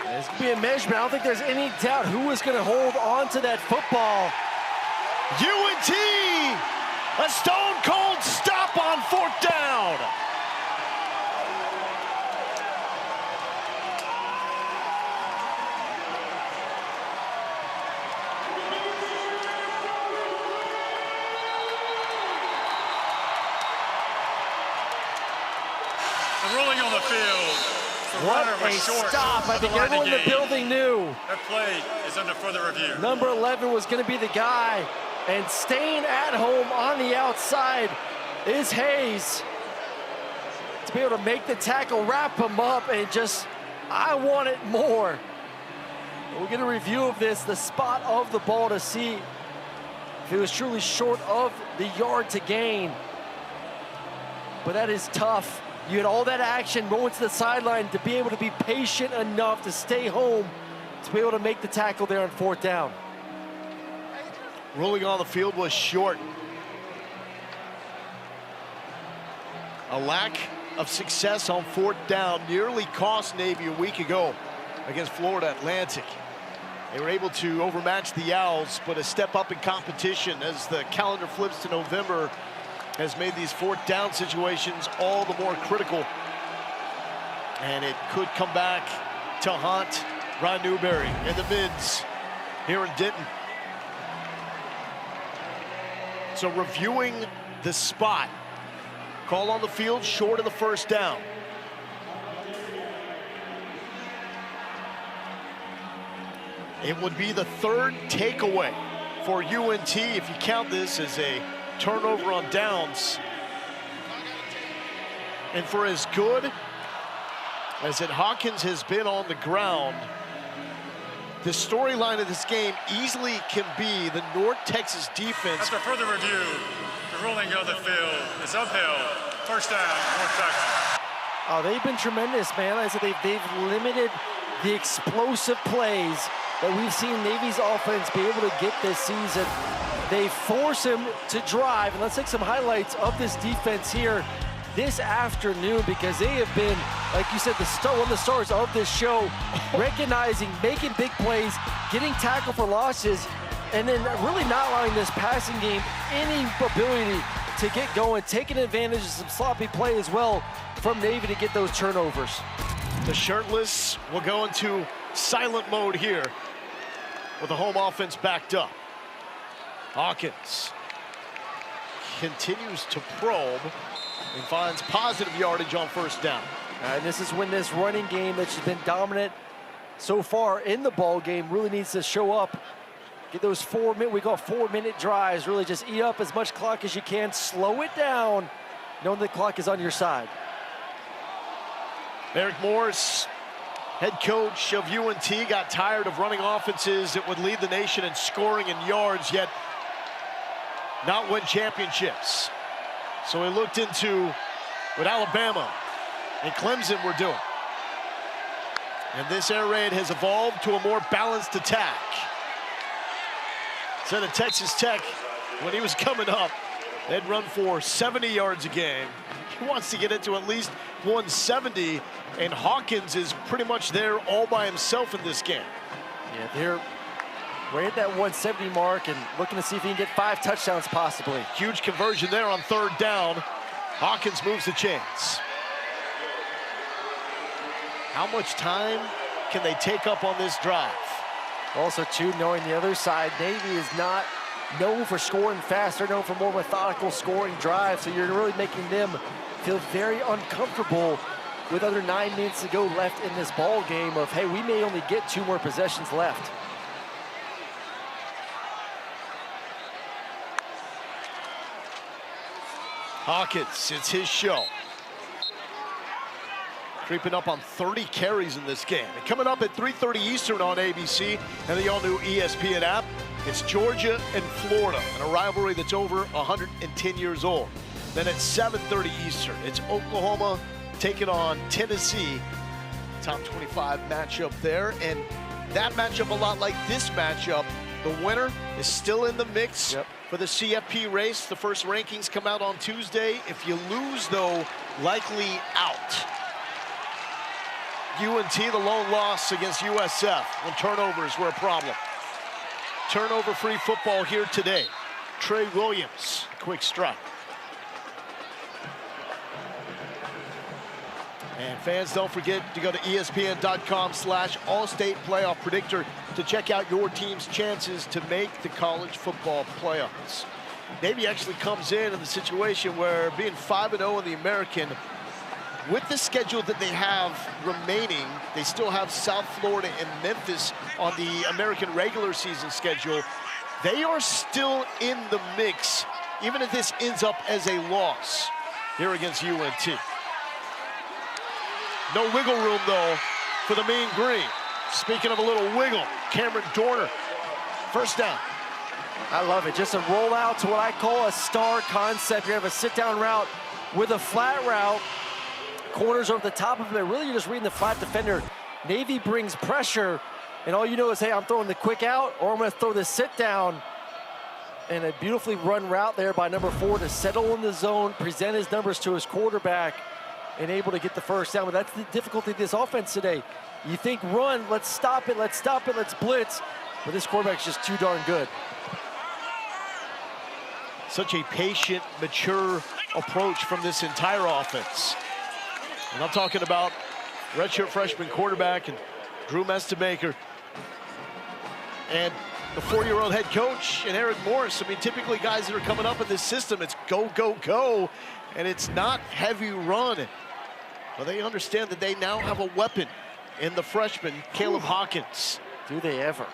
It's going to be a measurement. I don't think there's any doubt who is going to hold on to that football. UNT, a stone-cold stop on 4th down. The ruling on the field. The What runner was a short stop. I of the think line of everyone in the gain. building knew. That play is under further review. Number 11 was going to be the guy. And staying at home on the outside is Hayes. To be able to make the tackle, wrap him up, and just, I want it more. We'll get a review of this, the spot of the ball, to see if it was truly short of the yard to gain. But that is tough. You had all that action going to the sideline to be able to be patient enough to stay home to be able to make the tackle there on 4th down. Ruling on the field was short. A lack of success on 4th down nearly cost Navy a week ago against Florida Atlantic. They were able to overmatch the Owls, but a step up in competition as the calendar flips to November has made these 4th down situations all the more critical. And it could come back to haunt Ron Newberry and the Mids here in Denton. So reviewing the spot, call on the field short of the 1st down. It would be the 3rd takeaway for UNT if you count this as a turnover on downs. And for as good as Hawkins has been on the ground, the storyline of this game easily can be the North Texas defense. After further review, the ruling on the field is upheld. 1st down, North Texas. Oh, they've been tremendous, man. I said they've limited the explosive plays that we've seen Navy's offense be able to get this season. They force him to drive, and let's take some highlights of this defense here this afternoon, because they have been, like you said, one of the stars of this show, recognizing, making big plays, getting tackled for losses, and then really not allowing this passing game any ability to get going, taking advantage of some sloppy play as well from Navy to get those turnovers. The shirtless will go into silent mode here with the home offense backed up. Hawkins continues to probe and finds positive yardage on 1st down. And this is when this running game that's been dominant so far in the ball game really needs to show up. Get those 4-minute drives, really just eat up as much clock as you can, slow it down, knowing the clock is on your side. Eric Morris, head coach of UNT, got tired of running offenses that would lead the nation in scoring and yards, yet not win championships. So he looked into what Alabama and Clemson were doing. And this air raid has evolved to a more balanced attack. Instead of Texas Tech, when he was coming up, they'd run for 70 yards a game. He wants to get it to at least 170, and Hawkins is pretty much there all by himself in this game. Yeah, Right at that 170 mark and looking to see if he can get 5 touchdowns possibly. Huge conversion there on 3rd down. Hawkins moves the chains. How much time can they take up on this drive? Also, too, knowing the other side, Navy is not known for scoring fast. They're known for more methodical scoring drives, so you're really making them feel very uncomfortable with under 9 minutes to go left in this ball game of, hey, we may only get 2 more possessions left. Hawkins, it's his show. Creeping up on 30 carries in this game. And coming up at 3:30 Eastern on ABC and the all-new ESPN app, it's Georgia and Florida, and a rivalry that's over 110 years old. Then at 7:30 Eastern, it's Oklahoma taking on Tennessee. Top 25 matchup there, and that matchup a lot like this matchup. The winner is still in the mix for the CFP race. The first rankings come out on Tuesday. If you lose, though, likely out. UNT, the lone loss against USF when turnovers were a problem. Turnover-free football here today. Trey Williams, quick strike. And fans, don't forget to go to ESPN.com/All-State Playoff Predictor to check out your team's chances to make the college football playoffs. Navy actually comes in the situation where being 5-0 in the American, with the schedule that they have remaining, they still have South Florida and Memphis on the American regular season schedule. They are still in the mix, even if this ends up as a loss here against UNT. No wiggle room, though, for the Mean Green. Speaking of a little wiggle, Cameron Dorner, first down. I love it. Just a rollout to what I call a star concept. You have a sit-down route with a flat route. Corners over the top of it. Really, you're just reading the flat defender. Navy brings pressure, and all you know is, hey, I'm throwing the quick out, or I'm going to throw the sit-down. And a beautifully run route there by number 4 to settle in the zone, present his numbers to his quarterback, and able to get the first down. But that's the difficulty of this offense today. You think run, let's stop it, let's blitz. But this quarterback's just too darn good. Such a patient, mature approach from this entire offense. And I'm talking about redshirt freshman quarterback and Drew Mestemaker. And the 4-year-old head coach and Eric Morris. I mean, typically guys that are coming up in this system, it's go, go, go. And it's not heavy run. Well, they understand that they now have a weapon in the freshman, Caleb Hawkins. Do they ever?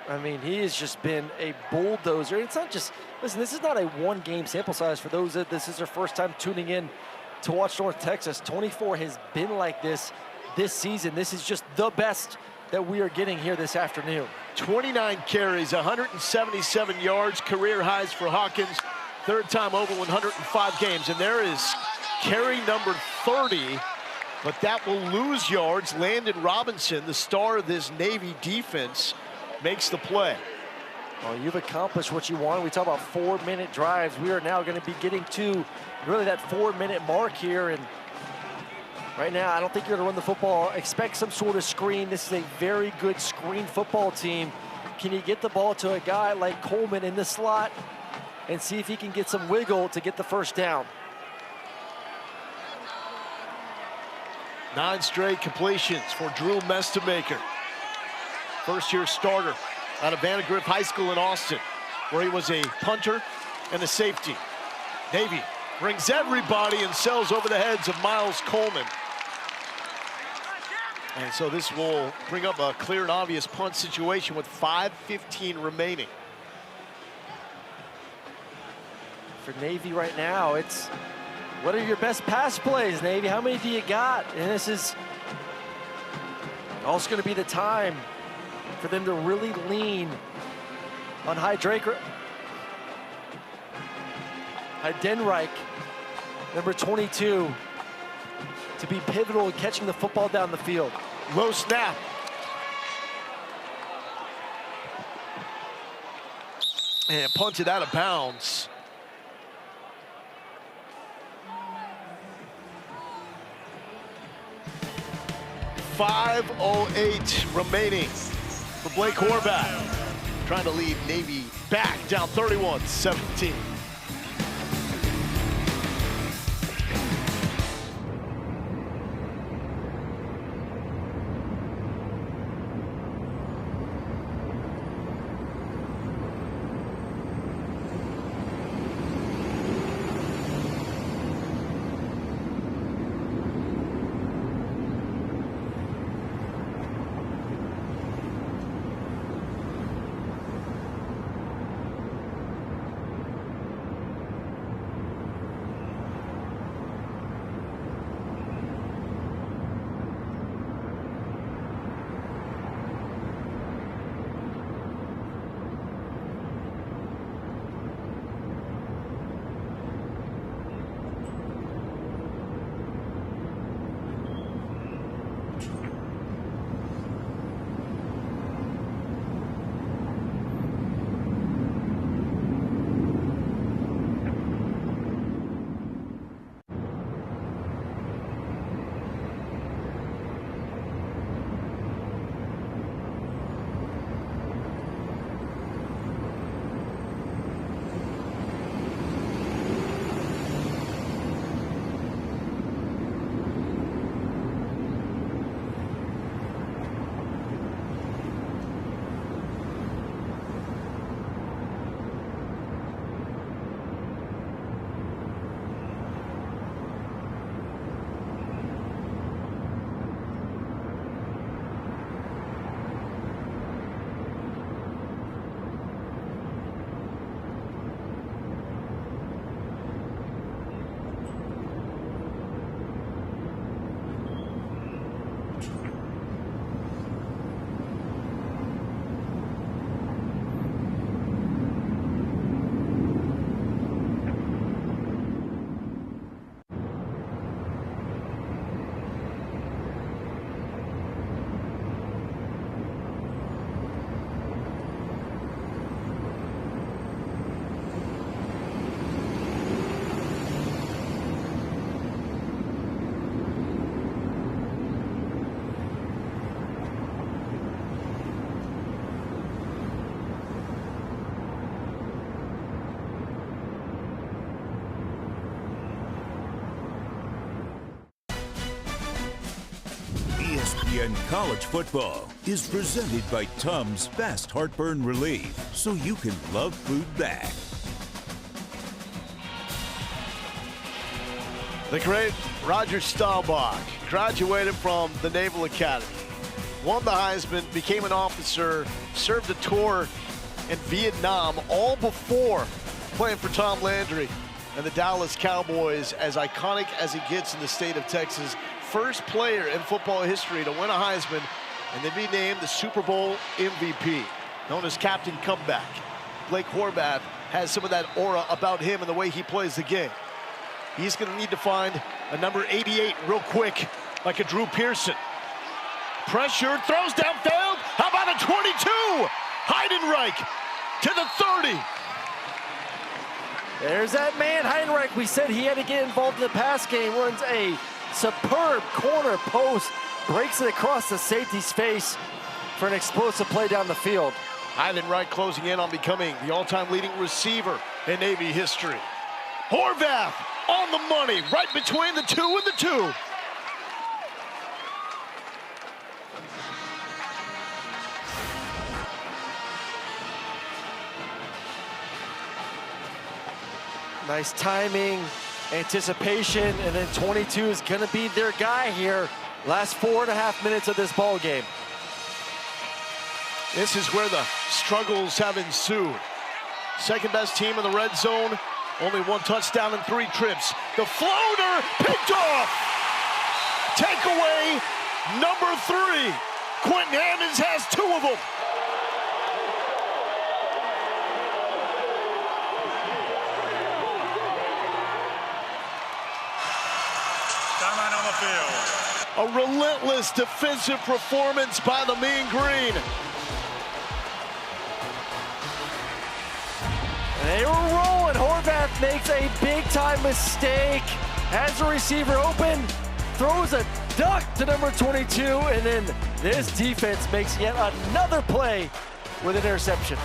I mean, he has just been a bulldozer. It's not just, listen, this is not a 1-game sample size for those that this is their first time tuning in to watch North Texas. 24 has been like this season. This is just the best that we are getting here this afternoon. 29 carries, 177 yards, career highs for Hawkins. 3rd time over 105 games. And there is carry number 30. But that will lose yards. Landon Robinson, the star of this Navy defense, makes the play. Well, you've accomplished what you wanted. We talk about 4-minute drives. We are now going to be getting to really that 4-minute mark here. And right now, I don't think you're going to run the football. Expect some sort of screen. This is a very good screen football team. Can you get the ball to a guy like Coleman in the slot and see if he can get some wiggle to get the first down? 9 straight completions for Drew Mestemaker. First-year starter out of Vandergrift High School in Austin, where he was a punter and a safety. Navy brings everybody and sells over the heads of Miles Coleman. And so this will bring up a clear and obvious punt situation with 5:15 remaining. For Navy right now, it's what are your best pass plays, Navy? How many do you got? And this is also going to be the time for them to really lean on Heidenreich, number 22, to be pivotal in catching the football down the field. Low snap. And punted out of bounds. .508 remaining for Blake Horvath. trying to lead Navy back down 31-17. ESPN College Football is presented by Tums Fast Heartburn Relief, so you can love food back. The great Roger Staubach graduated from the Naval Academy, won the Heisman, became an officer, served a tour in Vietnam, all before playing for Tom Landry and the Dallas Cowboys. As iconic as he gets in the state of Texas, first player in football history to win a Heisman and then be named the Super Bowl MVP, known as Captain Comeback. Blake Horvath has some of that aura about him and the way he plays the game. He's going to need to find a number 88 real quick, like a Drew Pearson. Pressured, throws downfield. How about a 22? Heidenreich to the 30. There's that man, Heidenreich. We said he had to get involved in the pass game. Runs a superb corner post, breaks it across the safety's face for an explosive play down the field. Heidenreich closing in on becoming the all-time leading receiver in Navy history. Horvath on the money, right between the 2 and the 2. Nice timing, anticipation, and then 22 is going to be their guy here. Last 4.5 minutes of this ball game. This is where the struggles have ensued. Second best team in the red zone, only 1 touchdown in 3 trips. The floater picked off. Takeaway number 3. Quentin Hammonds has 2 of them. Timeout on the field. A relentless defensive performance by the Mean Green. They were rolling. Horvath makes a big-time mistake. Has the receiver open, throws a duck to number 22, and then this defense makes yet another play with an interception.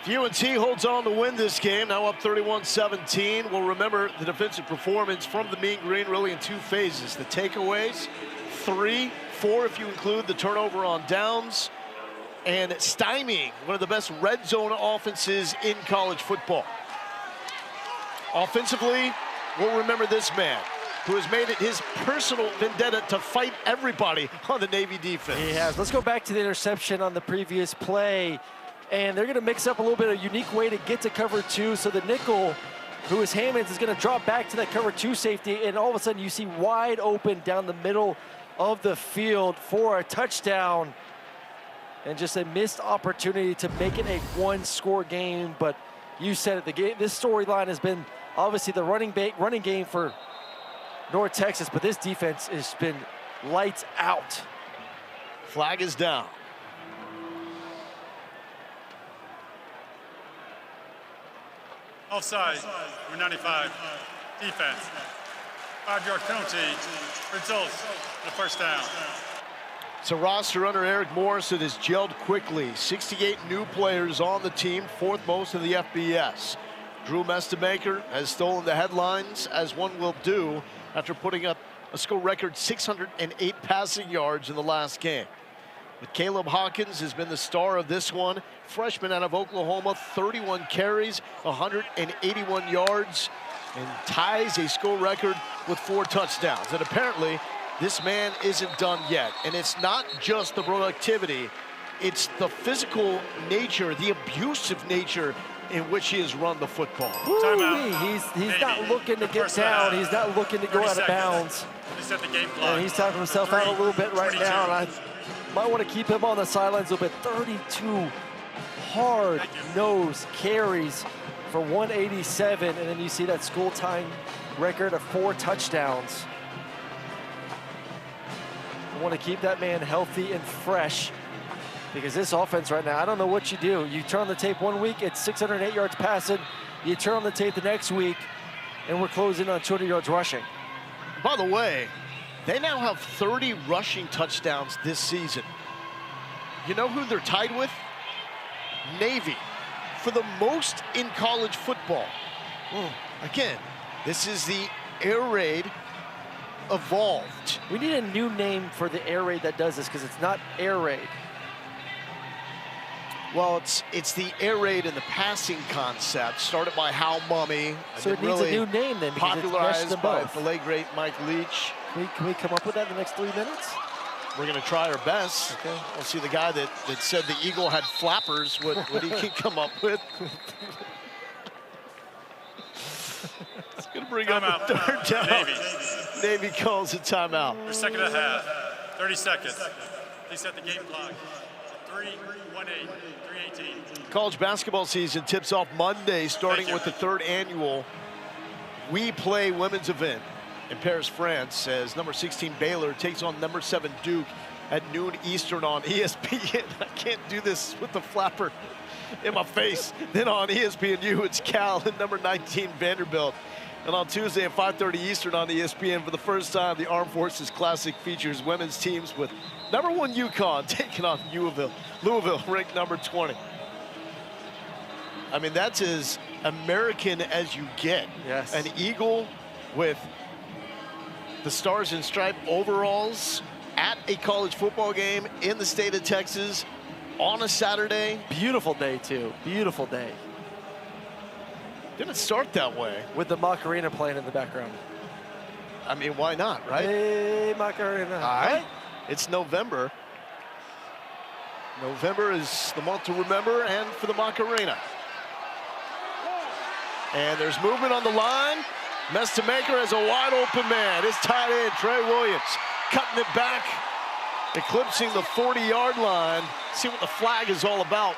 UNC holds on to win this game, now up 31-17. We'll remember the defensive performance from the Mean Green really in two phases. The takeaways, 3, 4 if you include the turnover on downs, and stymieing one of the best red zone offenses in college football. Offensively, we'll remember this man who has made it his personal vendetta to fight everybody on the Navy defense. He has. Let's go back to the interception on the previous play. And they're going to mix up a little bit of a unique way to get to cover 2. So the nickel, who is Hammonds, is going to drop back to that cover 2 safety. And all of a sudden you see wide open down the middle of the field for a touchdown. And just a missed opportunity to make it a one-score game. But you said it, this storyline has been obviously the running game for North Texas. But this defense has been lights out. Flag is down. Offside, number 95, defense. 5-yard penalty, results in the first down. It's a roster under Eric Morris that has gelled quickly. 68 new players on the team, 4th most in the FBS. Drew Mestemaker has stolen the headlines, as one will do after putting up a school record 608 passing yards in the last game. But Caleb Hawkins has been the star of this one. Freshman out of Oklahoma, 31 carries, 181 yards, and ties a school record with 4 touchdowns. And apparently, this man isn't done yet. And it's not just the productivity, it's the physical nature, the abusive nature in which he has run the football. He's not looking to get down. He's not looking to go out of bounds. And he's talking himself out a little bit right now. And I might want to keep him on the sidelines a little bit. 32 hard-nosed carries for 187. And then you see that school time record of 4 touchdowns. I want to keep that man healthy and fresh Because this offense right now, I don't know what you do. You turn on the tape one week, it's 608 yards passing. You turn on the tape the next week, and we're closing on 200 yards rushing. By the way, they now have 30 rushing touchdowns this season. You know who they're tied with? Navy, for the most in college football. Again, this is the air raid evolved. We need a new name for the air raid that does this, because it's not air raid. Well, it's the air raid and the passing concept, started by Hal Mummy. So it needs really a new name then, because popularized by both. the late great Mike Leach. Can we come up with that in the next 3 minutes? We're going to try our best. Okay. We'll see the guy that said the eagle had flappers, what he can come up with. It's going to bring up a third down. Navy calls a timeout. Your second and a half, 30 seconds. They set the game clock. 3:18, 3:18. College basketball season tips off Monday, starting with the third annual We Play women's event in Paris, France, as number 16 Baylor takes on number 7 Duke at noon Eastern on ESPN. I can't do this with the flapper in my face. Then on ESPNU, it's Cal and number 19 Vanderbilt. And on Tuesday at 5:30 Eastern on ESPN, for the first time, the Armed Forces Classic features women's teams with number 1 UConn taking on Louisville, ranked number 20. I mean, that's as American as you get. Yes. An eagle with the Stars and Stripe overalls at a college football game in the state of Texas on a Saturday. Beautiful day, too. Beautiful day. Didn't start that way. With the Macarena playing in the background. I mean, why not, right? Hey, Macarena. All right. It's November. November is the month to remember, and for the Macarena. And there's movement on the line. Mestamaker has a wide open man. His tight end, Trey Williams, cutting it back, eclipsing the 40-yard line. See what the flag is all about.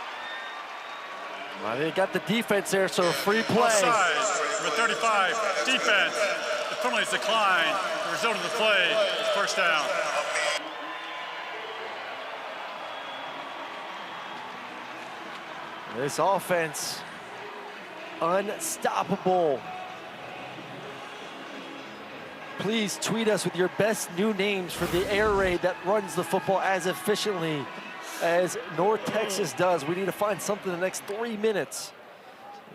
Well, they got the defense there, so a free play. Offside, number 35, defense. The penalties decline. The result of the play is first down. This offense, unstoppable. Please tweet us with your best new names for the air raid that runs the football as efficiently as North Texas does. We need to find something in the next 3 minutes.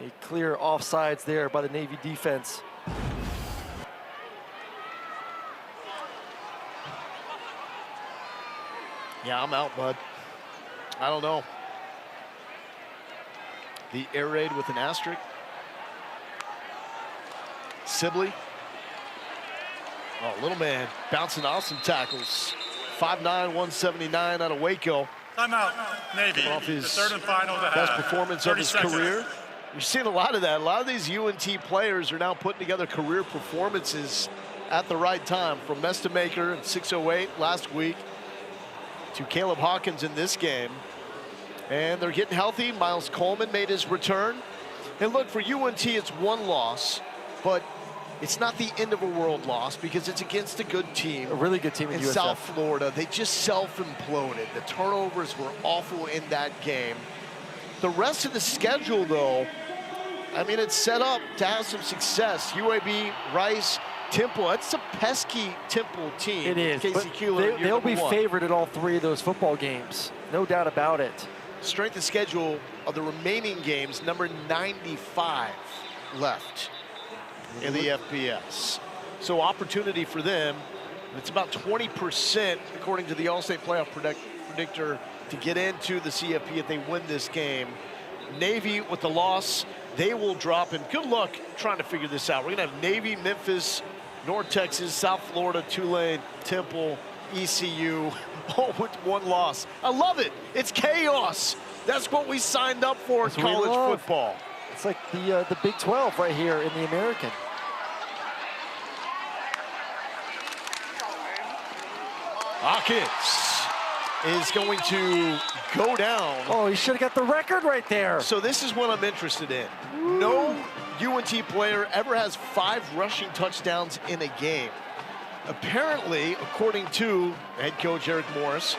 A clear offsides there by the Navy defense. Yeah, I'm out, bud. I don't know. The air raid with an asterisk. Sibley. Oh, little man bouncing off some tackles. 5'9", 179 out of Waco. Timeout, Navy. Off his the third and final of the best half. performance of his 30 seconds. career. You're seeing a lot of that. A lot of these UNT players are now putting together career performances at the right time. From Mestamaker in 608 last week to Caleb Hawkins in this game. And they're getting healthy. Miles Coleman made his return. And look, for UNT, it's one loss, but it's not the end of a world loss because it's against a good team. A really good team in USF. South Florida. They just self-imploded. The turnovers were awful in that game. The rest of the schedule, though, I mean, it's set up to have some success. UAB, Rice, Temple. That's a pesky Temple team. It is. Casey Keeler, They'll be one. favored in all 3 of those football games. No doubt about it. Strength of schedule of the remaining games, number 95 left in the FBS. So opportunity for them. It's about 20%, according to the All-State Playoff predictor, to get into the CFP if they win this game. Navy with the loss, they will drop, and good luck trying to figure this out. We're gonna have Navy, Memphis, North Texas, South Florida, Tulane, Temple, ECU, all with one loss. I love it. It's chaos. That's what we signed up for in college football. It's like the Big 12 right here in the American. Hawkins is going to go down. Oh, he should have got the record right there. So this is what I'm interested in. No UNT player ever has 5 rushing touchdowns in a game. Apparently, according to head coach Eric Morris,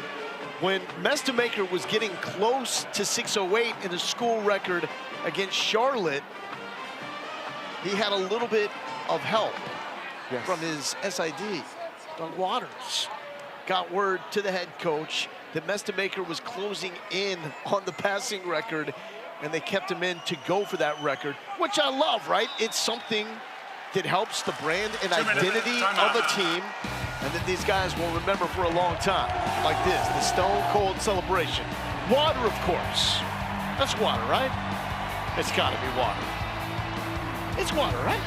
When Mestamaker was getting close to 608 in the school record against Charlotte, he had a little bit of help from his SID. Doug Waters got word to the head coach that Mestamaker was closing in on the passing record, and they kept him in to go for that record, which I love, right? It's something that helps the brand and identity of a team, and that these guys will remember for a long time, like this, the Stone Cold celebration. Water, of course. That's water, right? It's gotta be water. It's water, right?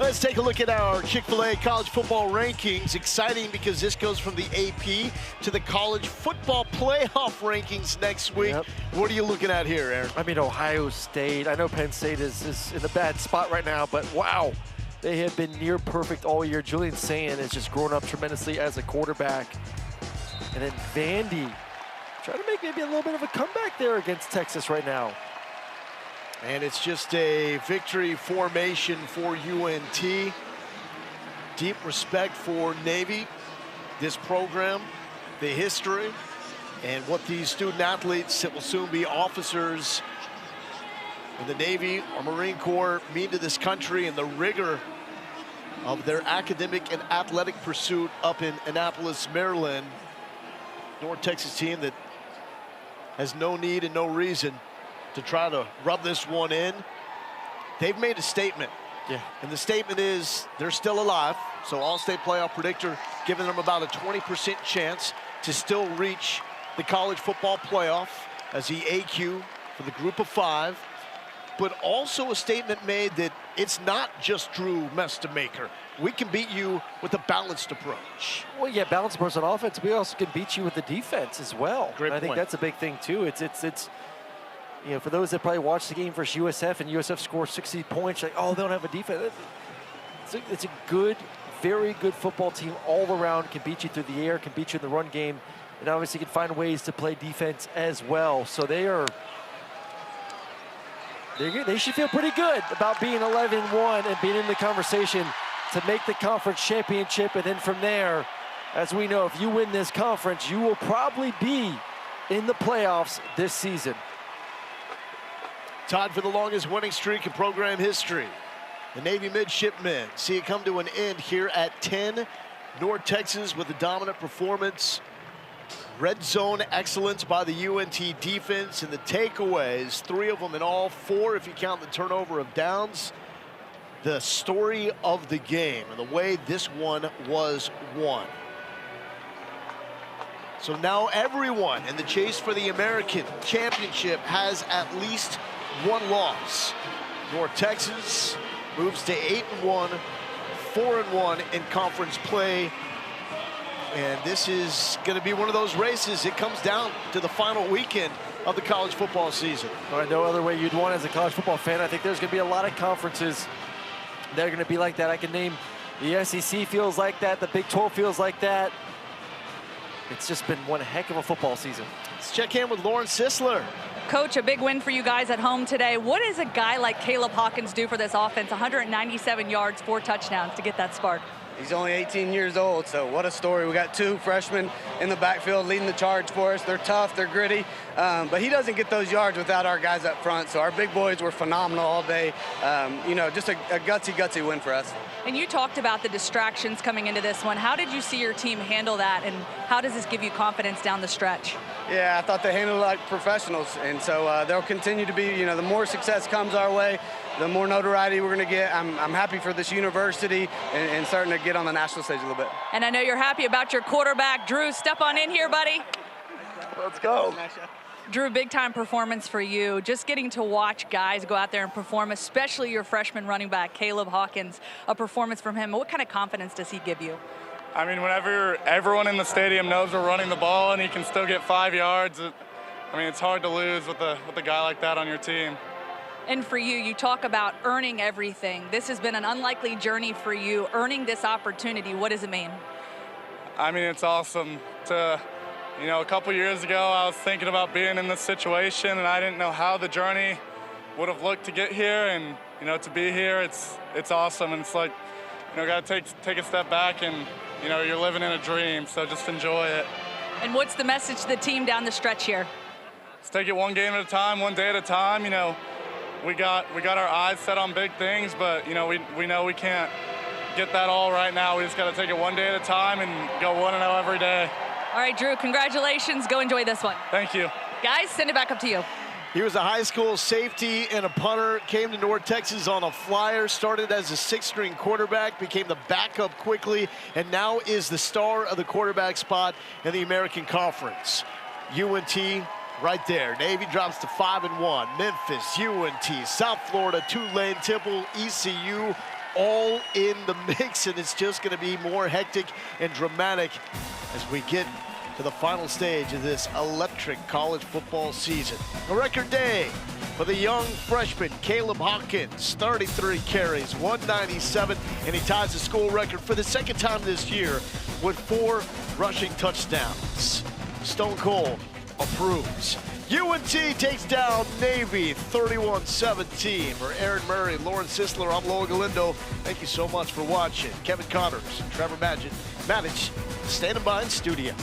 Let's take a look at our Chick-fil-A college football rankings. Exciting because this goes from the AP to the college football playoff rankings next week. What are you looking at here, Aaron? I mean, Ohio State. I know Penn State is in a bad spot right now, but wow, they have been near perfect all year. Julian Sayin has just grown up tremendously as a quarterback. And then Vandy trying to make maybe a little bit of a comeback there against Texas right now. And it's just a victory formation for UNT. Deep respect for Navy, this program, the history, and what these student athletes that will soon be officers in the Navy or Marine Corps mean to this country, and the rigor of their academic and athletic pursuit up in Annapolis, Maryland. North Texas team that has no need and no reason to try to rub this one in. They've made a statement. Yeah. And the statement is they're still alive. So All-State playoff predictor giving them about a 20% chance to still reach the college football playoff as the AQ for the group of 5. but also a statement made that it's not just Drew Mestamaker. We can beat you with a balanced approach. Well, yeah, balanced approach on offense. We also can beat you with the defense as well. Great I think point. that's a big thing too. It's you know, for those that probably watched the game versus USF and USF scored 60 points, like, oh, they don't have a defense. It's a good, very good football team all around. Can beat you through the air, can beat you in the run game, and obviously can find ways to play defense as well. So they should feel pretty good about being 11-1 and being in the conversation to make the conference championship. And then from there, as we know, if you win this conference, you will probably be in the playoffs this season. Tied for the longest winning streak in program history. The Navy midshipmen see it come to an end here at 10. North Texas with a dominant performance. Red zone excellence by the UNT defense, and the takeaways, 3 of them in all, 4 if you count the turnover of downs. The story of the game and the way this one was won. So now everyone in the chase for the American Championship has at least 1 loss. North Texas moves to 8-1, 4-1 in conference play. And this is going to be one of those races. It comes down to the final weekend of the college football season. All right, no other way you'd want as a college football fan. I think there's going to be a lot of conferences that are going to be like that. I can name the SEC feels like that. The Big 12 feels like that. It's just been one heck of a football season. Let's check in with Lauren Sisler. Coach, a big win for you guys at home today. What does a guy like Caleb Hawkins do for this offense? 197 yards, 4 touchdowns to get that spark. He's only 18 years old, so what a story. We got 2 freshmen in the backfield leading the charge for us. They're tough, they're gritty, but he doesn't get those yards without our guys up front. So our big boys were phenomenal all day. You know, just a gutsy win for us. And you talked about the distractions coming into this one. How did you see your team handle that, and how does this give you confidence down the stretch? Yeah, I thought they handled it like professionals, and so they'll continue to be, you know, the more success comes our way, the more notoriety we're going to get. I'm happy for this university and starting to get on the national stage a little bit. And I know you're happy about your quarterback. Drew, step on in here, buddy. Let's go. Drew, big-time performance for you. Just getting to watch guys go out there and perform, especially your freshman running back, Caleb Hawkins, a performance from him. What kind of confidence does he give you? I mean, whenever everyone in the stadium knows we're running the ball and he can still get 5 yards, I mean, it's hard to lose with a guy like that on your team. And for you, you talk about earning everything. This has been an unlikely journey for you, earning this opportunity. What does it mean? I mean, it's awesome to, you know, a couple years ago, I was thinking about being in this situation, and I didn't know how the journey would have looked to get here. And, you know, to be here, it's awesome. And it's like, you know, got to take a step back, and, you know, you're living in a dream, so just enjoy it. And what's the message to the team down the stretch here? Let's take it one game at a time, one day at a time. You know, we got our eyes set on big things, but, you know, we know we can't get that all right now. We just got to take it one day at a time and go 1-0 every day. All right, Drew, congratulations. Go enjoy this one. Thank you. Guys, send it back up to you. He was a high school safety and a punter, came to North Texas on a flyer, started as a 6th-string quarterback, became the backup quickly, and now is the star of the quarterback spot in the American Conference. UNT right there. Navy drops to 5-1. Memphis, UNT, South Florida, Tulane, Temple, ECU, all in the mix, and it's just going to be more hectic and dramatic as we get to the final stage of this electric college football season. A record day for the young freshman Caleb Hawkins, 33 carries, 197, and he ties the school record for the 2nd time this year with 4 rushing touchdowns. Stone Cold approves. UNT takes down Navy 31-17. For Aaron Murray, Lauren Sisler, I'm Loa Galindo. Thank you so much for watching. Kevin Connors, Trevor Madich standing by in studio.